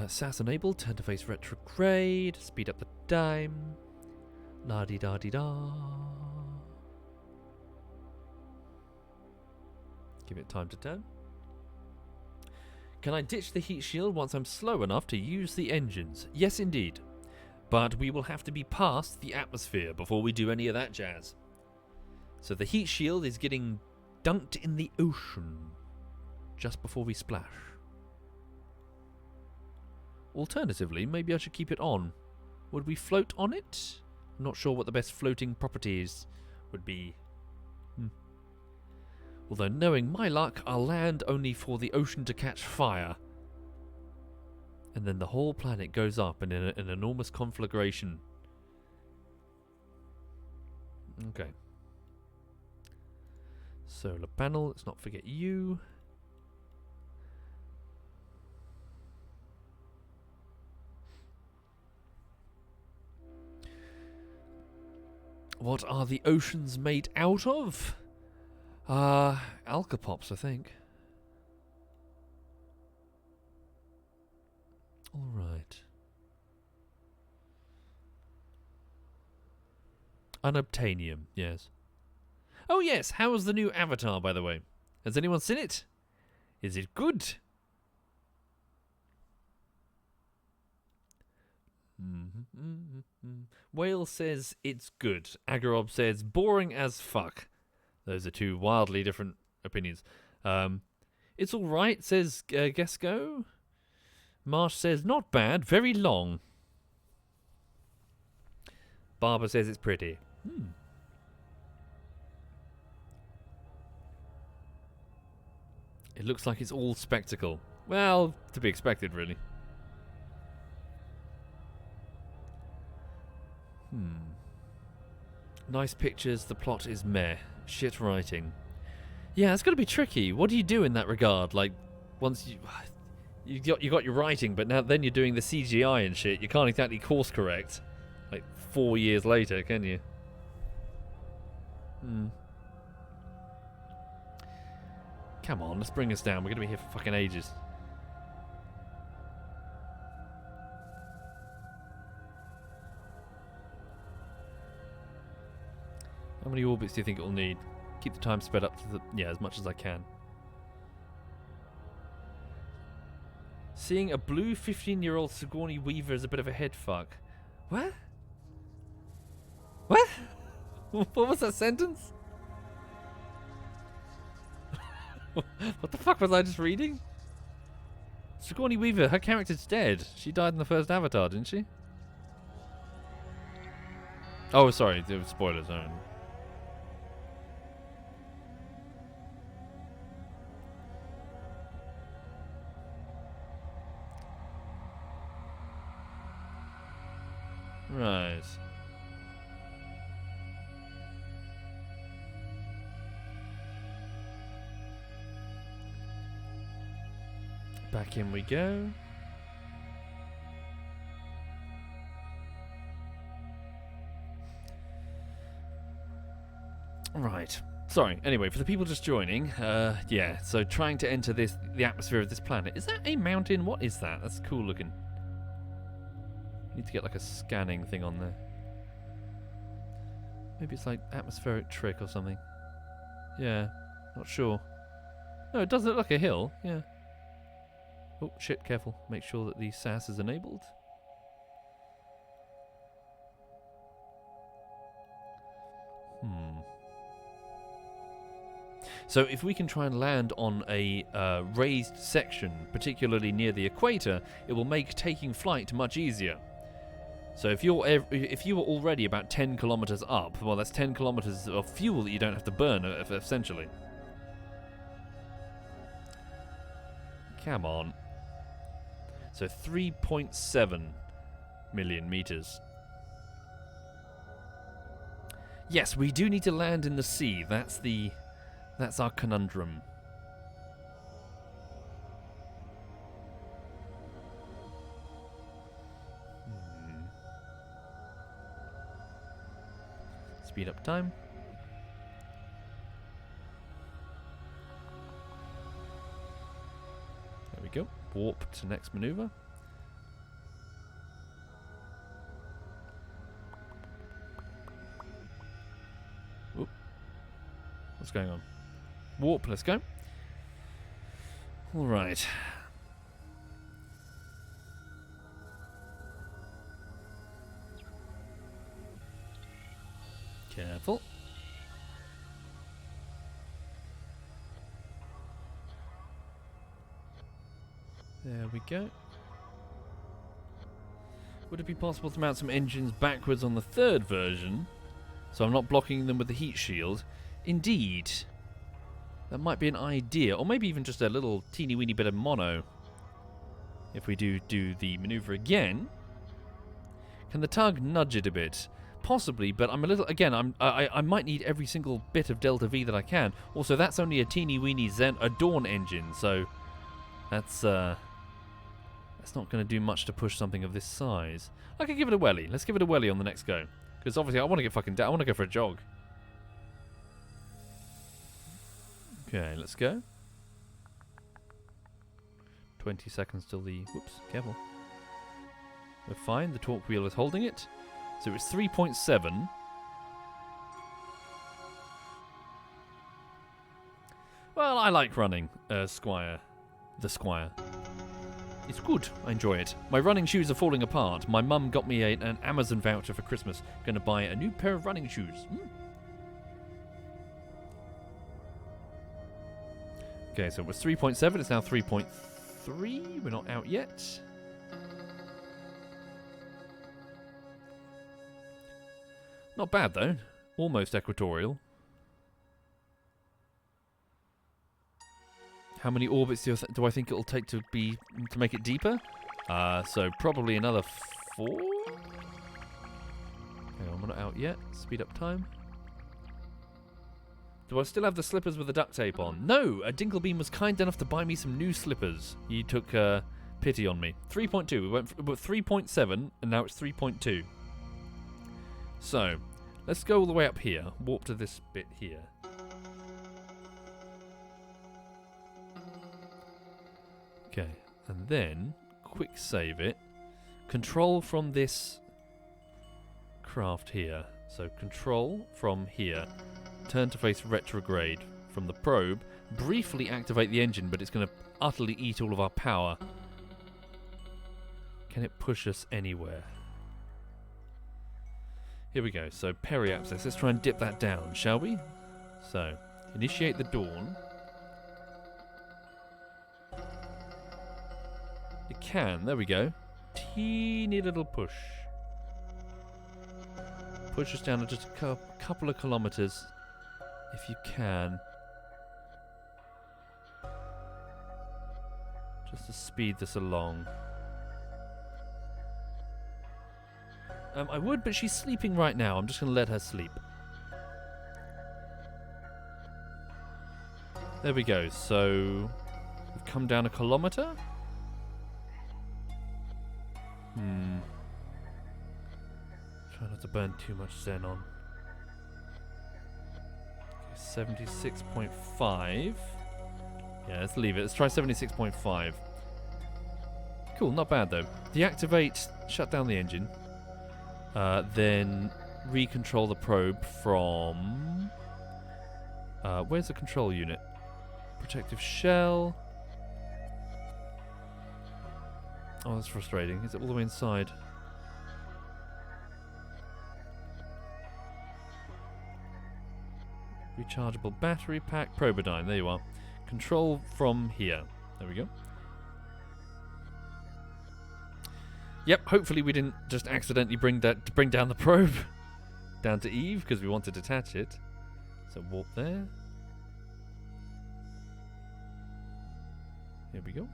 SAS enabled, turn to face retrograde, speed up the time. La-di-da-di-da. Give it time to turn. Can I ditch the heat shield once I'm slow enough to use the engines? Yes, indeed. But we will have to be past the atmosphere before we do any of that jazz. So the heat shield is getting dunked in the ocean just before we splash. Alternatively, maybe I should keep it on. Would we float on it? I'm not sure what the best floating properties would be. Although knowing my luck, I'll land only for the ocean to catch fire. And then the whole planet goes up in an enormous conflagration. Okay. Solar panel, let's not forget you. What are the oceans made out of? Alkapops, I think. All right. Unobtainium, yes. Oh yes, how was the new Avatar, by the way? Has anyone seen it? Is it good? Whale says it's good. Agarob says boring as fuck. Those are two wildly different opinions. It's alright, says Gesco. Marsh says not bad, very long. Barbara says it's pretty. It looks like it's all spectacle. Well, to be expected, really. Nice pictures, the plot is meh. Shit writing. Yeah, it's got to be tricky. What do you do in that regard? Like, once you got your writing, but then you're doing the CGI and shit. You can't exactly course correct. Like 4 years later, can you? Come on, let's bring us down. We're gonna be here for fucking ages. How many orbits do you think it'll need? Keep the time sped up to as much as I can. Seeing a blue 15-year-old Sigourney Weaver is a bit of a head fuck. What? What? What was that sentence? What the fuck was I just reading? Sigourney Weaver, her character's dead. She died in the first Avatar, didn't she? Oh, sorry, there were spoilers. Right. Back in we go. Right. Sorry. Anyway, for the people just joining, yeah. So trying to enter the atmosphere of this planet. Is that a mountain? What is that? That's cool looking. Need to get like a scanning thing on there. Maybe it's like atmospheric trick or something. Yeah. Not sure. No, it does look like a hill. Yeah. Oh shit! Careful. Make sure that the SAS is enabled. So if we can try and land on a raised section, particularly near the equator, it will make taking flight much easier. So if you were already about 10 kilometers up, well, that's 10 kilometers of fuel that you don't have to burn, essentially. Come on. So 3.7 million meters. Yes, we do need to land in the sea. That's our conundrum. Speed up time. There we go. Warp to next maneuver. Oop. What's going on? Warp, let's go. Alright. Careful. There we go. Would it be possible to mount some engines backwards on the third version, so I'm not blocking them with the heat shield? Indeed. That might be an idea, or maybe even just a little teeny weeny bit of mono. If we do the maneuver again, can the tug nudge it a bit? Possibly, but I'm a little. Again, I might need every single bit of Delta V that I can. Also, that's only a teeny weeny Dawn engine, so that's not going to do much to push something of this size. I could give it a welly. Let's give it a welly on the next go, because obviously I want to get fucking down. I want to go for a jog. Okay, let's go. 20 seconds till the... Whoops, careful. We're fine, the torque wheel is holding it. So it's 3.7. Well, I like running, Squire. The Squire. It's good, I enjoy it. My running shoes are falling apart. My mum got me an Amazon voucher for Christmas. Gonna buy a new pair of running shoes. Okay, so it was 3.7, it's now 3.3. We're not out yet. Not bad, though. Almost equatorial. How many orbits do I think it'll take to make it deeper? So probably another 4? Okay, we're not out yet. Speed up time. Do I still have the slippers with the duct tape on? No! Dinklebeam was kind enough to buy me some new slippers. He took pity on me. 3.2. We went from 3.7, and now it's 3.2. So, let's go all the way up here. Warp to this bit here. Okay, and then quick save it. Control from this craft here. So control from here. Turn to face retrograde from the probe. Briefly activate the engine, but it's going to utterly eat all of our power. Can it push us anywhere? Here we go. So periapsis. Let's try and dip that down, shall we? So initiate the dawn. It can. There we go. Teeny little push. Push us down to just a couple of kilometers, if you can. Just to speed this along. I would, but she's sleeping right now. I'm just going to let her sleep. There we go. So, we've come down a kilometer. Try not to burn too much xenon. 76.5. Yeah, let's leave it. Let's try 76.5. Cool, not bad though. Deactivate, shut down the engine. Then recontrol the probe from... where's the control unit? Protective shell. Oh, that's frustrating. Is it all the way inside? Rechargeable battery pack. Probodyne, there you are. Control from here. There we go. Yep, hopefully we didn't just accidentally bring down the probe down to Eve because we want to detach it. So warp there. Here we go.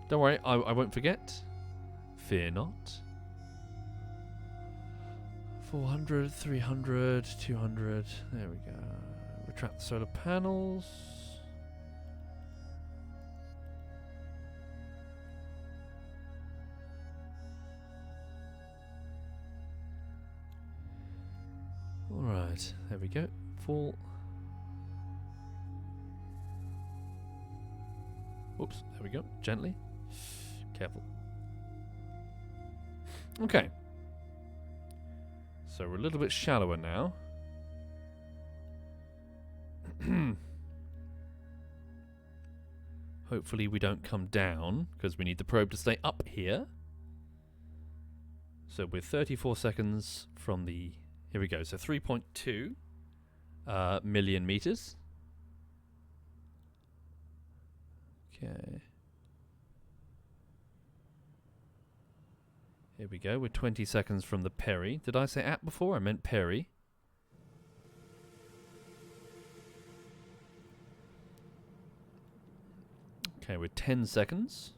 Don't worry, I won't forget. Fear not. 400, 300, 200. There we go. Retract the solar panels. Alright, there we go. Full. Oops, there we go. Gently. Careful. Okay. So we're a little bit shallower now. Hopefully we don't come down, because we need the probe to stay up here. So we're 34 seconds from the... Here we go. So 3.2 million meters. Okay. Here we go. We're 20 seconds from the Perry. Did I say at before? I meant Perry. Okay, we're 10 seconds.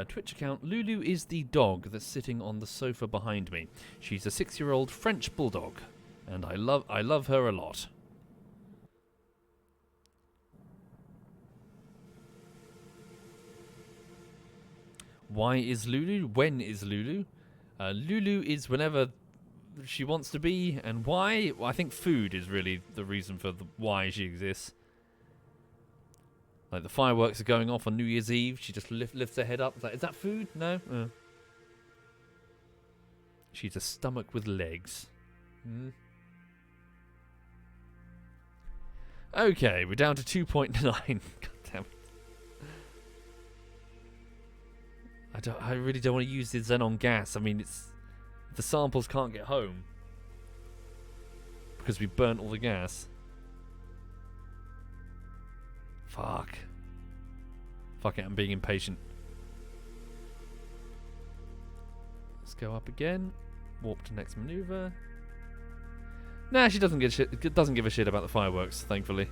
Twitch account. Lulu is the dog that's sitting on the sofa behind me. She's a 6-year-old French bulldog, and I love her a lot. Why is Lulu? When is Lulu? Lulu is whenever she wants to be, and why? Well, I think food is really the reason for why she exists. Like the fireworks are going off on New Year's Eve, she just lifts her head up. It's like, is that food? No. She's a stomach with legs. Okay, we're down to 2.9. God damn it. I really don't want to use the xenon gas. I mean, the samples can't get home because we burnt all the gas. Fuck it, I'm being impatient. Let's go up again. Warp to next maneuver. Nah, she doesn't give a shit about the fireworks, thankfully.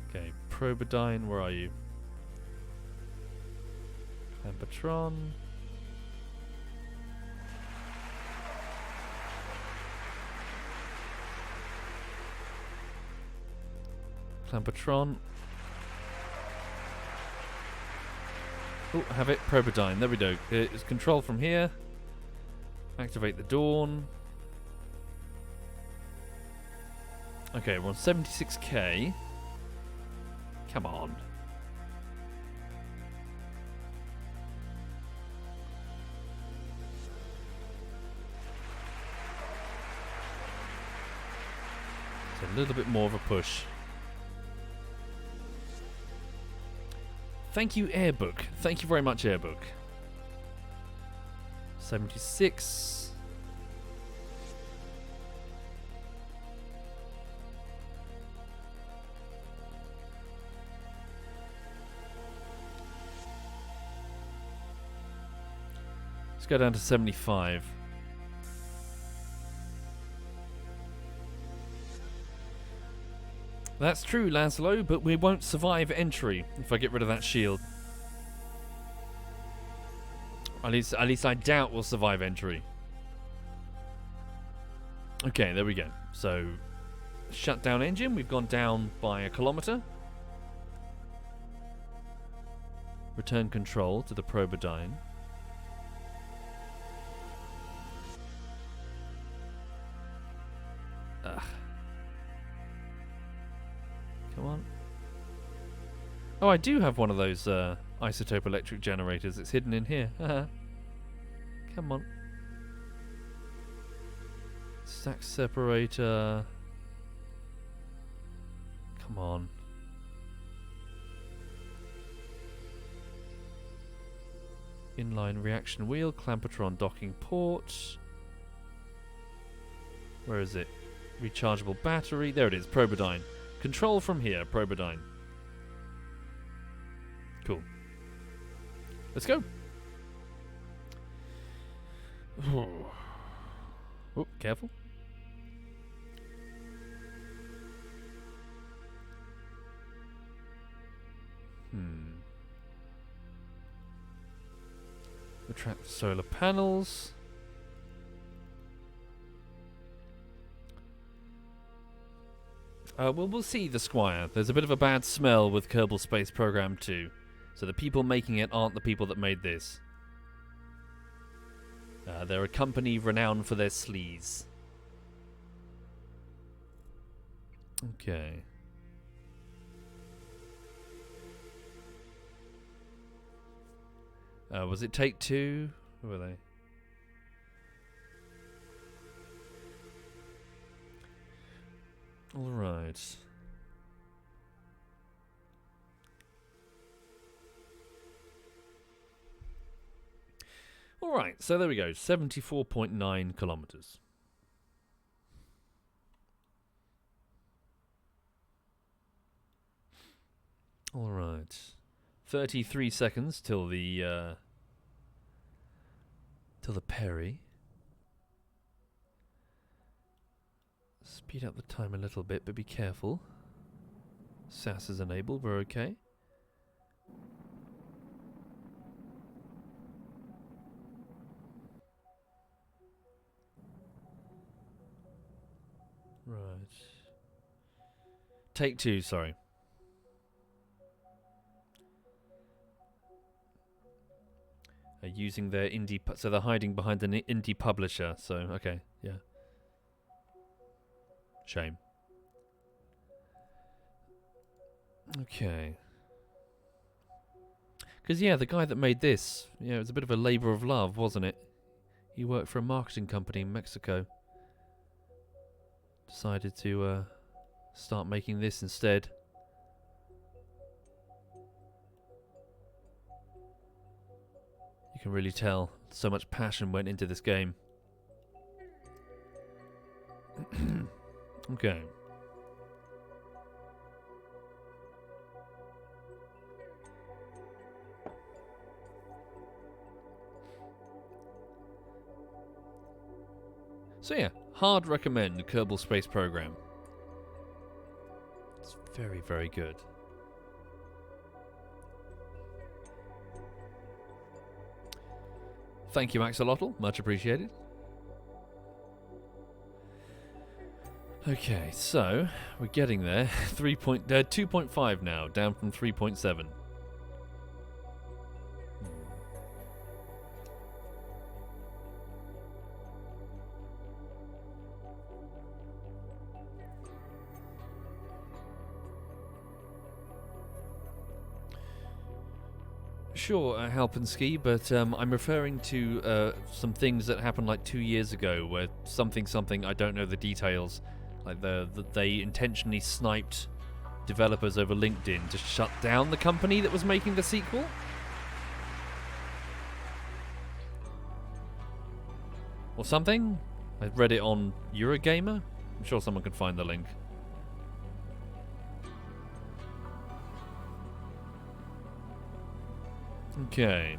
Okay, Probodyne, where are you? Clampertron. Clampertron. Oh, have it. Probodyne. There we go. It's control from here. Activate the dawn. Okay, we're on 76k. Come on. It's a little bit more of a push. Thank you, Airbook. Thank you very much, Airbook. 76. Let's go down to 75. That's true, Laszlo, but we won't survive entry if I get rid of that shield. At least I doubt we'll survive entry. Okay, there we go. So Shut down engine. We've gone down by a kilometre. Return control to the Probodyne. Ugh. Come on. Oh, I do have one of those isotope electric generators. It's hidden in here. Come on. Stack separator. Come on. Inline reaction wheel, Clampetron docking port. Where is it? Rechargeable battery. There it is, Probodyne. Control from here, Probodyne. Cool. Let's go. Oh, careful. Retract the solar panels. We'll see the Squire. There's a bit of a bad smell with Kerbal Space Program 2. So the people making it aren't the people that made this. They're a company renowned for their sleaze. Okay. Was it take two? Who were they? All right. All right, so there we go. 74.9 kilometers. All right. 33 seconds till the Perry. Speed up the time a little bit, but be careful. SAS is enabled, we're okay. Right. Take two, sorry. Using their indie... so they're hiding behind an indie publisher, so, okay, yeah. Shame. Okay. Because, yeah, the guy that made this, yeah, it was a bit of a labour of love, wasn't it? He worked for a marketing company in Mexico. Decided to start making this instead. You can really tell so much passion went into this game. Okay. So yeah, hard recommend Kerbal Space Program. It's very, very good. Thank you, Axolotl. Much appreciated. Okay, so we're getting there. 2.5 now, down from 3.7. Sure, Halpinski, but I'm referring to some things that happened like 2 years ago, where something, I don't know the details, like they intentionally sniped developers over LinkedIn to shut down the company that was making the sequel. Or something? I read it on Eurogamer. I'm sure someone can find the link. Okay.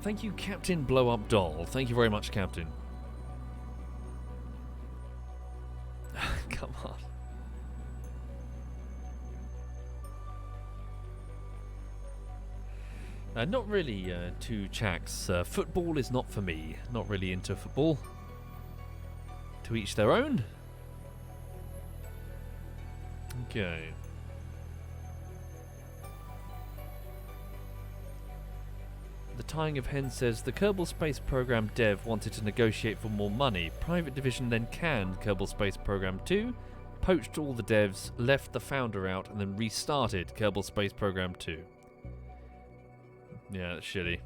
Thank you, Captain Blow Up Doll. Thank you very much, Captain. Come on. Not really to Chax. Football is not for me. Not really into football. To each their own. Okay. The Tying of Hens says the Kerbal Space Program dev wanted to negotiate for more money. Private Division then canned Kerbal Space Program 2, poached all the devs, left the founder out, and then restarted Kerbal Space Program 2. Yeah, that's shitty.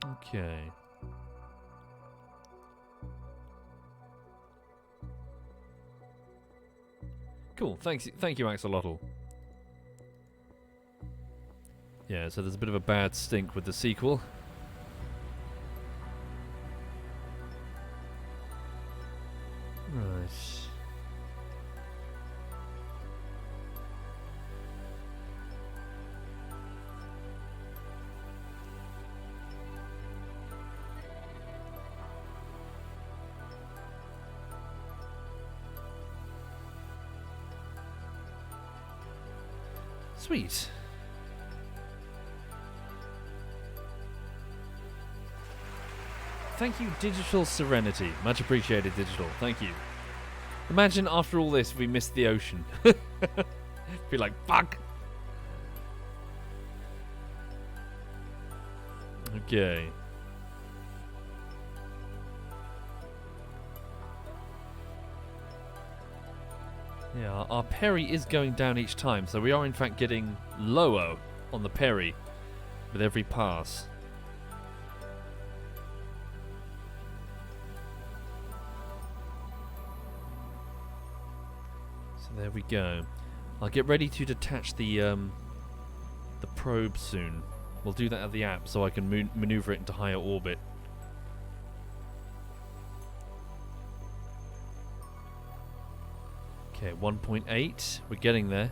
Okay. Cool, thank you, Axolotl. Yeah, so there's a bit of a bad stink with the sequel. Right. Sweet. Thank you, Digital Serenity. Much appreciated, Digital. Thank you. Imagine after all this we missed the ocean. Be like, fuck! Okay. Yeah, our parry is going down each time, so we are in fact getting lower on the parry with every pass. So there we go. I'll get ready to detach the probe soon. We'll do that at the app so I can maneuver it into higher orbit. Okay, 1.8. We're getting there.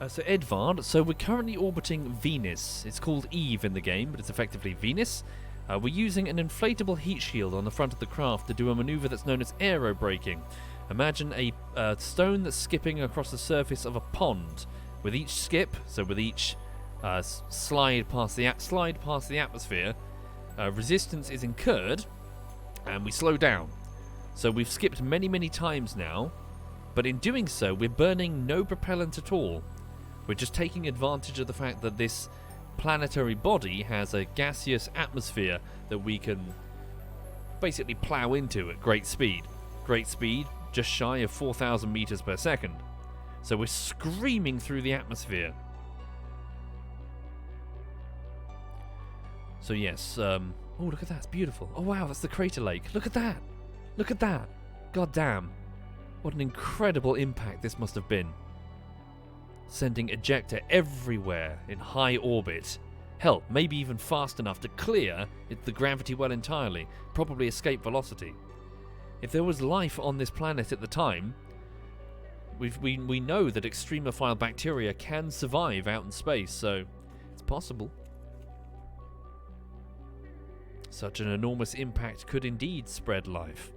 So Edvard, so we're currently orbiting Venus. It's called Eve in the game, but it's effectively Venus. We're using an inflatable heat shield on the front of the craft to do a maneuver that's known as aerobraking. Imagine a stone that's skipping across the surface of a pond. With each skip, so with each slide past the atmosphere, resistance is incurred, and we slow down. So we've skipped many, many times now, but in doing so, we're burning no propellant at all. We're just taking advantage of the fact that this planetary body has a gaseous atmosphere that we can basically plow into at great speed. Great speed, just shy of 4,000 meters per second. So we're screaming through the atmosphere. So yes, oh look at that, it's beautiful. Oh wow, that's the crater lake. Look at that. Look at that! God damn. What an incredible impact this must have been. Sending ejector everywhere in high orbit. Hell, maybe even fast enough to clear the gravity well entirely. Probably escape velocity. If there was life on this planet at the time, we know that extremophile bacteria can survive out in space, so it's possible. Such an enormous impact could indeed spread life.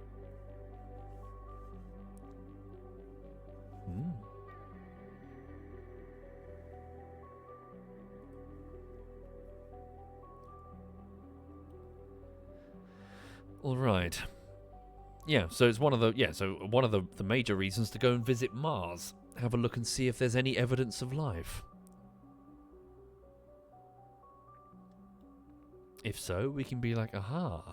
All right. Yeah, so it's one of the major reasons to go and visit Mars. Have a look and see if there's any evidence of life. If so, we can be like, aha.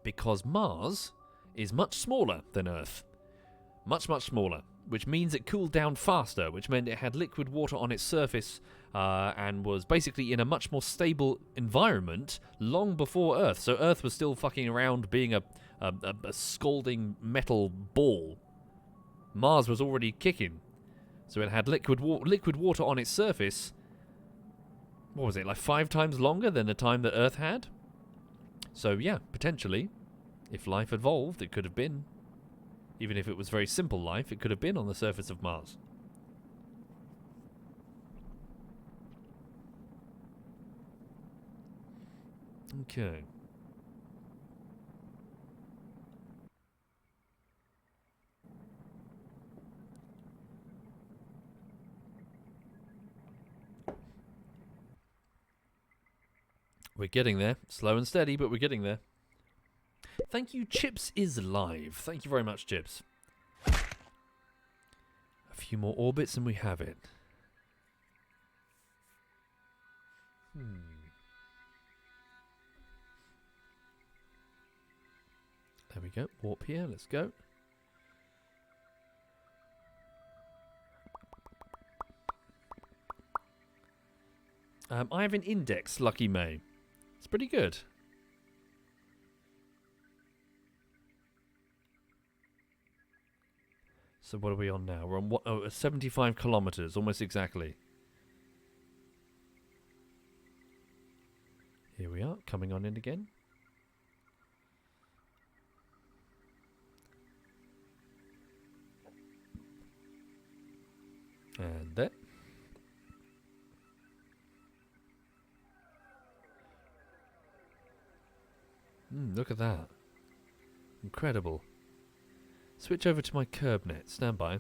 Because Mars is much smaller than Earth. Much, much smaller. Which means it cooled down faster, which meant it had liquid water on its surface and was basically in a much more stable environment long before Earth. So Earth was still fucking around being a scalding metal ball. Mars was already kicking. So it had liquid water on its surface. What was it, like 5 times longer than the time that Earth had? So yeah, potentially, if life evolved, it could have been. Even if it was very simple life, it could have been on the surface of Mars. Okay. We're getting there. Slow and steady, but we're getting there. Thank you, Chips is live. Thank you very much, Chips. A few more orbits and we have it. There we go. Warp here. Let's go. I have an index, Lucky May. It's pretty good. So what are we on now? We're on 75 kilometers, almost exactly. Here we are, coming on in again. And there. Look at that. Incredible. Switch over to my KerbNet. Stand by.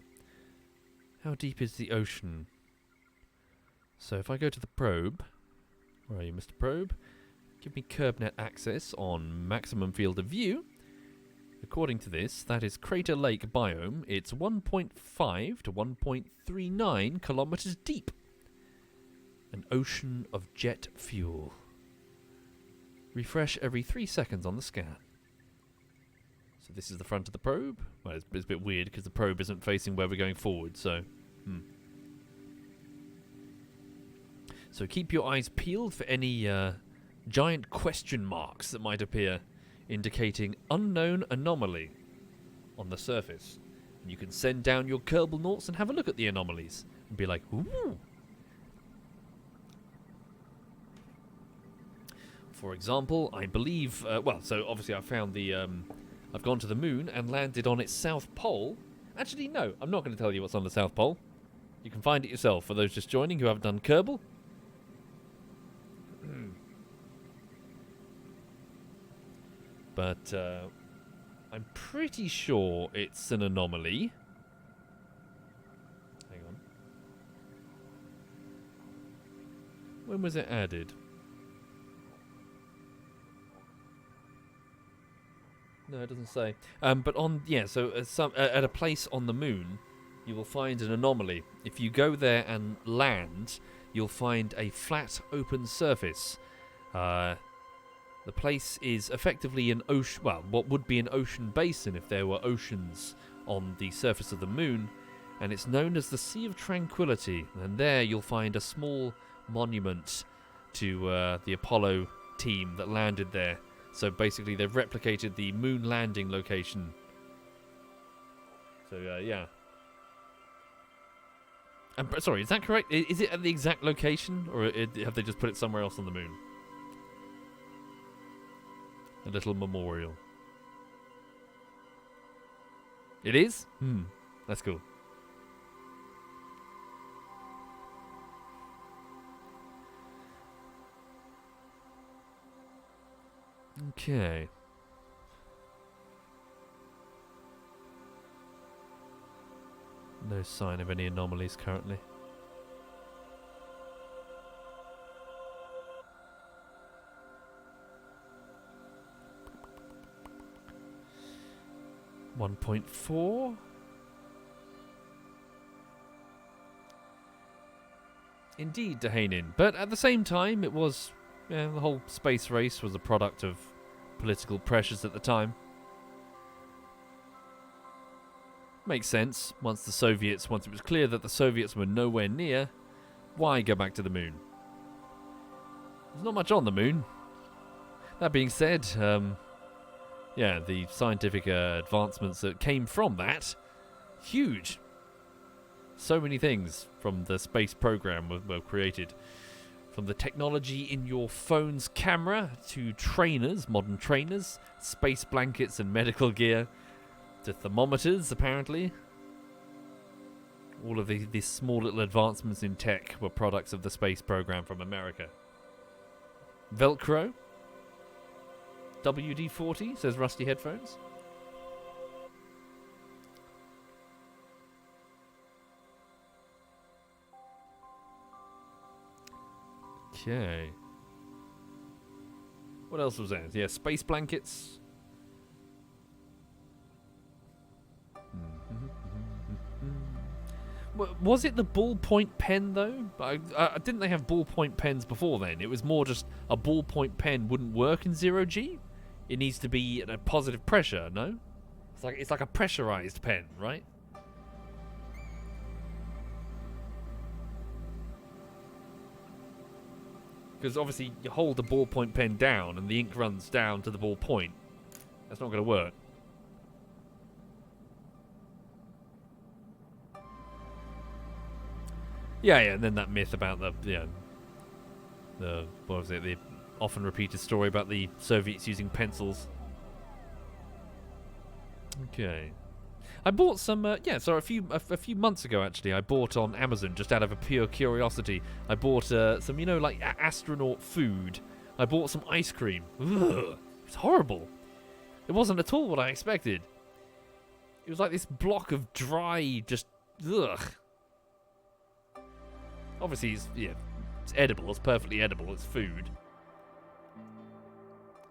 How deep is the ocean? So if I go to the probe... Where are you, Mr. Probe? Give me KerbNet access on maximum field of view. According to this, that is Crater Lake biome. It's 1.5 to 1.39 kilometers deep. An ocean of jet fuel. Refresh every 3 seconds on the scan. So this is the front of the probe. Well, it's a bit weird because the probe isn't facing where we're going forward, so... So keep your eyes peeled for any giant question marks that might appear, indicating unknown anomaly on the surface. And you can send down your Kerbal noughts and have a look at the anomalies and be like, ooh. For example, I believe, so obviously I found the, I've gone to the moon and landed on its south pole. Actually, no, I'm not going to tell you what's on the south pole. You can find it yourself for those just joining who haven't done Kerbal. But I'm pretty sure it's an anomaly. Hang on. When was it added? No, it doesn't say. But on, so at a place on the moon, you will find an anomaly. If you go there and land, you'll find a flat, open surface. The place is effectively an ocean, well, what would be an ocean basin if there were oceans on the surface of the moon, and it's known as the Sea of Tranquility. And there you'll find a small monument to the Apollo team that landed there. So basically they've replicated the moon landing location. So, yeah. Sorry, is that correct? Is it at the exact location, or have they just put it somewhere else on the moon? A little memorial. It is? That's cool. Okay. No sign of any anomalies currently. .4. Indeed, Dehanin. But at the same time, it was... the whole space race was a product of political pressures at the time. Makes sense. Once it was clear that the Soviets were nowhere near, why go back to the moon? There's not much on the moon. That being said, the scientific advancements that came from that, huge. So many things from the space program were created. From the technology in your phone's camera to trainers, modern trainers, space blankets and medical gear, to thermometers, apparently. All of these small little advancements in tech were products of the space program from America. Velcro. WD-40, says Rusty Headphones. Okay. What else was there? Yeah, space blankets. Was it the ballpoint pen, though? Didn't they have ballpoint pens before then? It was more just a ballpoint pen wouldn't work in 0G. It needs to be at a positive pressure, no? It's like a pressurized pen, right? Because obviously you hold the ballpoint pen down and the ink runs down to the ballpoint. That's not going to work. Yeah, and then that myth about the what was it? The often repeated story about the Soviets using pencils. Okay. I bought some, so a few months ago actually, I bought on Amazon just out of a pure curiosity. I bought some, like astronaut food. I bought some ice cream. Ugh, it's horrible. It wasn't at all what I expected. It was like this block of dry, just ugh. Obviously, it's edible. It's perfectly edible. It's food.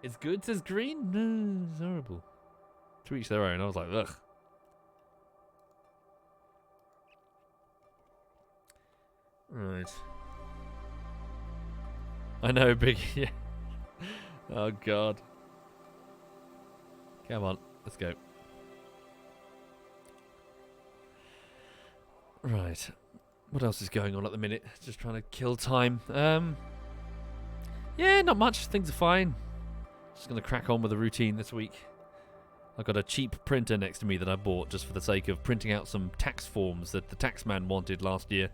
It's good, says Green? No, it's horrible. To each their own. I was like, ugh. Right. I know, big. Yeah. Oh, God. Come on. Let's go. Right. What else is going on at the minute? Just trying to kill time. Yeah, not much. Things are fine. Just going to crack on with the routine this week. I've got a cheap printer next to me that I bought just for the sake of printing out some tax forms that the taxman wanted last year.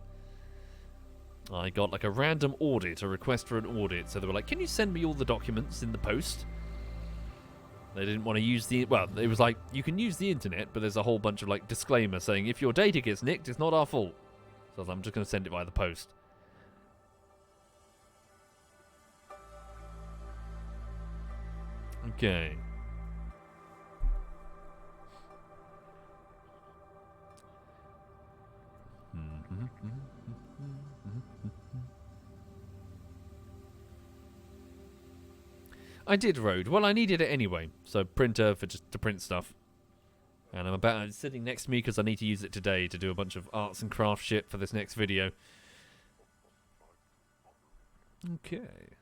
I got like a random audit, a request for an audit. So they were like, can you send me all the documents in the post? They didn't want to use the... Well, it was like, you can use the internet, but there's a whole bunch of like disclaimers saying if your data gets nicked, it's not our fault. So I'm just going to send it via the post. Okay. I did Rode. Well, I needed it anyway. So printer for just to print stuff. And it's sitting next to me because I need to use it today to do a bunch of arts and crafts shit for this next video. Okay.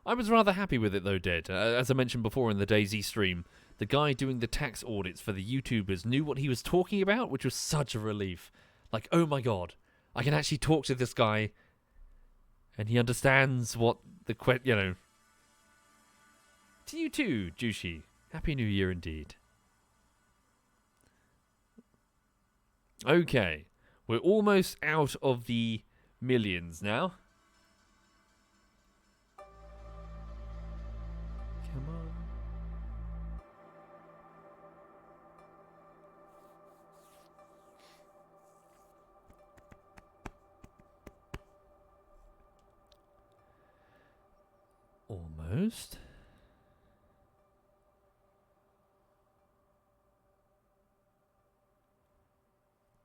I was rather happy with it though, Dead. As I mentioned before in the DayZ stream, the guy doing the tax audits for the YouTubers knew what he was talking about, which was such a relief. Like, oh my god, I can actually talk to this guy, and he understands what the To you too, Jushi. Happy New Year indeed. Okay, we're almost out of the millions now. Come on. Almost.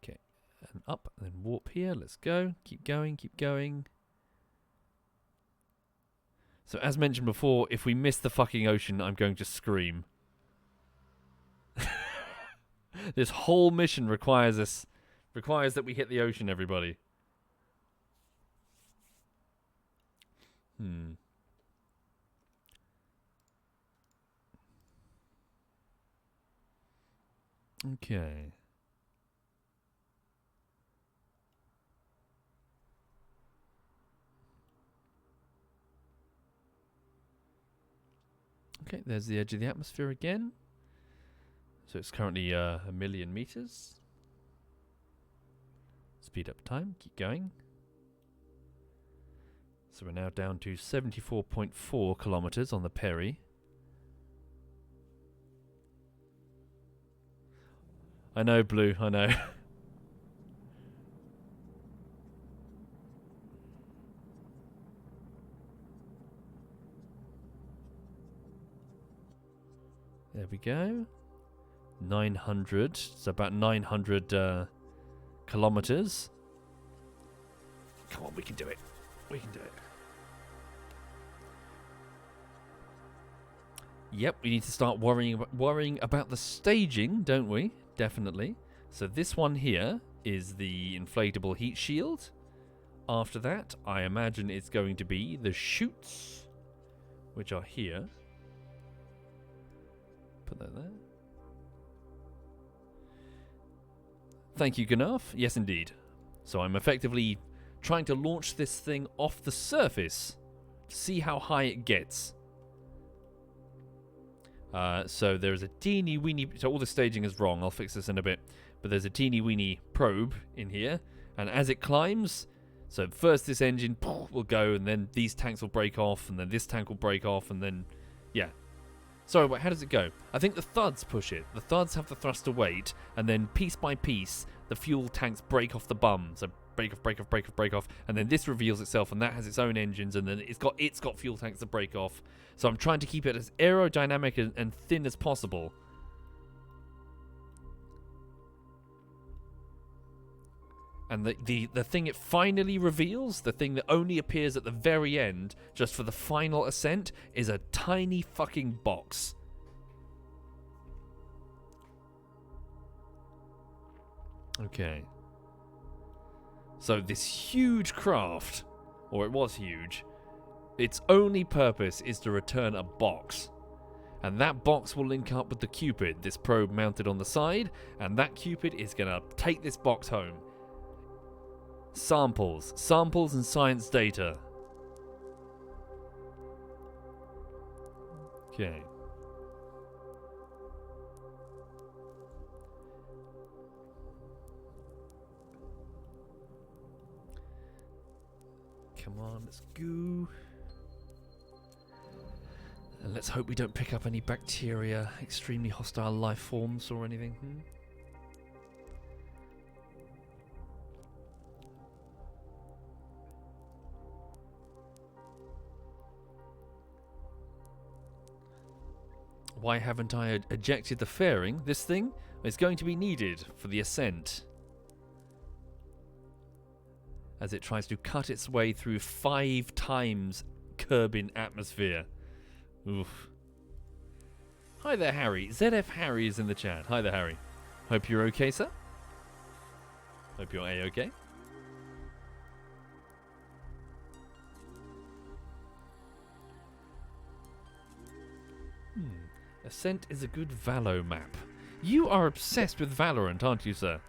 Okay, and up, and then warp here. Let's go. Keep going, keep going. So as mentioned before, if we miss the fucking ocean, I'm going to scream. This whole mission requires that we hit the ocean, everybody. Okay. Okay, there's the edge of the atmosphere again. So it's currently 1,000,000 meters. Speed up time, keep going. So we're now down to 74.4 kilometers on the Perry. I know, Blue, I know. There we go. 900. So about 900 kilometers. Come on, we can do it. We can do it. Yep, we need to start worrying about the staging, don't we? Definitely. So this one here is the inflatable heat shield. After that, I imagine it's going to be the chutes, which are here. Put that there. Thank you, Ganaf. Yes, indeed. So I'm effectively trying to launch this thing off the surface to see how high it gets. So there's a teeny weeny... So all the staging is wrong. I'll fix this in a bit. But there's a teeny weeny probe in here. And as it climbs... So first this engine will go, and then these tanks will break off, and then this tank will break off, and then... Yeah. Sorry, wait, how does it go? I think the thuds push it. The thuds have the thruster weight, and then piece by piece, the fuel tanks break off the bum. So break off, and then this reveals itself, and that has its own engines, and then it's got fuel tanks to break off. So I'm trying to keep it as aerodynamic and thin as possible. And the thing it finally reveals, the thing that only appears at the very end, just for the final ascent, is a tiny fucking box. Okay. So this huge craft, or it was huge, its only purpose is to return a box. And that box will link up with the Cupid, this probe mounted on the side, and that Cupid is going to take this box home. Samples and science data. Okay. Come on, let's go. And let's hope we don't pick up any bacteria, extremely hostile life forms or anything. Why haven't I ejected the fairing? This thing is going to be needed for the ascent, as it tries to cut its way through 5 times Kerbin atmosphere. Oof. Hi there, Harry. ZF Harry is in the chat. Hi there, Harry. Hope you're okay, sir. Hope you're A-okay. Ascent is a good Valo map. You are obsessed with Valorant, aren't you, sir?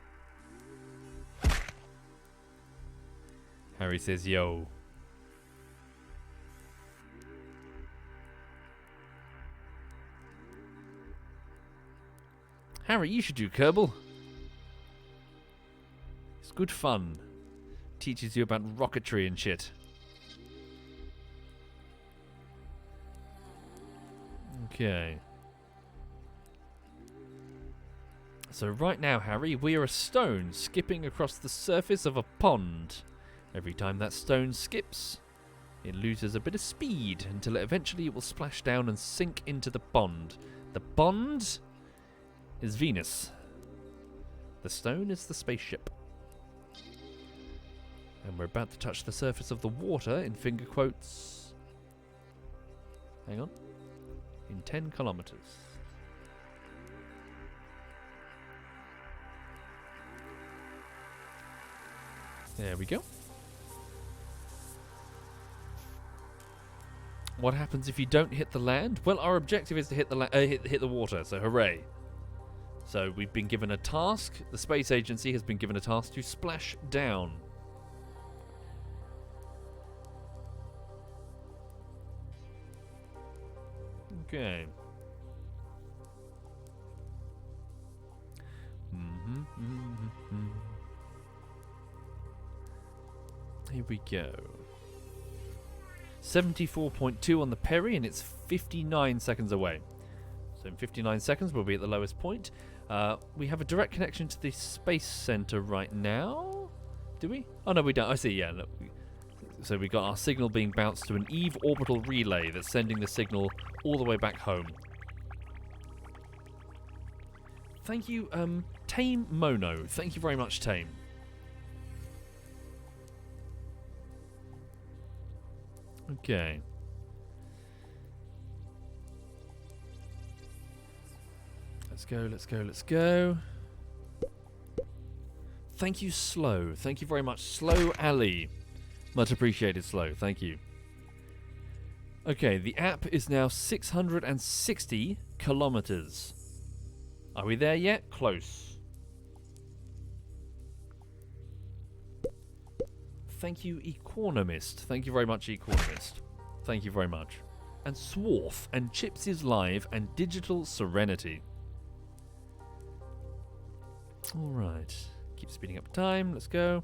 Harry says, yo. Harry, you should do Kerbal. It's good fun. Teaches you about rocketry and shit. Okay. So right now, Harry, we are a stone skipping across the surface of a pond. Every time that stone skips, it loses a bit of speed until eventually it will splash down and sink into the pond. The pond is Venus. The stone is the spaceship. And we're about to touch the surface of the water in finger quotes. Hang on. In 10 kilometers. There we go. What happens if you don't hit the land? Well, our objective is to hit the hit the water, so hooray. So we've been given a task. The space agency has been given a task to splash down. Okay. Here we go. 74.2 on the Perry, and it's 59 seconds away. So in 59 seconds, we'll be at the lowest point. We have a direct connection to the Space Center right now. Do we? Oh, no, we don't. I see, yeah. Look. So we got our signal being bounced to an Eve orbital relay that's sending the signal all the way back home. Thank you, Tame Mono. Thank you very much, Tame. Okay. Let's go, let's go, let's go. Thank you, Slow. Thank you very much, Slow Ali. Much appreciated, Slow. Thank you. Okay, the app is now 660 kilometers. Are we there yet? Close. Thank you, Economist. Thank you very much, Economist. Thank you very much. And Swarf, and Chips is Live, and Digital Serenity. Alright. Keep speeding up time. Let's go.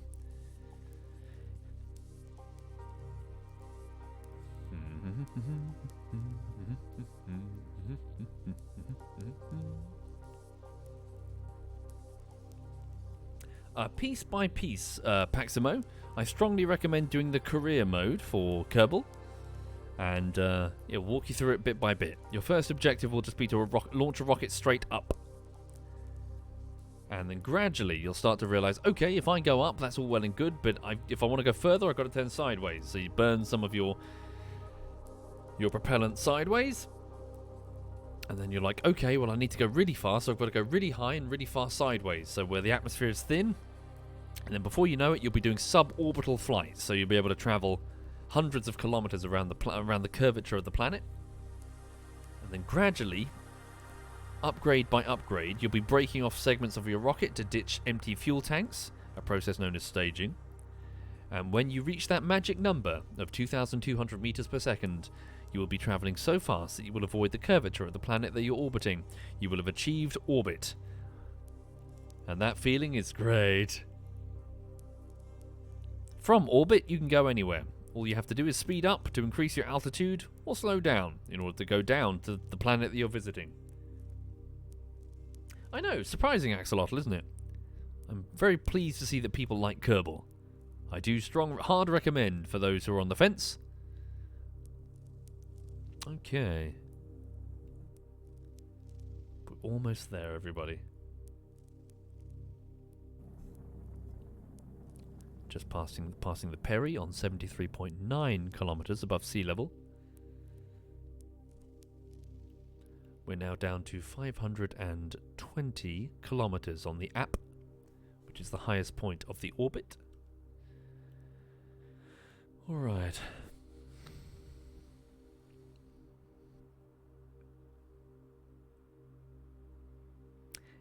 Piece by piece, Paximo. I strongly recommend doing the career mode for Kerbal. And it'll walk you through it bit by bit. Your first objective will just be to launch a rocket straight up. And then gradually you'll start to realize, okay, if I go up, that's all well and good, but if I want to go further, I've got to turn sideways. So you burn some of your propellant sideways. And then you're like, okay, well, I need to go really fast, so I've got to go really high and really far sideways. So where the atmosphere is thin. And then before you know it, you'll be doing suborbital flights. So you'll be able to travel hundreds of kilometers around the curvature of the planet. And then gradually, upgrade by upgrade, you'll be breaking off segments of your rocket to ditch empty fuel tanks, a process known as staging. And when you reach that magic number of 2,200 meters per second, you will be traveling so fast that you will avoid the curvature of the planet that you're orbiting. You will have achieved orbit. And that feeling is great. From orbit, you can go anywhere. All you have to do is speed up to increase your altitude, or slow down in order to go down to the planet that you're visiting. I know, surprising axolotl, isn't it? I'm very pleased to see that people like Kerbal. I do hard recommend for those who are on the fence. Okay. We're almost there, everybody. Just passing the Perry on 73.9 kilometers above sea level. We're now down to 520 kilometers on the app, which is the highest point of the orbit. All right.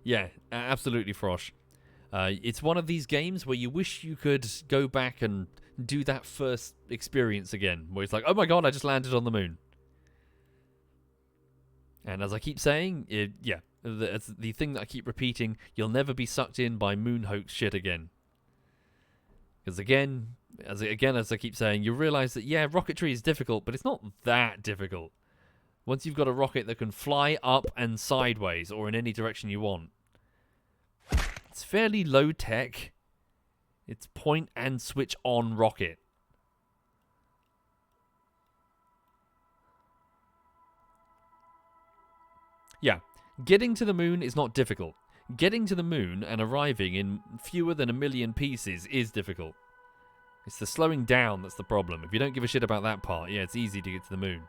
Yeah, absolutely, Frosh. It's one of these games where you wish you could go back and do that first experience again, where it's like, oh my god, I just landed on the moon. And as I keep saying, the thing that I keep repeating, you'll never be sucked in by moon hoax shit again. Because again, as I keep saying, you realize that, yeah, rocketry is difficult, but it's not that difficult. Once you've got a rocket that can fly up and sideways, or in any direction you want, it's fairly low tech. It's point and switch on rocket. Yeah, getting to the moon is not difficult. Getting to the moon and arriving in fewer than 1 million pieces is difficult. It's the slowing down that's the problem. If you don't give a shit about that part, yeah, it's easy to get to the moon.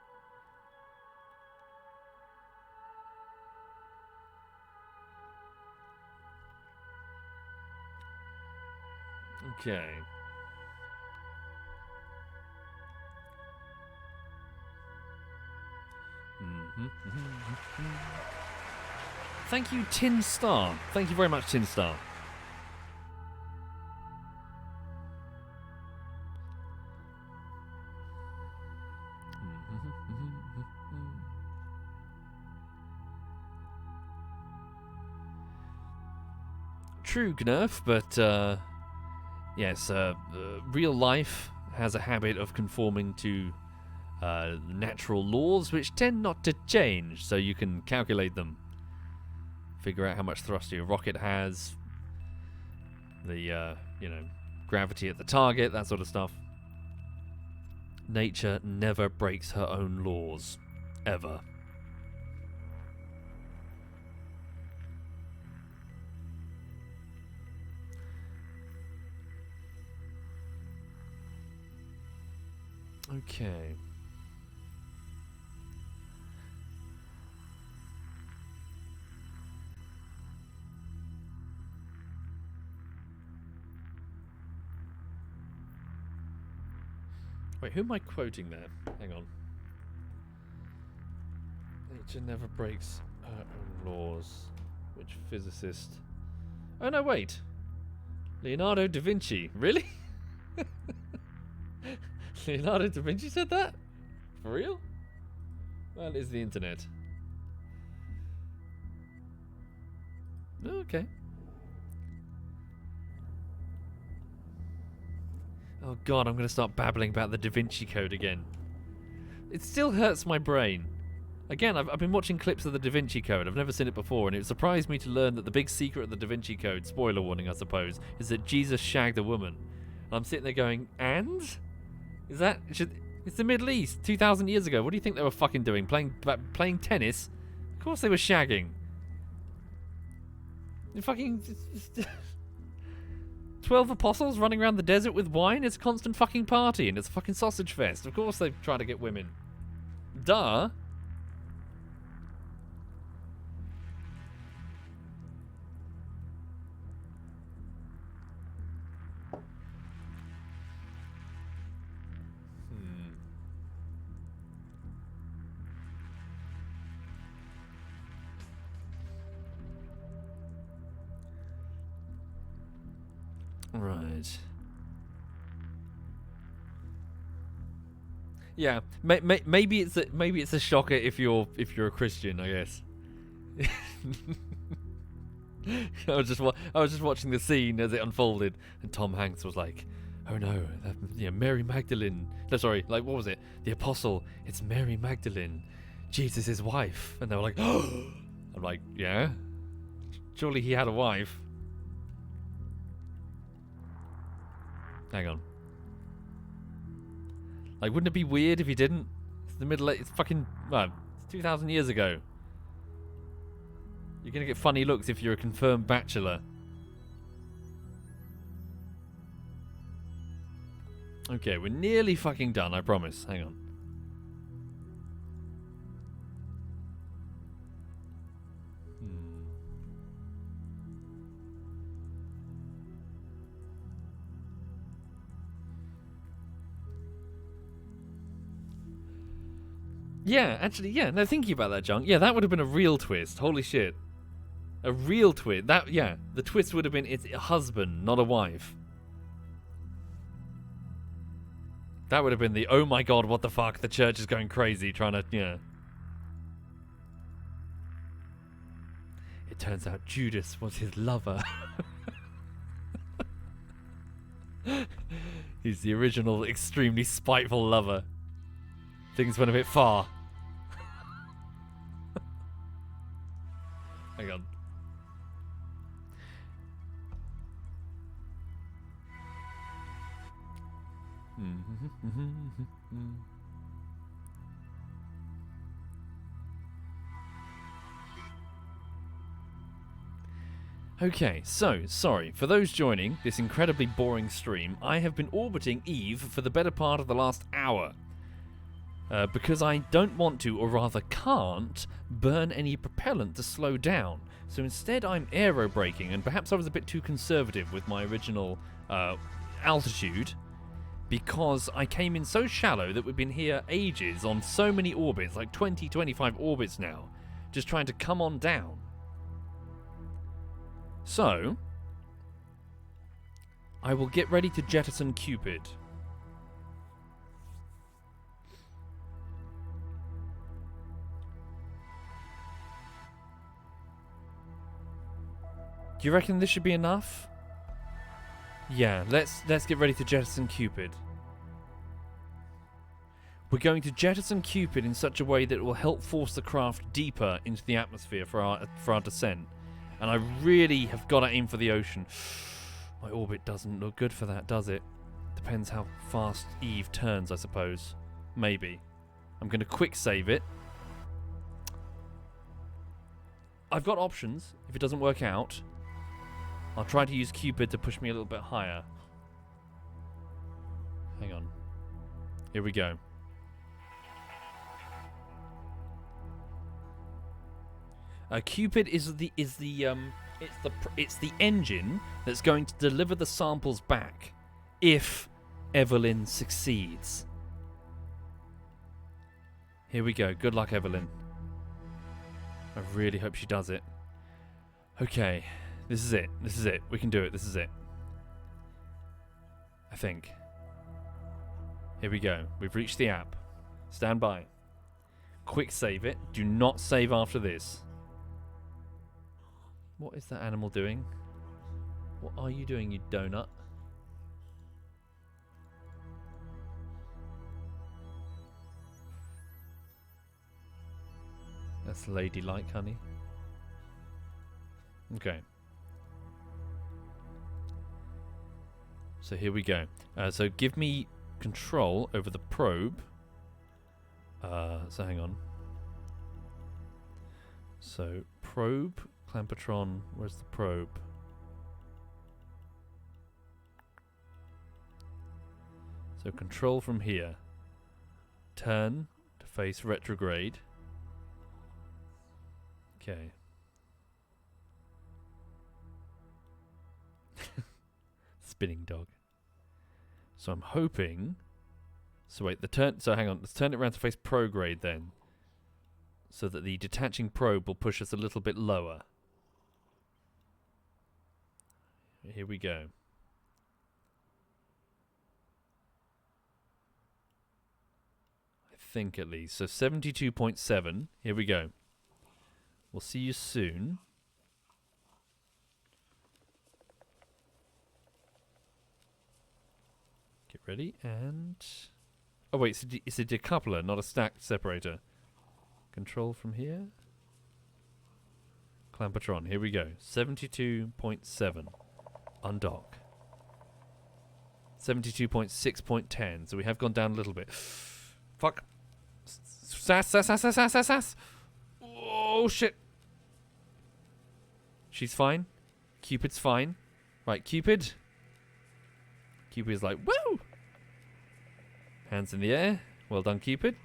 Okay. Thank you, Tin Star. Thank you very much, Tin Star. True, Gnurf, but yes, real life has a habit of conforming to natural laws, which tend not to change, so you can calculate them. Figure out how much thrust your rocket has, the, gravity at the target, that sort of stuff. Nature never breaks her own laws. Ever. Okay. Wait, who am I quoting there? Hang on. Nature never breaks her own laws. Which physicist? Oh no, wait. Leonardo da Vinci. Really? Leonardo da Vinci said that? For real? Well, it's the internet. Okay. Oh god, I'm going to start babbling about the Da Vinci Code again. It still hurts my brain. Again, I've been watching clips of the Da Vinci Code. I've never seen it before, and it surprised me to learn that the big secret of the Da Vinci Code, spoiler warning I suppose, is that Jesus shagged a woman. And I'm sitting there going, and? It's the Middle East, 2,000 years ago. What do you think they were fucking doing? Playing tennis? Of course they were shagging. You fucking... 12 apostles running around the desert with wine? It's a constant fucking party, and it's a fucking sausage fest. Of course they try to get women. Duh. Right. Yeah, maybe it's a shocker if you're a Christian, I guess. I was just watching the scene as it unfolded, and Tom Hanks was like, "Oh no, Mary Magdalene." No, sorry, like what was it? The apostle. It's Mary Magdalene, Jesus' wife, and they were like, "Oh." I'm like, "Yeah, surely he had a wife." Hang on. Like, wouldn't it be weird if he didn't? It's fucking, well, it's 2,000 years ago. You're gonna get funny looks if you're a confirmed bachelor. Okay, we're nearly fucking done, I promise. Hang on. Yeah, actually, yeah. No, thinking about that, Junk. Yeah, that would have been a real twist. Holy shit. A real twist. The twist would have been it's a husband, not a wife. That would have been the, oh my god, what the fuck, the church is going crazy trying to, yeah. It turns out Judas was his lover. He's the original, extremely spiteful lover. Things went a bit far. Hang on. Okay, so, sorry, for those joining this incredibly boring stream, I have been orbiting Eve for the better part of the last hour. Because I don't want to, or rather can't, burn any propellant to slow down. So instead I'm aerobraking, and perhaps I was a bit too conservative with my original altitude, because I came in so shallow that we've been here ages on so many orbits, like 20, 25 orbits now, just trying to come on down. So, I will get ready to jettison Cupid. Do you reckon this should be enough? Yeah, let's get ready to jettison Cupid. We're going to jettison Cupid in such a way that it will help force the craft deeper into the atmosphere for our descent. And I really have got to aim for the ocean. My orbit doesn't look good for that, does it? Depends how fast Eve turns, I suppose. Maybe. I'm going to quick save it. I've got options if it doesn't work out. I'll try to use Cupid to push me a little bit higher. Hang on. Here we go. Cupid is the engine that's going to deliver the samples back if Evelyn succeeds. Here we go. Good luck, Evelyn. I really hope she does it. Okay. This is it. This is it. We can do it. This is it. I think. Here we go. We've reached the app. Stand by. Quick save it. Do not save after this. What is that animal doing? What are you doing, you donut? That's ladylike, honey. Okay. So here we go. So give me control over the probe. So hang on. So probe, Clampatron, where's the probe? So control from here. Turn to face retrograde. Okay. Spinning dog. So I'm hoping. So wait, the turn. So hang on. Let's turn it around to face prograde then, so that the detaching probe will push us a little bit lower. Here we go. I think at least. So 72.7. Here we go. We'll see you soon. Get ready and... Oh wait, it's a decoupler, not a stacked separator. Control from here. Clampatron, here we go. 72.7. Undock. 72.6.10. So we have gone down a little bit. Fuck. Sass. Oh shit. She's fine. Cupid's fine. Right, Cupid. Cupid's like, woo! Hands in the air. Well done, Cupid.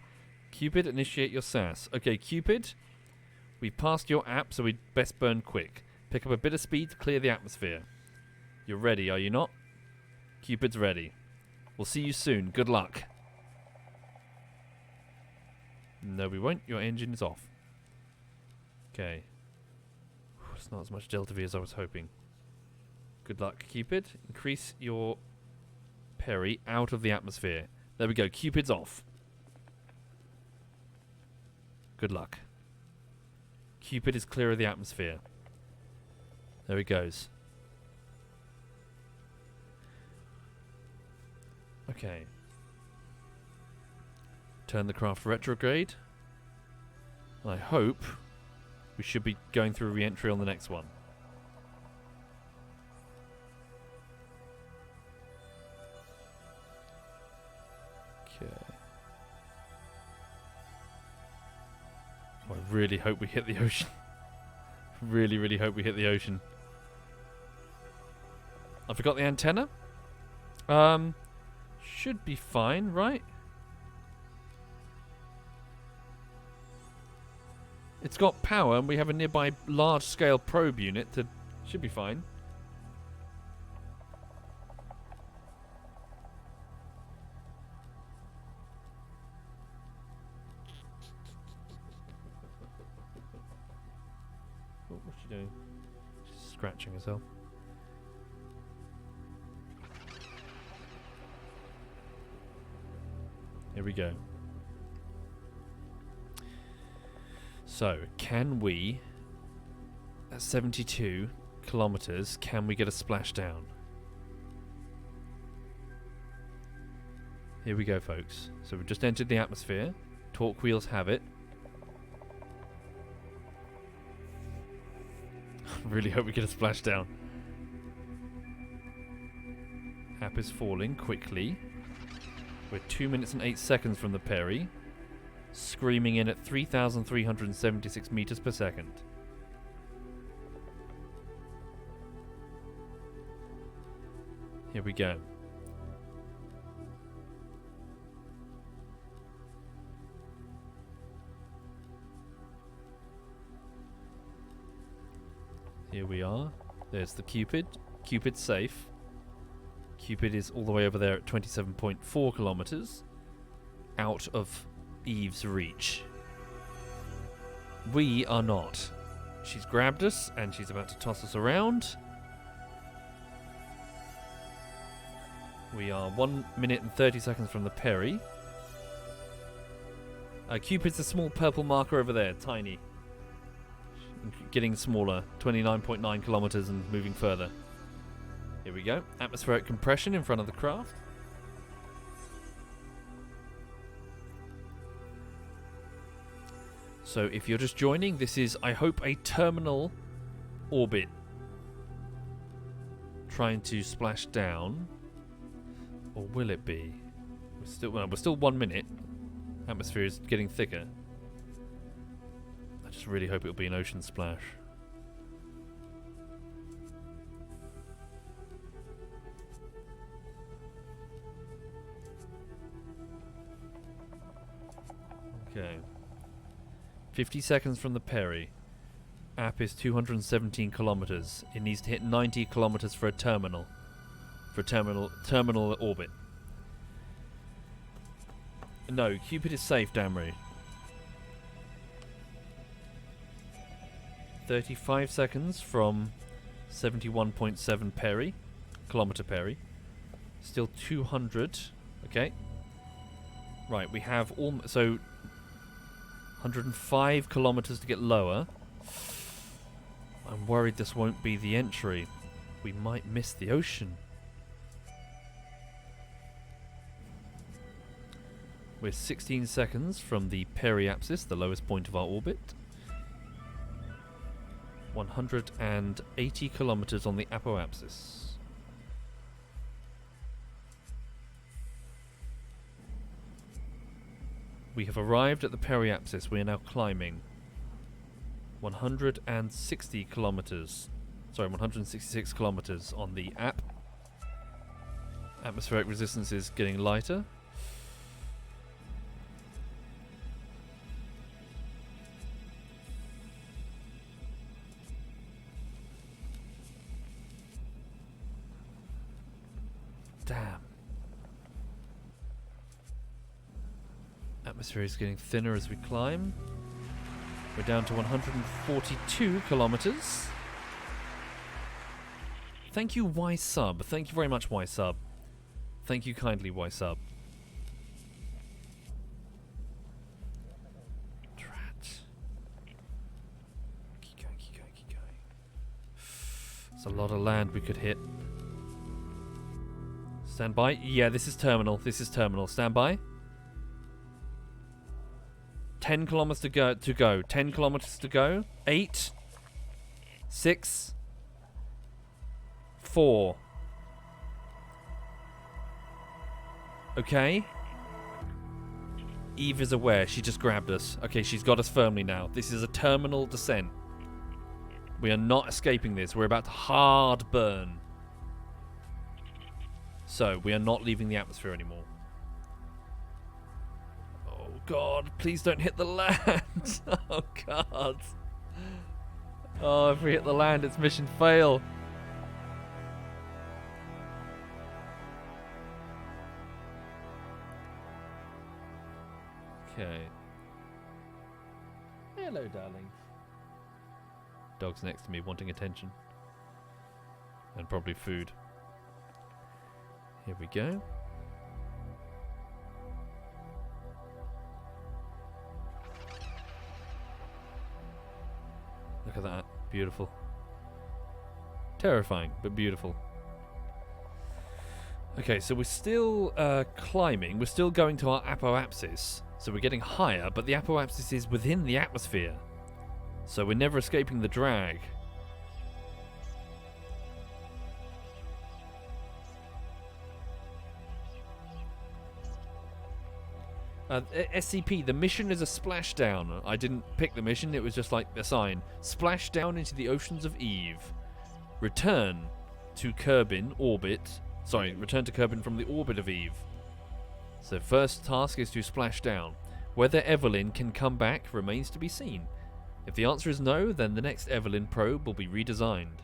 Cupid, initiate your sass. Okay, Cupid. We've passed your app, so we'd best burn quick. Pick up a bit of speed to clear the atmosphere. You're ready, are you not? Cupid's ready. We'll see you soon. Good luck. No, we won't. Your engine is off. Okay. It's not as much Delta V as I was hoping. Good luck, Cupid. Increase your Perry out of the atmosphere. There we go. Cupid's off. Good luck. Cupid is clear of the atmosphere. There he goes. Okay. Turn the craft retrograde. I hope we should be going through re-entry on the next one. Okay. I really hope we hit the ocean. Really, really hope we hit the ocean. I forgot the antenna. Should be fine, right? It's got power, and we have a nearby large-scale probe unit that should be fine. Oh, what's she doing? She's scratching herself. Here we go. So, can we, at 72 kilometers, can we get a splashdown? Here we go, folks. So we've just entered the atmosphere. Torque wheels have it. I really hope we get a splashdown. App is falling quickly. We're 2 minutes and 8 seconds from the Perry. Screaming in at 3,376 meters per second. Here we go. Here we are. There's the Cupid. Cupid's safe. Cupid is all the way over there at 27.4 kilometers. Out of Eve's reach. We are not. She's grabbed us, and she's about to toss us around. We are 1 minute and 30 seconds from the Perry. Cupid's a small purple marker over there, tiny. Getting smaller, 29.9 kilometers and moving further. Here we go. Atmospheric compression in front of the craft. So if you're just joining, this is, I hope, a terminal orbit. Trying to splash down. Or will it be? We're still 1 minute. Atmosphere is getting thicker. I just really hope it'll be an ocean splash. Okay. 50 seconds from the Perry. App is 217 kilometers. It needs to hit 90 kilometers for a terminal. For terminal orbit. No, Cupid is safe, Damri. 35 seconds from 71.7 Perry. Kilometer Perry. Still 200. Okay. Right, we have so 105 kilometers to get lower. I'm worried this won't be the entry. We might miss the ocean. We're 16 seconds from the periapsis, the lowest point of our orbit. 180 kilometers on the apoapsis. We have arrived at the periapsis. We are now climbing. 160 kilometers. Sorry, 166 kilometers on the app. Atmospheric resistance is getting lighter. Damn. Atmosphere is getting thinner as we climb. We're down to 142 kilometers. Thank you, Y-Sub. Thank you very much, Y-Sub. Thank you kindly, Y-Sub. Drat. Keep going, keep going, keep going. There's a lot of land we could hit. Stand by. Yeah, this is terminal. This is terminal. Stand by. 10 kilometers to go. 10 kilometers to go. 8. 6. 4. Okay. Eve is aware. She just grabbed us. Okay, she's got us firmly now. This is a terminal descent. We are not escaping this. We're about to hard burn. So, we are not leaving the atmosphere anymore. Oh god, please don't hit the land. Oh god. Oh, if we hit the land, it's mission fail. Okay. Hello, darling. Dog's next to me wanting attention. And probably food. Here we go. Look at that. Beautiful. Terrifying, but beautiful. Okay, so we're still climbing. We're still going to our apoapsis. So we're getting higher, but the apoapsis is within the atmosphere. So we're never escaping the drag. SCP, the mission is a splashdown. I didn't pick the mission, it was just like a sign. Splash down into the oceans of Eve. Return to Kerbin orbit. Sorry, return to Kerbin from the orbit of Eve. So first task is to splash down. Whether Evelyn can come back remains to be seen. If the answer is no, then the next Evelyn probe will be redesigned.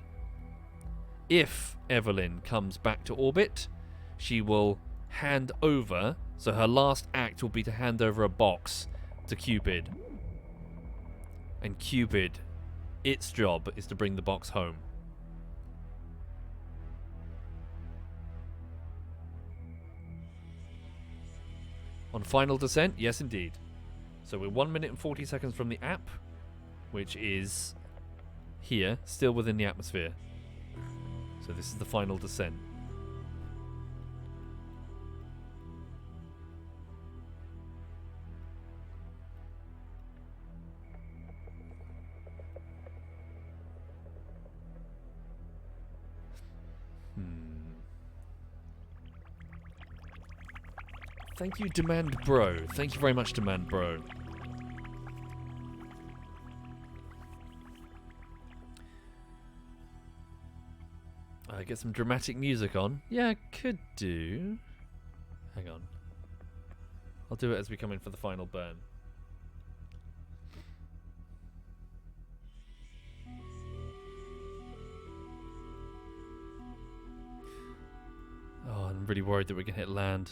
If Evelyn comes back to orbit, she will hand over. So her last act will be to hand over a box to Cupid. And Cupid, its job is to bring the box home. On final descent, yes indeed. So we're 1 minute and 40 seconds from the app, which is here, still within the atmosphere. So this is the final descent. Thank you, Demand Bro. Thank you very much, Demand Bro. Get some dramatic music on. Yeah, I could do. Hang on. I'll do it as we come in for the final burn. Oh, I'm really worried that we're going to hit land.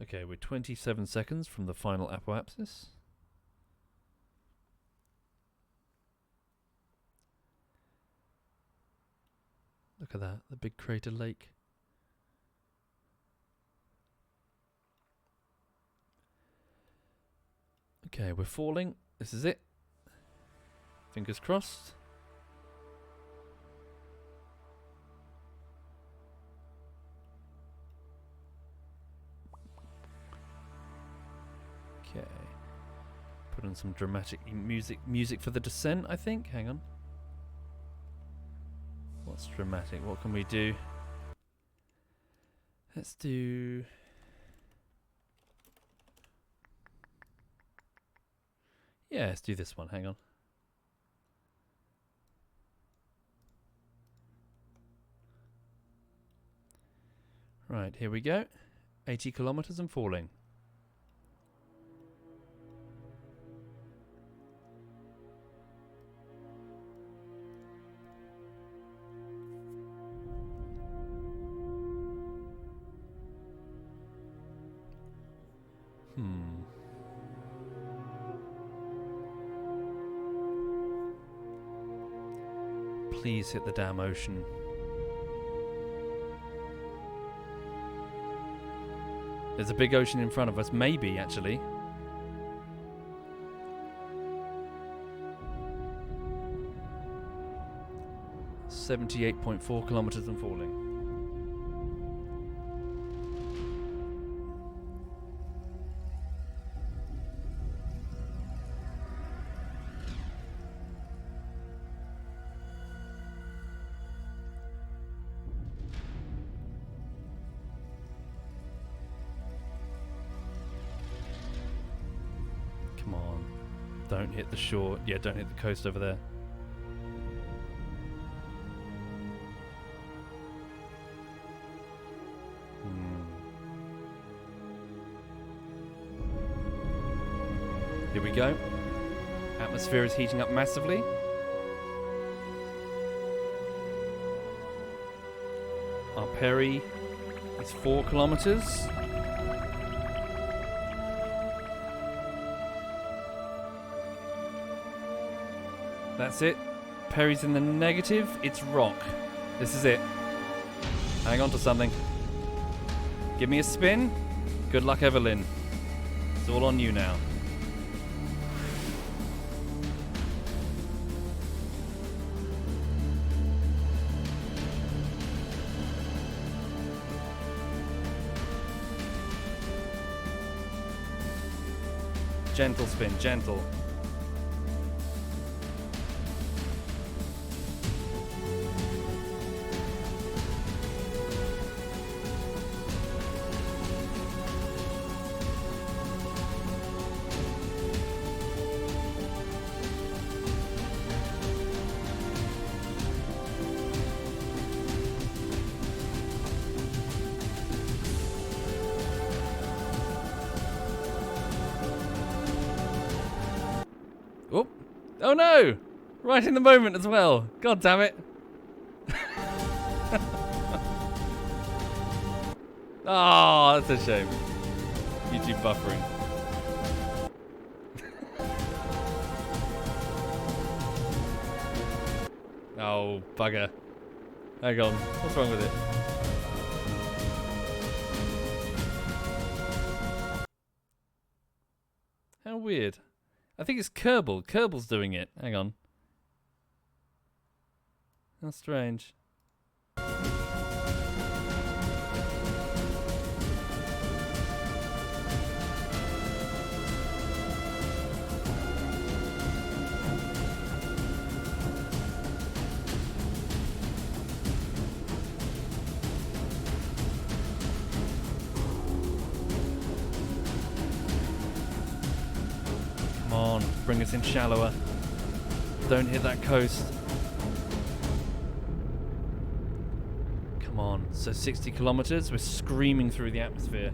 Okay, we're 27 seconds from the final apoapsis. Look at that, the big crater lake. Okay, we're falling. This is it. Fingers crossed. Okay. Put on some dramatic music for the descent, I think. Hang on. What's dramatic? What can we do? Let's do... Yeah, let's do this one. Hang on. Right, here we go. 80 kilometers and falling. Please hit the damn ocean. There's a big ocean in front of us, maybe actually. .4 kilometers and falling. Come on. Don't hit the shore. Yeah, don't hit the coast over there. Here we go. Atmosphere is heating up massively. Our peri is 4 kilometers. That's it. Peri's in the negative. It's rock. This is it. Hang on to something. Give me a spin. Good luck, Evelyn. It's all on you now. Gentle spin, gentle. Oh, oh no! Right in the moment as well. God damn it. Oh, that's a shame. YouTube buffering. Oh, bugger. Hang on. What's wrong with it? How weird. I think it's Kerbal. Kerbal's doing it. Hang on. How strange. Come on, bring us in shallower. Don't hit that coast. Come on, so 60 kilometers, we're screaming through the atmosphere.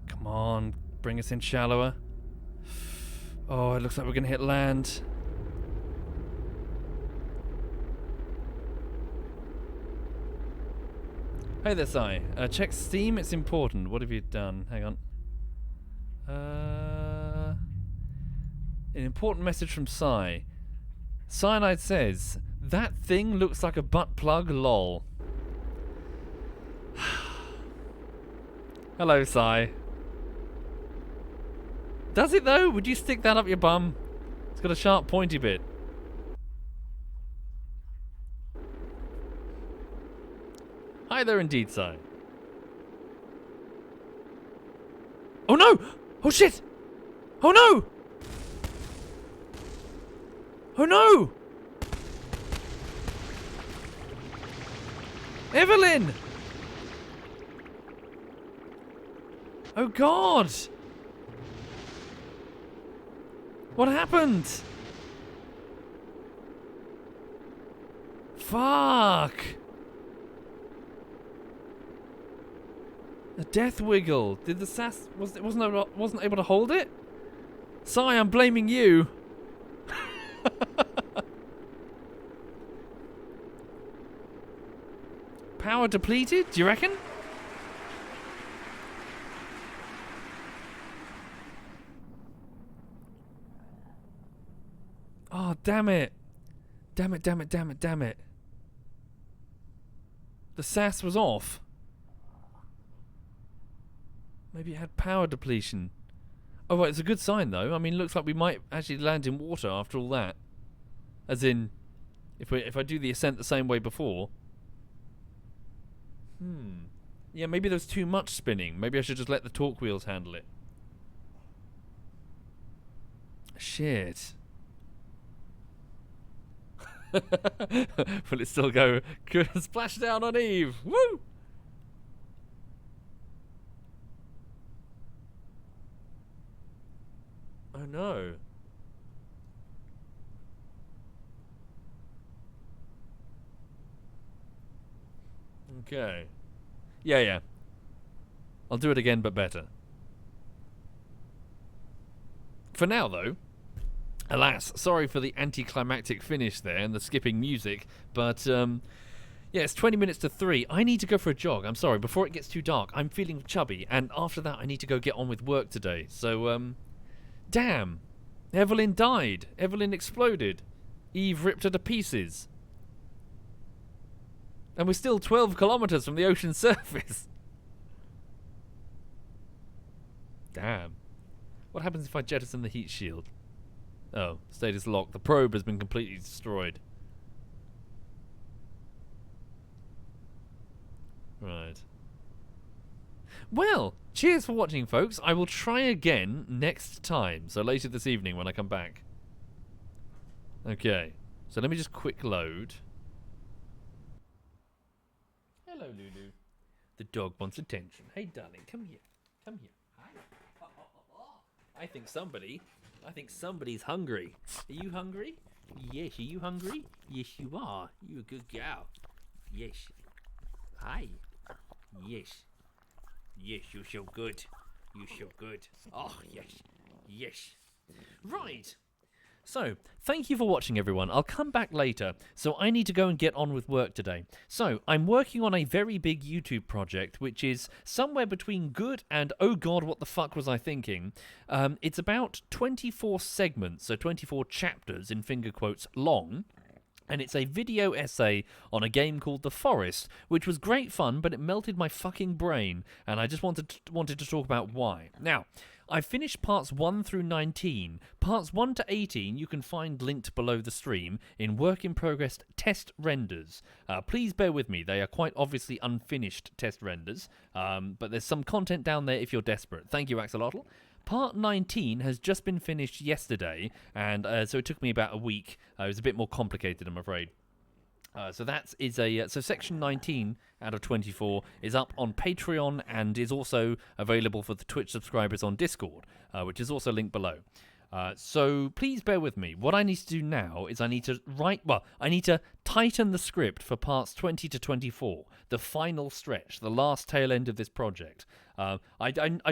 Come on, bring us in shallower. Oh, it looks like we're gonna hit land. Hey there, Sai. Check Steam, it's important. What have you done? Hang on. An important message from Sai. Cyanide says, that thing looks like a butt plug, lol. Hello, Sai. Does it though? Would you stick that up your bum? It's got a sharp pointy bit. Hi there indeed, Sai. Oh no! Oh shit! Oh no! Oh no! Evelyn! Oh god! What happened? Fuck! A death wiggle. Did the sass wasn't able to hold it? Sai, I'm blaming you. Power depleted? Do you reckon? Oh, damn it. Damn it, damn it, damn it, damn it. The sass was off. Maybe it had power depletion. Oh, right, it's a good sign, though. I mean, looks like we might actually land in water after all that. As in, if I do the ascent the same way before. Yeah, maybe there's too much spinning. Maybe I should just let the torque wheels handle it. Shit. Will it still go? Splash down on Eve. Woo! Oh no. Okay. Yeah. I'll do it again, but better. For now, though, alas, sorry for the anticlimactic finish there and the skipping music, but yeah, it's 20 minutes to 3. I need to go for a jog. I'm sorry, before it gets too dark. I'm feeling chubby, and after that, I need to go get on with work today. So, damn. Evelyn died. Evelyn exploded. Eve ripped her to pieces. And we're still 12 kilometers from the ocean surface. Damn. What happens if I jettison the heat shield? Oh, status locked. The probe has been completely destroyed. Right. Well, cheers for watching, folks. I will try again next time. So later this evening when I come back. Okay. So let me just quick load. Hello, Lulu. The dog wants attention. Hey, darling, come here. Come here. Hi. I think somebody's hungry. Are you hungry? Yes. Are you hungry? Yes, you are. You're a good gal. Yes. Hi. Yes. Yes, you're so good. You're so good. Oh, yes. Yes. Right. So, thank you for watching, everyone. I'll come back later, so I need to go and get on with work today. So, I'm working on a very big YouTube project, which is somewhere between good and oh god, what the fuck was I thinking? It's about 24 segments, so 24 chapters in finger quotes long. And it's a video essay on a game called The Forest, which was great fun, but it melted my fucking brain, and I just wanted to talk about why. Now, I finished parts 1 through 19. Parts 1 to 18 you can find linked below the stream in work-in-progress test renders. Please bear with me, they are quite obviously unfinished test renders, but there's some content down there if you're desperate. Thank you, Axolotl. Part 19 has just been finished yesterday, and so it took me about a week. It was a bit more complicated, I'm afraid. So section 19 out of 24 is up on Patreon and is also available for the Twitch subscribers on Discord, which is also linked below. So please bear with me. What I need to do now is I need to tighten the script for parts 20 to 24, the final stretch, the last tail end of this project. I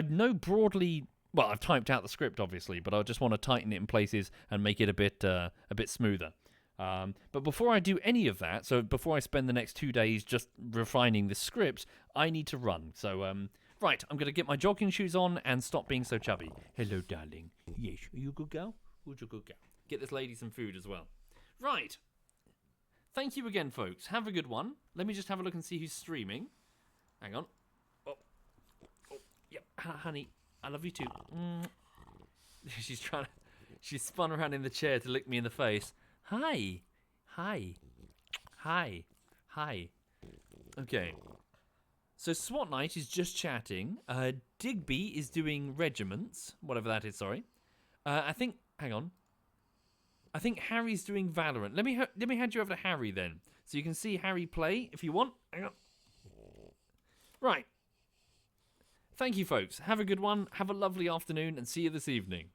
know broadly. Well, I've typed out the script, obviously, but I just want to tighten it in places and make it a bit smoother. But before I do any of that, so before I spend the next 2 days just refining the script, I need to run. So, right, I'm going to get my jogging shoes on and stop being so chubby. Hello, darling. Yes, are you a good girl? Who's a good girl? Get this lady some food as well. Right. Thank you again, folks. Have a good one. Let me just have a look and see who's streaming. Hang on. Oh, yep, honey. I love you too. She's spun around in the chair to lick me in the face. Hi. Okay. So SWAT Knight is just chatting. Digby is doing regiments, whatever that is. Sorry. Hang on. I think Harry's doing Valorant. Let me hand you over to Harry then, so you can see Harry play if you want. Hang on. Right. Thank you, folks. Have a good one. Have a lovely afternoon, and see you this evening.